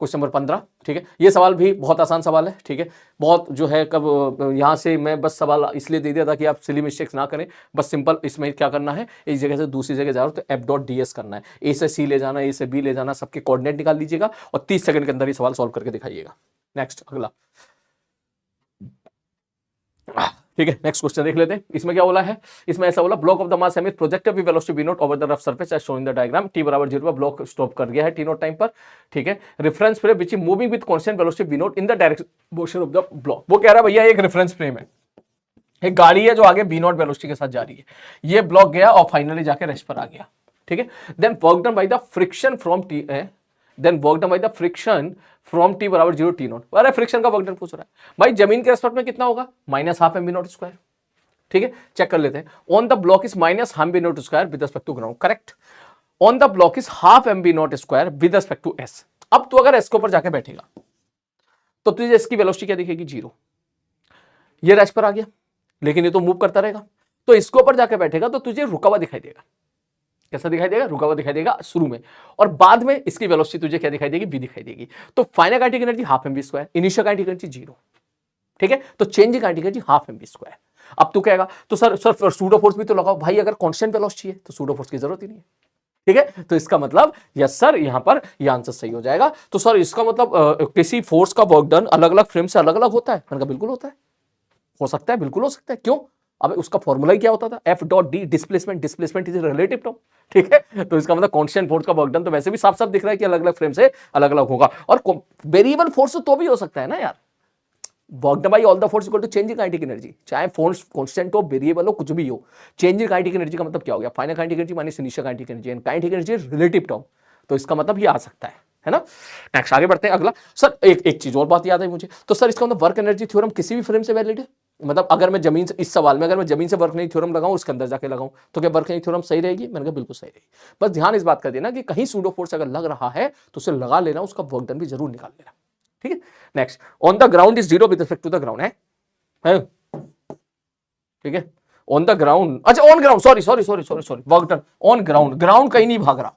नंबर 15, ठीक है। ये सवाल भी बहुत आसान सवाल है, ठीक है, बहुत जो है, कब यहाँ से मैं बस सवाल इसलिए दे दिया था कि आप सिली मिस्टेक्स ना करें, बस सिंपल इसमें क्या करना है, एक जगह से दूसरी जगह जा रहे हो तो f.ds करना है, ए से सी ले जाना, ए से बी ले जाना, सबके कोऑर्डिनेट निकाल लीजिएगा और 30 सेकंड के अंदर ये सवाल सॉल्व करके दिखाइएगा। नेक्स्ट अगला, ठीक है, नेक्स्ट क्वेश्चन देख लेते हैं। इसमें क्या बोला है, इसमें ऐसा बोला, block of the mass M is projected with velocity v0 over the rough surface as shown in the diagram, t बराबर 0 पर ब्लॉक स्टॉप कर गया है t0 टाइम पर, ठीक है। Reference frame which is moving with constant velocity v0 in the direction motion of the block. वो कह रहा है भैया एक रेफरेंस फ्रेम है, एक गाड़ी है जो आगे v0 वेलोसिटी के साथ जा रही है, ये ब्लॉक गया और फाइनली जाके रेस्ट पर आ गया, ठीक है। Then work done by the friction from t, then work done by the friction from t बराबर 0 t0। अरे फ्रिक्शन का वर्क डन पूछ रहा है भाई, जमीन के रेस्पेक्ट में कितना होगा, -12 mv0 स्क्वायर, ठीक है, चेक कर लेते हैं। On the block is minus half B not square with respect to ground, correct. On the block is half M B not square with respect to S. अब तू अगर एस के ऊपर जाके बैठेगा तो तुझे इसकी वेलोसिटी क्या दिखेगी, 0। ये रेस्ट पर आ गया, लेकिन ये तो मूव करता रहेगा। तो इसके ऊपर जाके बैठेगा तो तुझे रुका हुआ दिखाई देगा। कैसा दिखाई देगा, रुका हुआ दिखाई देगा शुरू में, और बाद में इसकी वेलोसिटी तुझे क्या दिखाई देगी, v दिखाई देगी। तो final kinetic energy half M B square, initial kinetic energy 0, ठीक है। तो changing kinetic energy half M B square. अब तू कहेगा तो सर सूडो फोर्स भी तो लगाओ। भाई अगर कांस्टेंट वेलोसिटी है तो सूडो फोर्स की जरूरत ही नहीं है, ठीक है। तो इसका मतलब यस सर, यहां पर यह आंसर सही हो जाएगा। तो सर इसका मतलब किसी फोर्स का वर्क डन अलग अलग फ्रेम से अलग अलग होता है। मैंने कहा बिल्कुल होता है, हो सकता है, बिल्कुल हो सकता है। क्यों? अब उसका फॉर्मूला ही क्या होता था, F dot D, displacement. Displacement is relative term, ठीक है। तो इसका मतलब कांस्टेंट फोर्स का वर्क डन तो वैसे भी साफ साफ दिख रहा है कि अलग अलग फ्रेम से अलग अलग होगा। और वेरिएबल फोर्स तो भी हो सकता है ना यार, work done by all the force equal to change in kinetic energy. चाहे फोर्स कांस्टेंट हो, वेरिएबल हो, कुछ भी हो, चेंज इन काइनेटिक एनर्जी का मतलब क्या हो गया, final kinetic energy minus initial kinetic energy, and kinetic energy relative term. तो इसका मतलब ये आ सकता है ना। नेक्स्ट आगे बढ़ते हैं। अगला सर एक चीज और बात याद है मुझे, तो सर इसका मतलब वर्क एनर्जी थ्योरम किसी भी फ्रेम से वैलिड है। मतलब अगर मैं जमीन से, इस सवाल में अगर मैं जमीन से वर्क नहीं थ्योरम लगाऊं, उसके अंदर जाके लगाऊं, तो क्या वर्क नहीं थ्योरम सही रहेगी? मैंने कहा बिल्कुल सही रहेगी। बस ध्यान इस बात का देना कि कहीं सूडो फोर्स अगर लग रहा है तो उसे लगा लेना, उसका वर्क डन भी जरूर निकाल लेना, ठीक है। Next, on the ground is 0 with respect to the ground है, ठीक है। ऑन द ग्राउंड, अच्छा on ground, sorry work done on ground. Ground कहीं नहीं भाग रहा,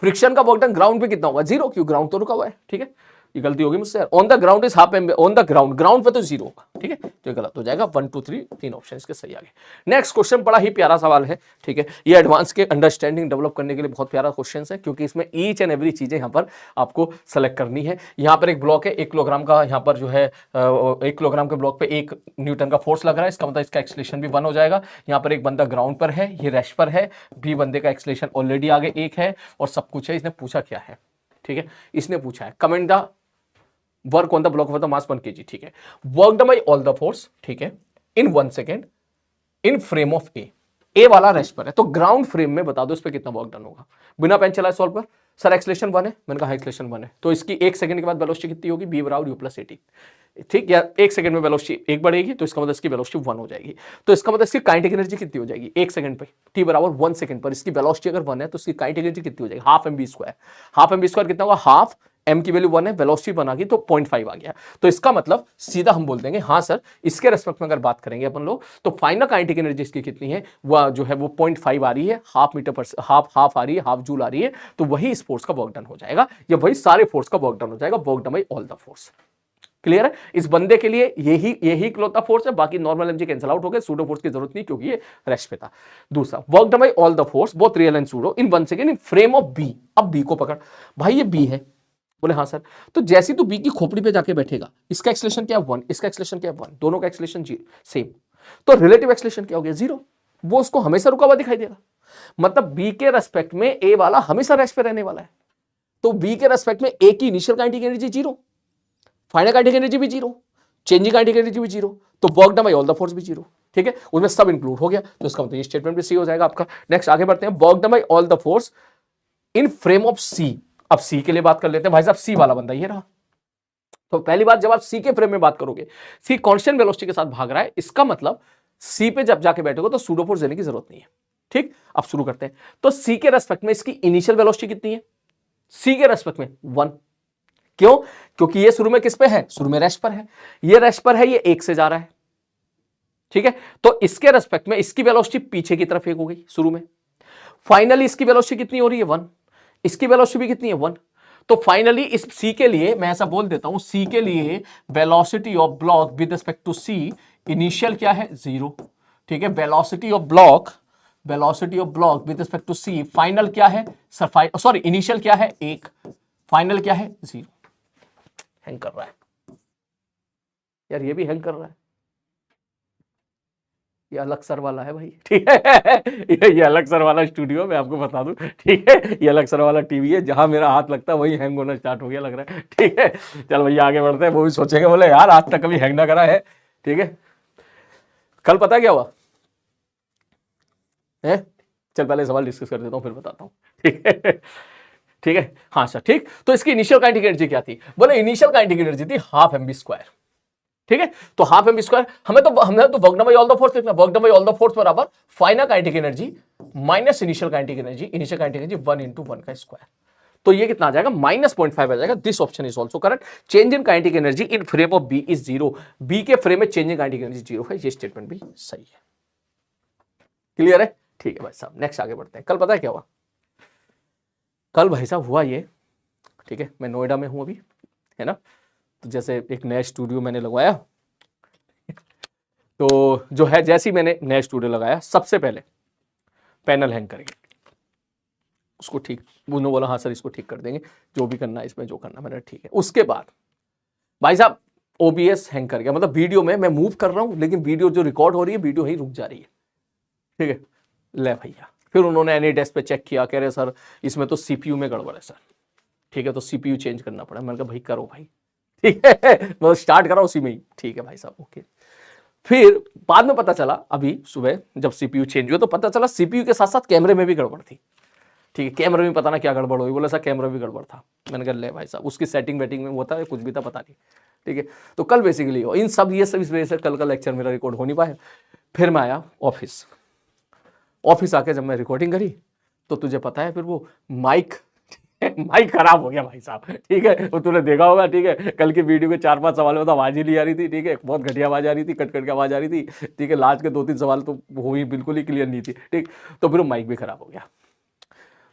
फ्रिक्शन का वर्क डन ग्राउंड पे कितना होगा, 0, क्यों, ग्राउंड तो रुका हुआ है, ठीक है। ये गलती होगी मुझसे। On the ground is half M, on the ground, ground पे तो 0 होगा, ठीक है। तो ये गलत हो जाएगा। 1 2 3 तीन ऑप्शन इसके सही आ गए। नेक्स्ट क्वेश्चन बड़ा ही प्यारा सवाल है, ठीक है। ये एडवांस के अंडरस्टैंडिंग डेवलप करने के लिए बहुत प्यारा क्वेश्चन है, क्योंकि इसमें ईच एंड एवरी चीजें यहाँ पर आपको सेलेक्ट करनी है। यहाँ पर एक ब्लॉक है 1 किलोग्राम का, यहाँ पर जो है 1 किलोग्राम के ब्लॉक पे 1 न्यूटन का फोर्स लग रहा है। इसका मतलब इसका एक्सलेशन भी 1 हो जाएगा। यहाँ पर एक बंदा ग्राउंड पर है, ये रेस्ट पर है, बी बंदे का एक्सलेशन ऑलरेडी आगे 1 है, और सब कुछ है। इसने पूछा क्या है, ठीक है, इसने पूछा है comment the work on the block of the mass 1 kg, ठीक है। Work done by all the force, ठीक है, इन 1 सेकेंड इन फ्रेम ऑफ ए वाला रेस्ट पर है। तो ग्राउंड फ्रेम में बता दो इस पे कितना वर्क डन होगा। बिना पेन चलाए सॉल्व कर। सर एक्सलेशन 1 है, मैंने कहा एक्सलेशन 1 है, तो इसकी 1 सेकंड के बाद वेलोसिटी कितनी होगी, बी बराबर यू प्लस 80, ठीक। या 1 सेकंड में वेलोसिटी 1 बढ़ेगी तो इसका मतलब इसकी वेलोसिटी 1 हो जाएगी। तो इसका मतलब इसकी काइनेटिक एनर्जी कितनी हो जाएगी 1 सेकंड पे, टी बराबर 1 सेकंड पर इसकी वेलोसिटी अगर 1 है तो इसकी काइनेटिक एनर्जी कितनी हो जाएगी, half M B square. Half M B square कितना होगा, हाफ एम की वैल्यू 1 है, वेलोसिटी 1 आ गई तो 0.5 आ गया। तो इसका मतलब सीधा हम बोल देंगे हाँ सर, इसके रेस्पेक्ट में अगर बात करेंगे अपन लोग तो फाइनल काइनेटिक एनर्जी इसकी कितनी है, वह जो है वो 0.5 आ रही है, हाफ मीटर पर हाफ आ रही है, हाफ जूल आ रही है। तो वही इस फोर्स का वर्क डन हो जाएगा, या वही सारे फोर्स का वर्क डन हो जाएगा, work done by all the force. Clear है? इस बंदे के लिए यही इकलौता फोर्स है, बाकी नॉर्मल एनर्जी कैंसिल आउट हो गए, सूडो फोर्स की जरूरत नहीं क्योंकि ये रेस्ट पे था। दूसरा, work done by all the force both real and pseudo in 1 second in frame of B. अब बी को पकड़, भाई ये बी है, बोले हाँ सर। तो जैसे तू बी की खोपड़ी पे जाके बैठेगा, इसका एक्सलेशन क्या है 1, इसका एक्सलेशन क्या है 1, दोनों का एक्सलेशन सेम, तो रिलेटिव एक्सलेशन क्या हो गया 0। वो उसको हमेशा रुका हुआ दिखाई देगा। मतलब बी के रेस्पेक्ट में ए वाला हमेशा रेस्ट पे रहने वाला है। तो बी के रेस्पेक्ट में ए की initial kinetic energy 0, final kinetic energy भी 0, चेंजिंग काइनेटिक एनर्जी भी 0, तो work done by all the force भी 0, ठीक है। उसमें सब इंक्लूड हो गया, तो इसका मतलब ये स्टेटमेंट भी सी हो जाएगा आपका। नेक्स्ट आगे बढ़ते हैं, work done by all the force in frame of C. अब सी के लिए बात कर लेते हैं। भाई साहब सी वाला बंदा ये रहा। तो पहली बात, जब आप सी के फ्रेम में बात करोगे, सी कांस्टेंट वेलोसिटी के साथ भाग रहा है, इसका मतलब सी पे जब जाके बैठोगे तो सूडो फोर्स देने की जरूरत नहीं है, ठीक। अब शुरू करते हैं। तो सी के रेस्पेक्ट में इसकी इनिशियल वेलोसिटी कितनी है, सी के रेस्पेक्ट में 1। क्यों? क्योंकि ये शुरू में किस पे है, शुरू में रेस्ट पर है, ये रेस्ट पर है, ये 1 से जा रहा है, ठीक है। तो इसके रेस्पेक्ट में इसकी वेलोसिटी पीछे की तरफ 1 हो गई शुरू में। फाइनली इसकी वेलोसिटी कितनी हो रही है 1, इसकी वेलोसिटी भी कितनी है 1। तो फाइनली इस सी के लिए मैं ऐसा बोल देता हूं, सी के लिए velocity of block with respect to C initial क्या है 0, ठीक है। Velocity of block with respect to C final क्या है, सॉरी इनिशियल क्या है 1, फाइनल क्या है 0। हैंग कर रहा है यार, ये भी हैंग कर रहा है। ये अलग सर वाला है भाई, ठीक है। ये अलग सर वाला स्टूडियो, मैं आपको बता दूं, ठीक है। ये अलग सर वाला टीवी है, जहां मेरा हाथ लगता है वही हैंग होना स्टार्ट हो गया लग रहा है, ठीक है। चल भैया आगे बढ़ते हैं। वो भी सोचेंगे बोले यार आज तक कभी हैंग ना करा है, ठीक है। कल पता क्या हुआ है, चल पहले सवाल डिस्कस कर देता हूं फिर बताता हूं, ठीक है, ठीक है। हाँ सर ठीक। तो इसकी इनिशियल काइनेटिक एनर्जी क्या थी, बोले इनिशियल काइनेटिक एनर्जी थी हाफ एम बी स्क्वायर, ठीक है, तो हाफ एम स्क्वायर, हमने तो work done by all the force लिखना, work done by all the force बराबर final kinetic energy minus initial kinetic energy, initial kinetic energy 1 × 1 का स्क्वायर। तो ये कितना आ जाएगा, -0.5 आ जाएगा। This option is also correct. Change in kinetic energy in frame of B is 0, B के फ्रेम में चेंज इन काइनेटिक एनर्जी 0 है, ये स्टेटमेंट भी सही है। क्लियर है? ठीक है भाई साहब, नेक्स्ट आगे बढ़ते हैं। कल पता है क्या हुआ? कल भाई साहब हुआ ये, ठीक है, मैं नोएडा में हूं अभी, है ना, तो जैसे एक नया स्टूडियो मैंने लगवाया, तो जो है जैसे ही मैंने नया स्टूडियो लगाया, सबसे पहले पैनल हैंग करेंगे, उसको ठीक, उन्होंने बोला हाँ सर इसको ठीक कर देंगे, जो भी करना है इसमें जो करना, मैंने ठीक है। उसके बाद भाई साहब OBS हैंग कर गया, मतलब वीडियो में मैं मूव कर रहा हूं लेकिन वीडियो जो रिकॉर्ड हो रही है वीडियो ही रुक जा रही है, ठीक है। ले भैया, फिर उन्होंने एनीडेस्क पे चेक किया, कह रहे सर इसमें तो CPU में गड़बड़ है सर, ठीक है, तो CPU चेंज करना पड़ा। मैंने कहा भाई करो भाई, ठीक है, मतलब स्टार्ट करा उसी में ही, ठीक है भाई साहब, ओके। फिर बाद में पता चला, अभी सुबह जब CPU चेंज हुआ तो पता चला CPU के साथ साथ कैमरे में भी गड़बड़ थी, ठीक है, कैमरे में पता ना क्या गड़बड़ हुई, बोला सर कैमरा भी गड़बड़ था। मैंने कहा ले भाई साहब, उसकी सेटिंग वेटिंग में होता है कुछ भी था, पता नहीं, ठीक है। तो कल बेसिकली इन सब ये सब इस वजह से कल का लेक्चर मेरा रिकॉर्ड हो नहीं पाया। फिर मैं आया ऑफिस आके जब मैं रिकॉर्डिंग करी तो तुझे पता है फिर वो माइक खराब हो गया भाई साहब, ठीक है, वो तूने देखा होगा, ठीक है, कल की वीडियो के 4-5 सवालों में तो आवाज ही नहीं आ रही थी, ठीक है, बहुत घटिया आवाज आ रही थी, कट कट के आवाज आ रही थी, ठीक है, लास्ट के 2-3 सवाल तो वो ही बिल्कुल ही क्लियर नहीं थी, ठीक। तो फिर वो माइक भी खराब हो गया,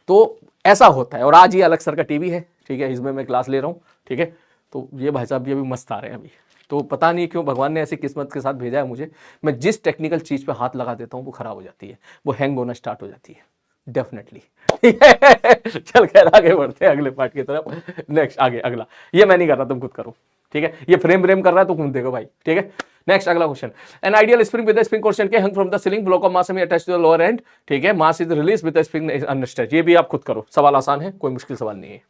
तो ऐसा होता है। और आज ये अलग सर का टीवी है, ठीक है, इसमें मैं क्लास ले रहा हूँ, ठीक है, तो ये भाई साहब ये भी मस्त आ रहे हैं अभी, तो पता नहीं क्यों भगवान ने ऐसी किस्मत के साथ भेजा है मुझे, मैं जिस टेक्निकल चीज पे हाथ लगा देता हूँ वो खराब हो जाती है, वो हैंग होना स्टार्ट हो जाती है डेफिनेटली, ठीक है। चल खैर आगे बढ़ते हैं अगले पार्ट की तरफ। नेक्स्ट आगे अगला, ये मैं नहीं कर रहा, तुम खुद करो, ठीक है, ये फ्रेम कर रहा है तो तुम देखो भाई, ठीक है। नेक्स्ट अगला question, an ideal spring with spring coefficient k hung from the ceiling, block of mass m attached to the lower end, ठीक है, mass is release with the spring unstretched. ये भी आप खुद करो, सवाल आसान है, कोई मुश्किल सवाल नहीं है।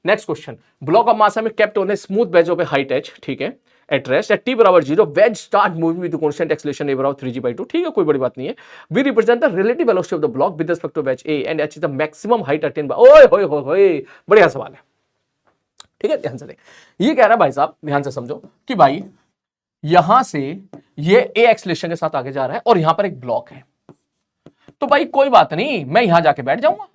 Next question, block of mass m kept on a smooth bed of a height edge, ठीक है, एट रेस्ट एट t बराबर 0, wedge start moving with constant acceleration a बराबर 3g/2, ठीक है, कोई बड़ी बात नहीं है। We represent the relative velocity of the block with respect to wedge a and h is the maximum height attained by, ओए होए होए, बढ़िया सवाल है, ठीक है, ध्यान से देख। ये कह रहा है भाई साहब, ध्यान से समझो कि भाई यहां से ये a एक्सेलरेशन के साथ आगे जा रहा है और यहां पर एक ब्लॉक है, तो भाई कोई बात नहीं, मैं यहां जाके बैठ जाऊंगा।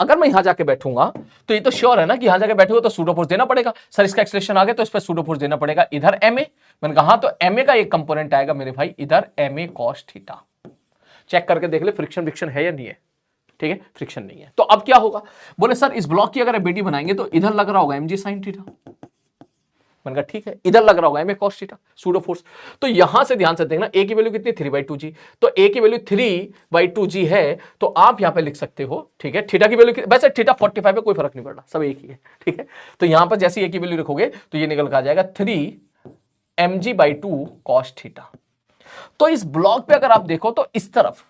अगर मैं यहां जाके बैठूंगा तो ये तो श्योर है ना कि यहां जाके बैठूंगा तो सूडो फोर्स देना पड़ेगा, सर इसका एक्सेलरेशन आ गया तो इस पर सूडो फोर्स देना पड़ेगा, इधर ma, मैंने कहा तो ma का एक कंपोनेंट आएगा मेरे भाई इधर ma cos थीटा। चेक करके देख ले फ्रिक्शन है या नहीं है, ठीक है, फ्रिक्शन नहीं है। तो अब क्या होगा, बोले सर इस ब्लॉक की अगर BD बनाएंगे तो इधर लग रहा होगा mg sin थीटा, मैंने कहा ठीक है, इधर लग रहा होगा ma cos theta, pseudo force. तो यहां से ध्यान से देखना, a की वैल्यू कितनी 3/2g, तो a की वैल्यू 3/2g है, तो आप यहां पे लिख सकते हो, ठीक है, थीटा की वैल्यू, वैसे थीटा 45 है, कोई फर्क नहीं पड़ रहा, सब एक ही है, ठीक है। तो यहां पर जैसे a की वैल्यू रखोगे तो ये निकल कर आ जाएगा 3mg/2 cos थीटा। तो इस ब्लॉक पे अगर आप देखो तो इस तरफ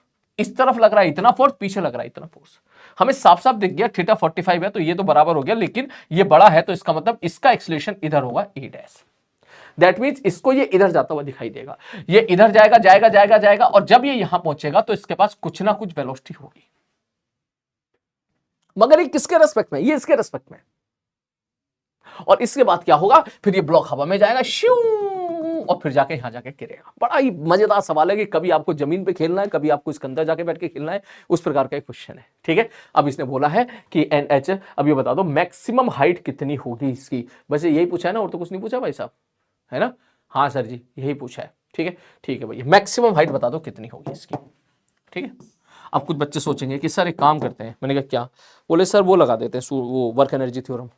लग रहा है इतना फोर्स, पीछे लग रहा है इतना फोर्स, हमें साफ साफ दिख गया थीटा 45 है तो ये तो बराबर हो गया, लेकिन ये बड़ा है तो इसका मतलब इसका एक्सेलरेशन इधर होगा a डैश। दैट मींस इसको ये इधर जाता हुआ दिखाई देगा, ये इधर जाएगा और जब ये यहां पहुंचेगा तो इसके पास कुछ ना कुछ वेलोसिटी होगी, मगर ये किसके रेस्पेक्ट में, ये इसके रेस्पेक्ट में। और इसके बाद क्या होगा, फिर ये ब्लॉक हवा में जाएगा श्यू, और फिर जाके यहां जाके गिरेगा। बड़ा ही मजेदार सवाल है कि कभी आपको जमीन पे खेलना है, कभी आपको इसके अंदर जाके बैठ के खेलना है, उस प्रकार का एक क्वेश्चन है, ठीक है। अब इसने बोला है कि NH, अब ये बता दो मैक्सिमम हाइट कितनी होगी इसकी, वैसे यही पूछा है ना, और तो कुछ नहीं पूछा भाई साहब, है ना, हाँ सर जी यही पूछा है, ठीक है, ठीक है भैया, मैक्सिमम हाइट बता दो कितनी होगी इसकी, ठीक है। अब कुछ बच्चे सोचेंगे कि सर एक काम करते हैं, मैंने कहा क्या, बोले सर वो लगा देते हैं वो वर्क एनर्जी थ्योरम,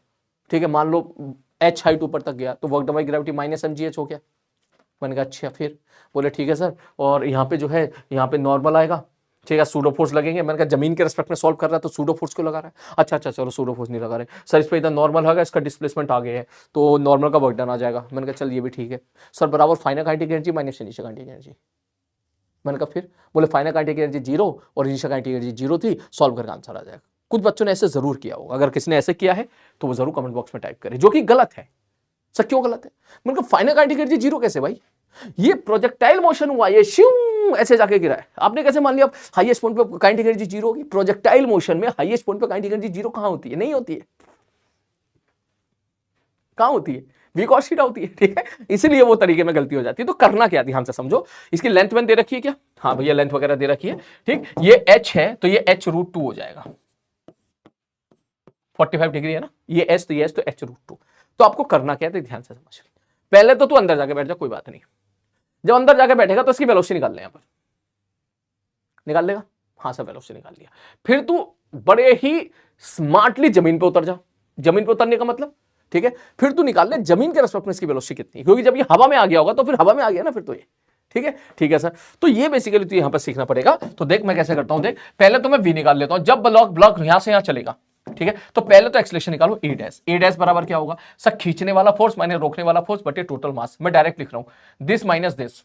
ठीक है, मान लो h हाइट ऊपर तक गया तो work done by gravity -mgh हो गया। मैंने कहा अच्छा, फिर बोले ठीक है सर, और यहाँ पे जो है यहाँ पे नॉर्मल आएगा, ठीक है, सूडो फोर्स लगेंगे। मैंने कहा जमीन के रेस्पेक्ट में सॉल्व कर रहा है तो सूडो फोर्स क्यों लगा रहा है, अच्छा चलो सूडो फोर्स नहीं लगा रहे सर, इस पर इधर नॉर्मल होगा, इसका डिस्प्लेसमेंट आगे है तो नॉर्मल का वर्क डन आ जाएगा। मैंने कहा चल ये भी ठीक है सर, बराबर final kinetic energy minus initial kinetic energy. मैंने कहा फिर, बोले फाइनल काइनेटिक एनर्जी 0 और इनिशियल काइनेटिक एनर्जी 0 थी, सॉल्व करके आंसर आ जाएगा। कुछ बच्चों ने ऐसे जरूर किया होगा, अगर किसी ने ऐसे किया है तो वो जरूर कमेंट बॉक्स में टाइप करे, जो कि गलत है। सर क्यों गलत है, मैंने कहा फाइनल काइनेटिक एनर्जी 0 कैसे भाई, ये प्रोजेक्टाइल मोशन हुआ, ये श्यू ऐसे जाके गिरा है, आपने कैसे मान लिया हाईएस्ट पॉइंट पे काइनेटिक एनर्जी 0 होगी। प्रोजेक्टाइल मोशन में हाईएस्ट पॉइंट पे काइनेटिक एनर्जी 0 कहां होती है, नहीं होती है, कहां होती है, v cos थीटा होती है, ठीक है, इसलिए वो तरीके में गलती हो जाती है। तो करना क्या, ध्यान से समझो, इसकी लेंथ में दे रखी है क्या, हाँ भैया लेंथ वगैरह दे रखी है, ठीक, ये h है तो ये h√2 हो जाएगा, 45 डिग्री है ना, ये h तो ये h तो h√2। तो आपको करना क्या है, ध्यान से समझ, पहले तो तू अंदर जाके बैठ जा, कोई बात नहीं, जब अंदर जाके बैठेगा तो इसकी वेलोसिटी निकाल ले, यहां पर निकाल लेगा, हाँ सर वेलोसिटी निकाल लिया, फिर तू बड़े ही स्मार्टली जमीन पे उतर जा, जमीन पे उतरने का मतलब, ठीक है, फिर तू निकाल ले जमीन के रेस्पेक्ट में इसकी वेलोसिटी कितनी, क्योंकि जब ये हवा में आ गया होगा तो फिर हवा में आ गया ना फिर तो ये, ठीक है सर। तो ये बेसिकली तू यहां पर सीखना पड़ेगा। तो देख मैं कैसे करता हूं, देख पहले तो मैं v निकाल लेता हूं, जब ब्लॉक यहां से यहां चलेगा, ठीक है, तो पहले तो एक्सेलरेशन निकालो a डैश बराबर क्या होगा सर, खींचने वाला फोर्स माइनस रोकने वाला फोर्स बटे टोटल मास, मैं डायरेक्ट लिख रहा हूं दिस माइनस दिस,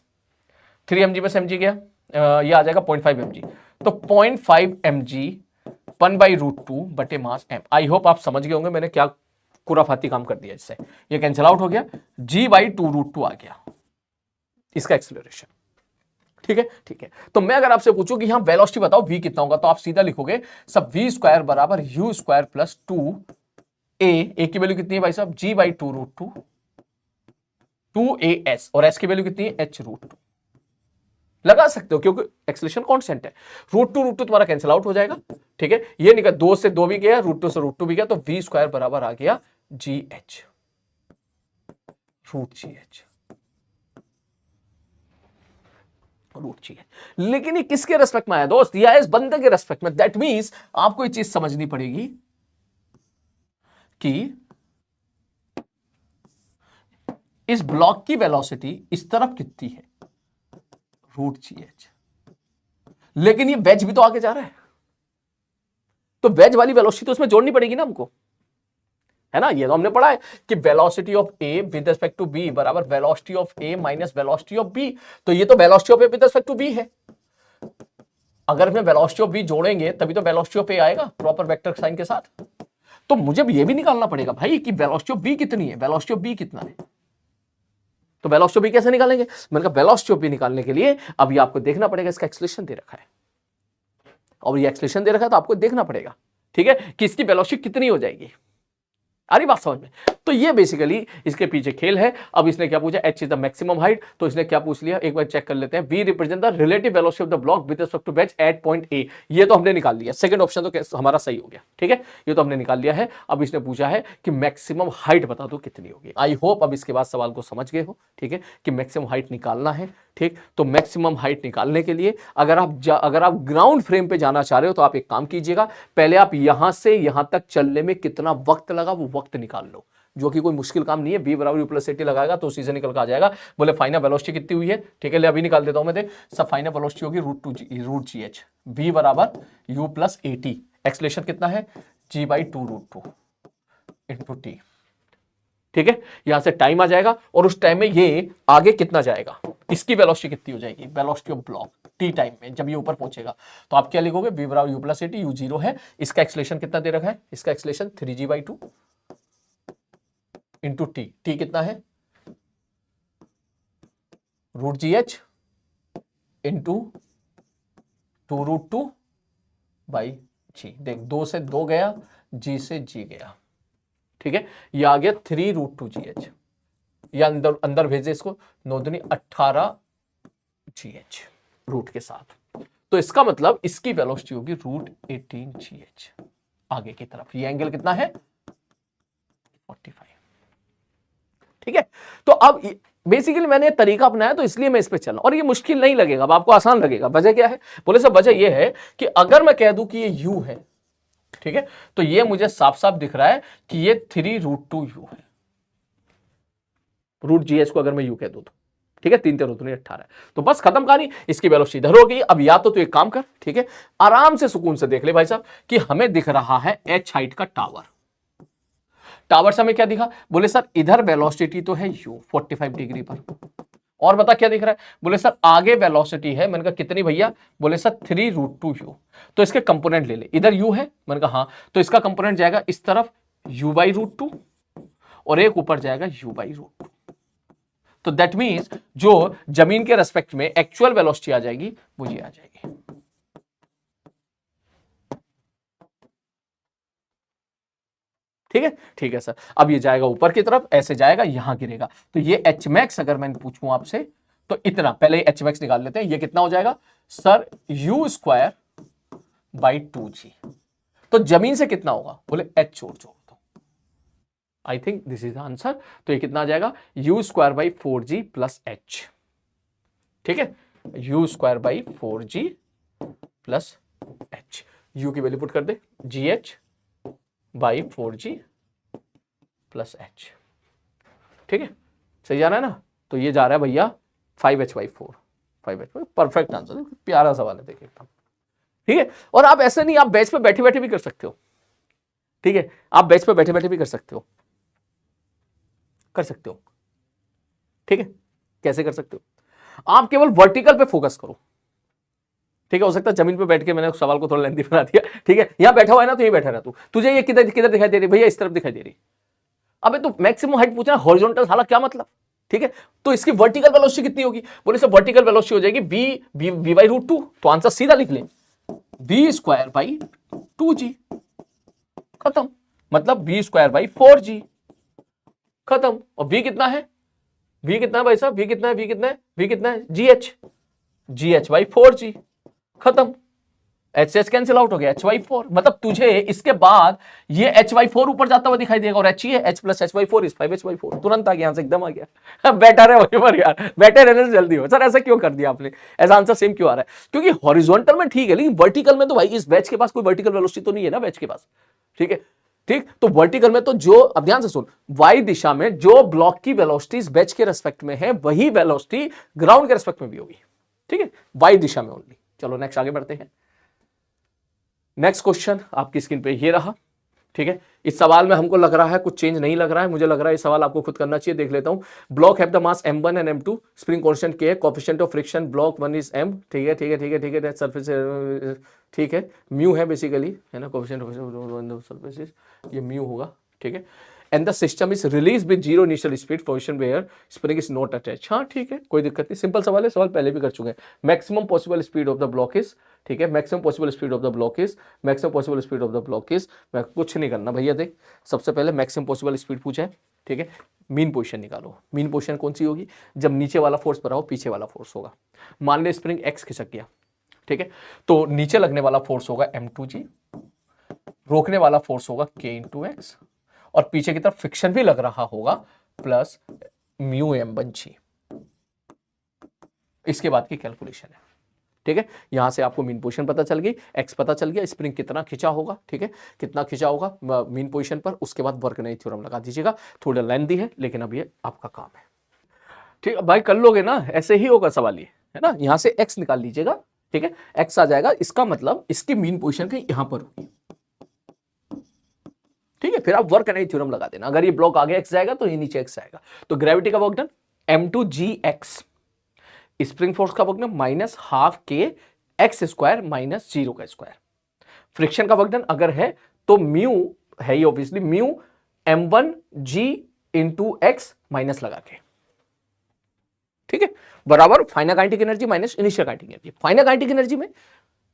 3 mg में से mg गया, ये आ जाएगा 0.5 mg, तो 0.5 mg 1/√2 बटे मास m। आई होप आप समझ गए होंगे मैंने क्या खुराफाती काम कर दिया, इससे ये कैंसिल आउट हो गया, g/2√2 आ गया इसका एक्सेलरेशन, ठीक है। तो मैं अगर आपसे पूछूं कि यहां वेलोसिटी बताओ v कितना होगा, तो आप सीधा लिखोगे सब v² बराबर u² प्लस 2a की वैल्यू कितनी है भाई साहब, g/2√2 2as, और s की वैल्यू कितनी है h√2 लगा सकते हो क्योंकि एक्सेलरेशन कांस्टेंट है, √2 तुम्हारा कैंसिल आउट हो जाएगा, ठीक है, ये निकल 2 से 2 भी गया, √2 से √2 भी गया, तो v² बराबर आ गया gh √gh। लेकिन ये किसके रेस्पेक्ट में आया दोस्त, या इस बंदे के रेस्पेक्ट में, दैट मींस आपको ये चीज समझनी पड़ेगी कि इस ब्लॉक की वेलोसिटी इस तरफ कितनी है, √gh, लेकिन ये वेज भी तो आगे जा रहा है, तो वेज वाली वेलोसिटी तो उसमें जोड़नी पड़ेगी ना हमको, है ना, ये तो हमने पढ़ा है कि velocity of A with respect to B बराबर velocity of A minus velocity of B, तो ये तो velocity of A with respect to B है, अगर इसमें वेलोसिटी ऑफ बी जोड़ेंगे तभी तो वेलोसिटी ऑफ ए आएगा प्रॉपर वेक्टर साइन के साथ। तो मुझे ये भी निकालना पड़ेगा भाई कि वेलोसिटी ऑफ बी कितनी है, वेलोसिटी ऑफ बी कितना है, तो वेलोसिटी ऑफ बी कैसे निकालेंगे, मैंने कहा वेलोसिटी ऑफ बी निकालने के लिए अभी आपको देखना पड़ेगा, इसका एक्सेलरेशन दे रखा है और ये एक्सेलरेशन दे रखा है, तो आपको देखना पड़ेगा, ठीक है, कि इसकी वेलोसिटी कितनी हो जाएगी, आ रही बात समझ में। तो ये बेसिकली इसके पीछे खेल है। अब इसने क्या पूछा, h is the maximum height, तो इसने क्या पूछ लिया, एक बार चेक कर लेते हैं, v represent the relative velocity of the block with respect to wedge at point a, ये तो हमने निकाल लिया, सेकंड ऑप्शन तो हमारा सही हो गया, ठीक है, ये तो हमने निकाल लिया है। अब इसने पूछा है कि मैक्सिमम हाइट बता दो कितनी होगी। आई होप अब इसके बाद सवाल को समझ गए हो, ठीक है, कि मैक्सिमम हाइट निकालना है, ठीक। तो मैक्सिमम हाइट निकालने के लिए अगर आप ग्राउंड फ्रेम पे जाना चाह रहे हो तो आप एक काम कीजिएगा, पहले आप यहां से यहां तक चलने में कितना वक्त लगा वो वक्त निकाल लो, जो कि कोई मुश्किल काम नहीं है, b बराबर u प्लस 80 लगाएगा तो उसी से निकल के आ जाएगा। बोले फाइनल वेलोसिटी कितनी हुई है, ठीक है, ले अभी निकाल देता हूं मैं, देख सब फाइनल वेलोसिटी होगी √gh, v बराबर u प्लस 80, एक्सेलरेशन कितना है g/2√2 इंटू टी, ठीक है, यहां से टाइम आ जाएगा और उस टाइम में ये आगे कितना जाएगा, इसकी वेलोसिटी कितनी हो जाएगी, velocity of block T time में जब ये ऊपर पहुंचेगा, तो आप क्या लिखोगे, v बराबर u प्लस 80, u 0 है, इसका एक्सेलरेशन कितना दे रखा है, इसका एक्सेलरेशन 3g/2 इंटू टी कितना है √gh इंटू 2√2/g, देख 2 से 2 गया, g से g गया, ठीक है, ये आ गया 3√2gh, या अंदर भेजे इसको, 9 दूनी 18gh रूट के साथ, तो इसका मतलब इसकी वेलोसिटी होगी √18gh आगे की तरफ, ये एंगल कितना है 45, ठीक है। तो अब बेसिकली मैंने तरीका अपनाया तो इसलिए मैं इस पे चला, और ये मुश्किल नहीं लगेगा, अब आपको आसान लगेगा। वजह क्या है, बोले सब वजह ये है कि अगर मैं कह दूं कि ये u है, ठीक है, तो ये मुझे साफ साफ दिख रहा है कि ये 3√2u है, √gh को अगर मैं u कह दूं तो, ठीक है, 3 3 18 है, तो बस खत्म कहानी, इसकी वेलोसिटी इधर हो गई। अब या तो तू एक काम कर, ठीक है, आराम से सुकून से देख ले भाई साहब कि हमें दिख रहा है h हाइट का टावर, टावर से हमें क्या दिखा, बोले सर इधर वेलोसिटी तो है u 45 डिग्री पर, और बता क्या दिख रहा है, बोले सर आगे वेलोसिटी है, मैंने कहा कितनी भैया, बोले सर 3√2u, तो इसके कंपोनेंट ले ले, इधर u है, मैंने कहा हाँ, तो इसका कंपोनेंट जाएगा इस तरफ u/√2 और एक ऊपर जाएगा u/√2, तो दैट मींस जो जमीन के रेस्पेक्ट में एक्चुअल वेलोसिटी आ जाएगी वो ये आ जाएगी, ठीक है सर। अब ये जाएगा ऊपर की तरफ, ऐसे जाएगा, यहां गिरेगा, तो ये एच मैक्स अगर मैं पूछूं आपसे तो इतना, पहले एच मैक्स निकाल लेते हैं, ये कितना हो जाएगा sir, you square by 2g। तो जमीन से कितना होगा, बोले एच छोड़ दो, I think this is the answer. तो ये कितना आ जाएगा, u square by 4g plus h. ठीक है, u square by 4g plus h, u की वैल्यू पुट कर दे, g h by 4g plus h. ठीक है, सही जा रहा है ना। तो ये जा रहा है भैया 5h/4, 5h, परफेक्ट आंसर, प्यारा सवाल है देखिए एकदम। ठीक है, और आप ऐसे नहीं, आप बेंच पे बैठे बैठे भी कर सकते हो। ठीक है, आप बेंच पे बैठे बैठे भी कर सकते हो, ठीक है, कैसे कर सकते हो, आप केवल वर्टिकल पे फोकस करो। ठीक है, हो सकता है जमीन पे बैठ के मैंने सवाल को थोड़ा लेंथी बना दिया। ठीक है, यहां बैठा हुआ है ना, तो ये बैठा रहा तू, तुझे ये किधर किधर दिखाई दे रही, भैया इस तरफ दिखाई दे रही। अबे तो मैक्सिमम हाइट पूछना, हॉरिजॉन्टल हाला क्या मतलब। ठीक है, तो इसकी वर्टिकल वेलोसिटी कितनी होगी, बोले सर वर्टिकल वेलोसिटी हो जाएगी v बाई √2। तो आंसर सीधा लिख ले, v स्क्वायर बाई 2g, खत्म। मतलब v स्क्वायर बाई 4g, खत्म। और v कितना है, v कितना है भाई साहब, v कितना है, v कितना है, v कितना है, gh बाई 4g, खत्म। एच से एच कैंसिल आउट हो गया, h/4। मतलब तुझे इसके बाद ये h/4 ऊपर जाता हुआ दिखाई देगा, और h ही है, h plus h/4 is 5h/4। तुरंत आ गया, यहां से एकदम आ गया। बैठा रहे वहीं पर यार, बैठे रहने से जल्दी हो। सर ऐसा क्यों कर दिया आपने, ऐसा आंसर सेम क्यों आ रहा है, क्योंकि हॉरिजॉन्टल में ठीक है, लेकिन वर्टिकल में तो भाई इस बैच के पास कोई वर्टिकल वेलोसिटी तो नहीं है ना बैच के पास। ठीक है, ठीक, तो वर्टिकल में तो जो, अब ध्यान से सुन, वाई दिशा में जो ब्लॉक की वेलोसिटी इस बैच के रेस्पेक्ट में है, वही वेलोसिटी ग्राउंड के रेस्पेक्ट में भी होगी। ठीक है, वाई दिशा में ओनली। चलो नेक्स्ट आगे बढ़ते हैं। नेक्स्ट क्वेश्चन आपकी स्क्रीन पे ये रहा। ठीक है, इस सवाल में हमको लग रहा है कुछ चेंज नहीं लग रहा है, मुझे लग रहा है ये सवाल आपको खुद करना चाहिए। देख लेता हूं। Block have the mass m1 and m2, spring constant k है, coefficient of friction block 1 is m। ठीक है, ठीक है, ठीक है, ठीक है, सरफेस, ठीक है, म्यू है बेसिकली, है ना, कोएफिशिएंट ऑफ सरफेस ये म्यू होगा। ठीक है, and the system is release with 0 initial speed, position where spring is not attach. हाँ ठीक है, कोई दिक्कत नहीं, सिंपल सवाल है, सवाल पहले भी कर चुके हैं। Maximum possible speed of the block is, ठीक है, maximum possible speed of the block is, maximum possible speed of the block is, मैं कुछ नहीं करना भैया। देख, सबसे पहले मैक्सिमम पॉसिबल स्पीड पूछा है। ठीक है, मीन पोजीशन निकालो। मीन पोजीशन कौन सी होगी, जब नीचे वाला फोर्स पर आओ, पीछे वाला फोर्स होगा। मान ले स्प्रिंग एक्स खिसक गया, ठीक है, तो नीचे लगने वाला फोर्स होगा m2g, रोकने वाला फोर्स होगा k × x, और पीछे की तरफ फ्रिक्शन भी लग रहा होगा प्लस म्यू m1g। इसके बाद की कैलकुलेशन है। ठीक है, यहां से आपको मीन पोजीशन पता चल गई, एक्स पता चल गया, स्प्रिंग कितना खिंचा होगा। ठीक है, कितना खिंचा होगा मीन पोजीशन पर, उसके बाद वर्कनई थ्योरम लगा दीजिएगा। थोड़ा लेंथी है लेकिन अब ये आपका काम है। ठीक है भाई, कर लोगे ना, ऐसे ही होगा सवाल ये, है ना। यहां से एक्स निकाल लीजिएगा, ठीक है, एक्स आ जाएगा, इसका मतलब इसकी मीन पोजीशन कहीं यहां पर होगी। ठीक है, फिर आप वर्कनई थ्योरम लगा देना। अगर ये ब्लॉक आगे एक्स जाएगा तो ये नीचे एक्स आएगा। तो ग्रेविटी का work done m2gx, spring force का वर्क डन -12 k x² - 0 का स्क्वायर। फ्रिक्शन का वर्क डन अगर है तो म्यू है, ये obviously mu m1g × x minus लगा के, ठीक है, बराबर final kinetic energy minus initial kinetic energy. Final kinetic energy में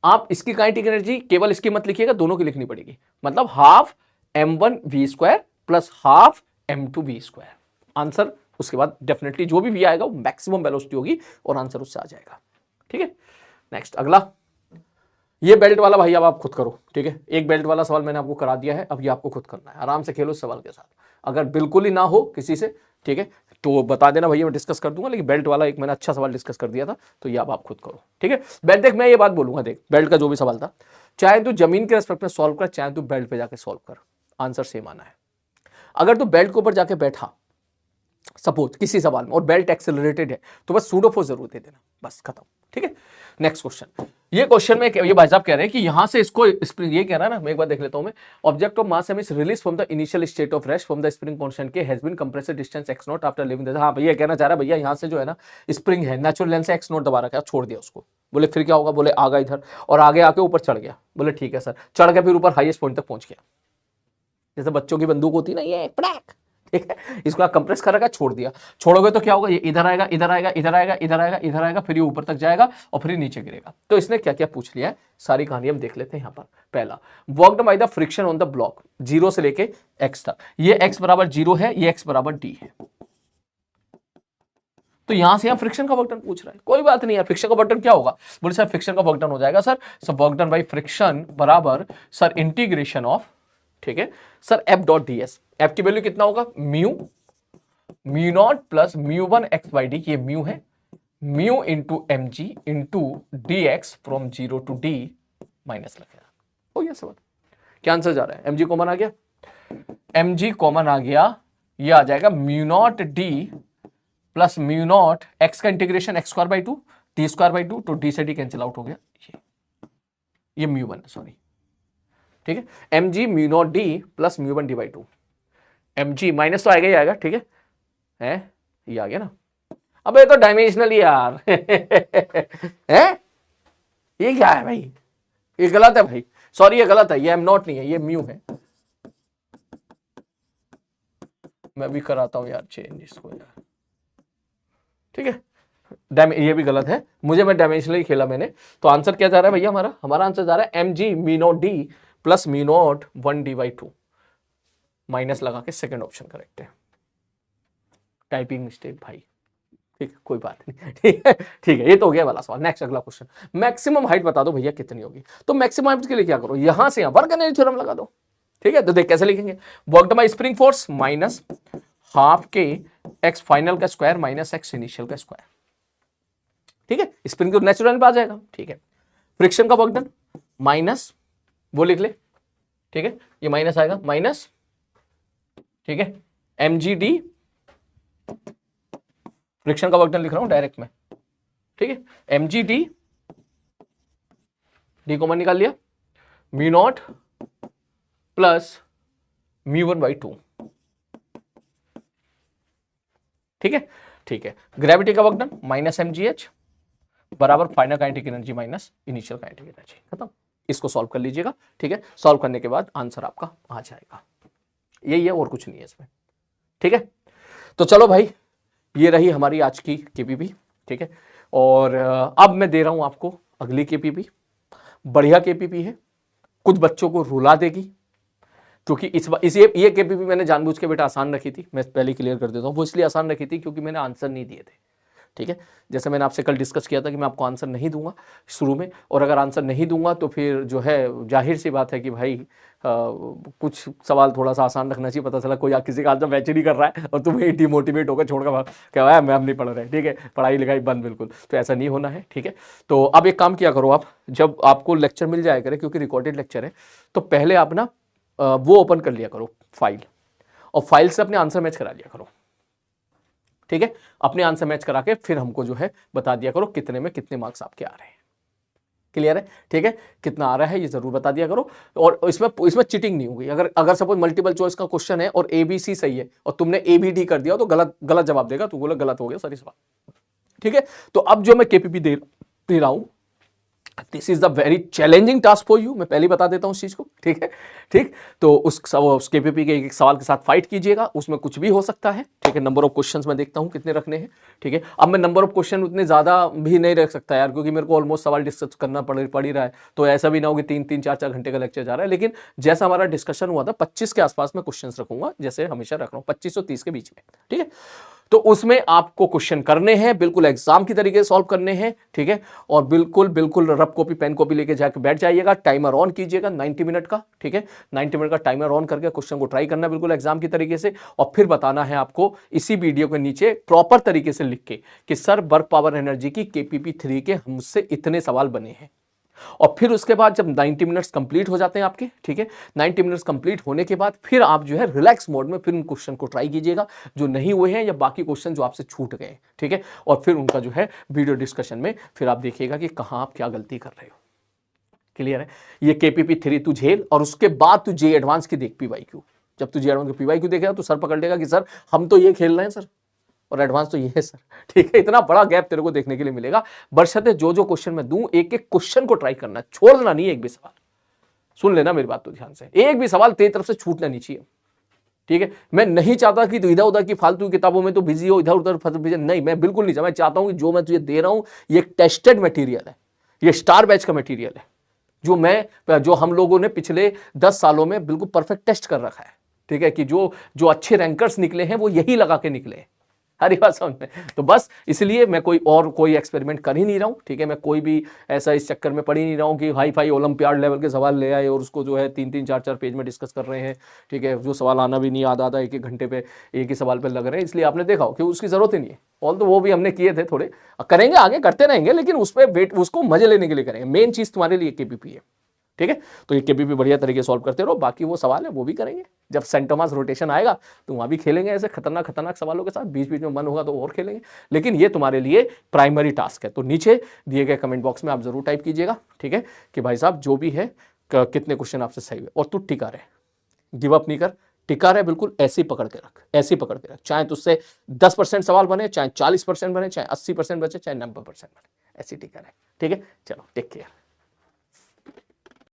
आप इसकी काइनेटिक एनर्जी केवल इसकी मत लिखिएगा, दोनों की लिखनी पड़ेगी। मतलब ½ m1v² प्लस ½ m2v²। आंसर उसके बाद डेफिनेटली जो भी v आएगा वो मैक्सिमम वेलोसिटी होगी और आंसर उससे आ जाएगा। ठीक है, नेक्स्ट अगला, ये बेल्ट वाला भाई अब आप खुद करो। ठीक है, एक बेल्ट वाला सवाल मैंने आपको करा दिया है, अब ये आपको खुद करना है। आराम से खेलो इस सवाल के साथ। अगर बिल्कुल ही ना हो किसी से, ठीक है, तो बता देना भैया, मैं डिस्कस कर दूंगा। लेकिन बेल्ट वाला एक मैंने अच्छा सवाल डिस्कस कर दिया था, तो ये अब आप खुद करो। ठीक है, बेल्ट, देख मैं ये बात बोलूंगा, देख बेल्ट का जो भी सवाल था, चाहे तू जमीन के रेस्पेक्ट में सॉल्व कर, चाहे तू बेल्ट पे जाके सॉल्व कर, आंसर सेम आना है। अगर तू बेल्ट के ऊपर जाके बैठा सपोज किसी सवाल में और बेल्ट एक्सेलरेटेड है, तो बस सूडो फोर्स जरूर दे देना, बस खत्म। ठीक है, नेक्स्ट क्वेश्चन। ये क्वेश्चन में ये भाई साहब कह रहे हैं कि यहां से इसको ये कह रहा है ना, मैं एक बार देख लेता हूं मैं। Object of mass m is release from the initial state of rest from the spring constant k has been compressed distance x0 after leaving the. हाँ भैया कहना चाह रहा है भैया, यहां से जो है ना स्प्रिंग है, नेचुरल लेंथ से x0 दबा रखा है, छोड़ दिया उसको। बोले फिर क्या होगा, बोले आगा इधर और आगे आके ऊपर चढ़ गया। बोले ठीक है सर, चढ़ के फिर ऊपर हाईएस्ट पॉइंट तक पहुंच गया। जैसे बच्चों की बंदूक होती है ना, ये ठीक है, इसको कंप्रेस कर रखा, छोड़ दिया, छोड़ोगे तो क्या होगा, ये इधर आएगा, इधर आएगा, इधर आएगा, इधर आएगा, इधर आएगा, फिर ये ऊपर तक जाएगा और फिर नीचे गिरेगा। तो इसने क्या क्या पूछ लिया है, सारी कहानी हम देख लेते हैं। यहां पर पहला, worked bye the friction on the block, 0 से लेके x तक, ये x बराबर 0 है, ये x बराबर d है। तो यहां से हम फ्रिक्शन का वर्क डन पूछ रहा है, कोई बात नहीं है, फ्रिक्शन का वर्क डन क्या होगा, बोले सर फ्रिक्शन का वर्क डन हो जाएगा सर, वर्क डन बाय फ्रिक्शन बराबर सर इंटीग्रेशन ऑफ, ठीक है sir, F dot d s, F की वैल्यू कितना होगा, म्यू नॉट प्लस म्यू1 एक्स बाई डी, ये म्यू है, mu into m g into d x from 0 to d minus लगेगा, हो गया सवाल। क्या आंसर जा रहा है, एम जी कॉमन आ गया, एम जी कॉमन आ गया, ये आ जाएगा mu not D plus mu naught x का integration x square by 2 d square by 2, तो डी से डी कैंसिल आउट हो गया, ये म्यू1 है, सॉरी, ठीक है, M G mu not D plus म्यू1 d by 2, m g minus तो आएगा ही आएगा, ठीक है, ये आ गया ना। अब ये तो डायमेंशनल यार है, ये क्या है भाई, ये गलत है भाई, सॉरी ये गलत है, ये एम नॉट नहीं है, ये म्यू है, मैं भी कराता हूं यार चेंज इसको यार, ठीक है, ये भी गलत है, मैं डायमेंशनली खेला मैंने। तो आंसर क्या जा रहा है भैया, हमारा आंसर जा रहा है M G mu not D plus mu not 1 D by 2, minus लगा के सेकंड ऑप्शन करेक्ट है, टाइपिंग मिस्टेक भाई, ठीक है कोई बात नहीं, ठीक है, ये तो हो गया वाला सवाल। नेक्स्ट अगला क्वेश्चन, मैक्सिमम हाइट बता दो भैया कितनी होगी, तो मैक्सिमम हाइट के लिए क्या करो, यहां से यहां वर्क एनर्जी थ्योरम लगा दो, ठीक है, तो देख कैसे लिखेंगे, worked bye spring force minus half के एक्स फाइनल का स्क्वायर माइनस एक्स इनिशियल का स्क्वायर, ठीक है, स्प्रिंग तो नेचुरल पे आ जाएगा, ठीक है, फ्रिक्शन का वर्क डन माइनस, वो लिख ले, ठीक है, ये माइनस आएगा, माइनस, ठीक है, एम जी डी, फ्रिक्शन का वर्क डन लिख रहा हूं डायरेक्ट में, ठीक है, M g d, d common निकाल लिया, म्यू नॉट प्लस म्यू1 बाई 2, ठीक है, ठीक है, ग्रेविटी का work done minus m g h बराबर final kinetic energy minus initial kinetic energy, खत्म। इसको सॉल्व कर लीजिएगा, ठीक है, सॉल्व करने के बाद आंसर आपका आ जाएगा, यही है और कुछ नहीं है इसमें, ठीक है। तो चलो भाई, ये रही हमारी आज की केपीपी, ठीक है, और अब मैं दे रहा हूं आपको अगली केपीपी, बढ़िया केपीपी है, कुछ बच्चों को रुला देगी, क्योंकि ये केपीपी मैंने जानबूझ के बेटा आसान रखी थी, मैं पहले क्लियर कर देता हूं, वो इसलिए आसान रखी थी क्योंकि मैंने आंसर नहीं दिए थे, ठीक है, जैसे मैंने आपसे कल डिस्कस किया था कि मैं आपको आंसर नहीं दूंगा शुरू में, और अगर आंसर नहीं दूंगा तो फिर जो है जाहिर सी बात है कि भाई कुछ सवाल थोड़ा सा आसान रखना चाहिए, पता चला कोई किसी का आंसर मैच ही नहीं कर रहा है और तुम डिमोटिवेट होकर छोड़कर क्या है मैम नहीं पढ़ रहे, ठीक है, पढ़ाई लिखाई बंद, बिल्कुल, तो ऐसा नहीं होना है, ठीक है। तो अब एक काम किया करो आप, जब आपको लेक्चर मिल जाया करे, क्योंकि रिकॉर्डेड लेक्चर है, तो पहले आप ना वो ओपन कर लिया करो फाइल, और फाइल से अपने आंसर मैच करा लिया करो, ठीक है, अपने आंसर मैच करा के फिर हमको जो है बता दिया करो कितने में कितने मार्क्स आपके आ रहे हैं, क्लियर है, ठीक है, कितना आ रहा है ये जरूर बता दिया करो, और इसमें चीटिंग नहीं होगी, अगर सपोज मल्टीपल चॉइस का क्वेश्चन है और ए बी सी सही है और तुमने ए बी डी कर दिया तो गलत जवाब देगा, तो बोला गलत हो गया सारी सवाल, ठीक है। तो अब जो मैं केपीपी दे रहा हूं, this is the very challenging task for you, मैं पहले बता देता हूं उस चीज को, ठीक है, ठीक, तो उस केपीपी के एक सवाल के साथ फाइट कीजिएगा, उसमें कुछ भी हो सकता है, ठीक है, नंबर ऑफ क्वेश्चंस मैं देखता हूं कितने रखने हैं, ठीक है। अब मैं नंबर ऑफ क्वेश्चन उतने ज्यादा भी नहीं रख सकता यार, क्योंकि मेरे को ऑलमोस्ट सवाल डिस्कस करना पड़ ही रहा है, तो ऐसा भी ना हो कि 3-3, 4-4 घंटे का लेक्चर जा रहा है, लेकिन जैसा हमारा डिस्कशन हुआ था 25 के आसपास में क्वेश्चन रखूंगा, जैसे हमेशा रख रहा हूँ 25 और 30 के बीच में, ठीक है। तो उसमें आपको क्वेश्चन करने हैं, बिल्कुल एग्जाम की तरीके से सॉल्व करने हैं, ठीक है, और बिल्कुल रफ कॉपी पेन कॉपी लेके जाके बैठ जाइएगा, टाइमर ऑन कीजिएगा 90 मिनट का, ठीक है, 90 मिनट का टाइमर ऑन करके क्वेश्चन को ट्राई करना बिल्कुल एग्जाम की तरीके से, और फिर बताना है आपको इसी वीडियो के नीचे प्रॉपर तरीके से लिख के कि सर वर्क पावर एनर्जी की केपीपी 3 के हमसे इतने सवाल बने हैं, और फिर उसके बाद जब 90 मिनट्स कंप्लीट हो जाते हैं आपके, ठीक है, 90 मिनट्स कंप्लीट होने के बाद फिर आप जो है रिलैक्स मोड में फिर उन क्वेश्चन को ट्राई कीजिएगा जो नहीं हुए हैं या बाकी क्वेश्चन जो आपसे छूट गए, ठीक है, और फिर उनका जो है वीडियो डिस्कशन में फिर आप देखिएगा कि कहां आप क्या गलती कर रहे हो, क्लियर है। ये केपीपी 3 तू झेल, और उसके बाद तू जे एडवांस की देख PYQ, जब तू जे एडवांस की PYQ देखेगा तो सर पकड़ लेगा कि सर हम तो ये खेल रहे हैं सर, और एडवांस तो ये है सर, ठीक है, इतना बड़ा गैप तेरे को देखने के लिए मिलेगा, बशर्ते जो क्वेश्चन मैं दूं एक एक क्वेश्चन को ट्राई करना, छोड़ना नहीं एक भी सवाल, सुन लेना मेरी बात तो ध्यान से, एक भी सवाल तेरी तरफ से छूटना नहीं चाहिए, ठीक है, मैं नहीं चाहता कि तू इधर उधर की फालतू किताबों में तो बिजी हो, इधर उधर बिजी, नहीं, मैं बिल्कुल नहीं चाहता। मैं चाहता हूं कि जो मैं तुझे दे रहा हूं ये एक टेस्टेड मटेरियल है, ये स्टार बैच का मटेरियल है, जो हम लोगों ने पिछले 10 सालों में बिल्कुल परफेक्ट टेस्ट कर रखा है। ठीक है, कि जो अच्छे रैंकर्स निकले हैं वो यही लगा के निकले हैं। हरी बात समझ में? तो बस इसलिए मैं कोई एक्सपेरिमेंट कर ही नहीं रहा हूं। ठीक है, मैं कोई भी ऐसा इस चक्कर में पड़ ही नहीं रहा हूं कि हाई फाई ओलंपियाड लेवल के सवाल ले आए और उसको जो है 3-3 4-4 पेज में डिस्कस कर रहे हैं। ठीक है, जो सवाल आना भी नहीं याद आता, एक एक घंटे पे एक ही सवाल पे लग रहे हैं, इसलिए आपने देखा हो कि उसकी जरूरत ही नहीं है। ऑल तो वो भी हमने किए थे, थोड़े करेंगे, आगे करते रहेंगे, लेकिन उस पर वेट उसको मजे लेने के लिए करेंगे। मेन चीज तुम्हारे लिए केपीपी है। ठीक है, तो ये केपीपी बढ़िया तरीके से सॉल्व करते रहो, बाकी वो सवाल है वो भी करेंगे। जब सेंट थॉमस रोटेशन आएगा तो वहां भी खेलेंगे ऐसे खतरनाक खतरनाक सवालों के साथ, बीच बीच में मन होगा तो और खेलेंगे, लेकिन ये तुम्हारे लिए प्राइमरी टास्क है। तो नीचे दिए गए कमेंट बॉक्स में आप जरूर टाइप कीजिएगा, ठीक है, कि भाई साहब जो भी है कितने क्वेश्चन आपसे सही हुए, और तू टिका रहे, गिव अप नहीं कर, टिका रहे, बिल्कुल ऐसे ही पकड़ के रख, ऐसे ही पकड़ के रख, चाहे तुझसे 10% सवाल बने, चाहे 40% बने, चाहे 80% बचे, चाहे 90% बने, ऐसे टिका रहे। ठीक है, चलो टेक केयर।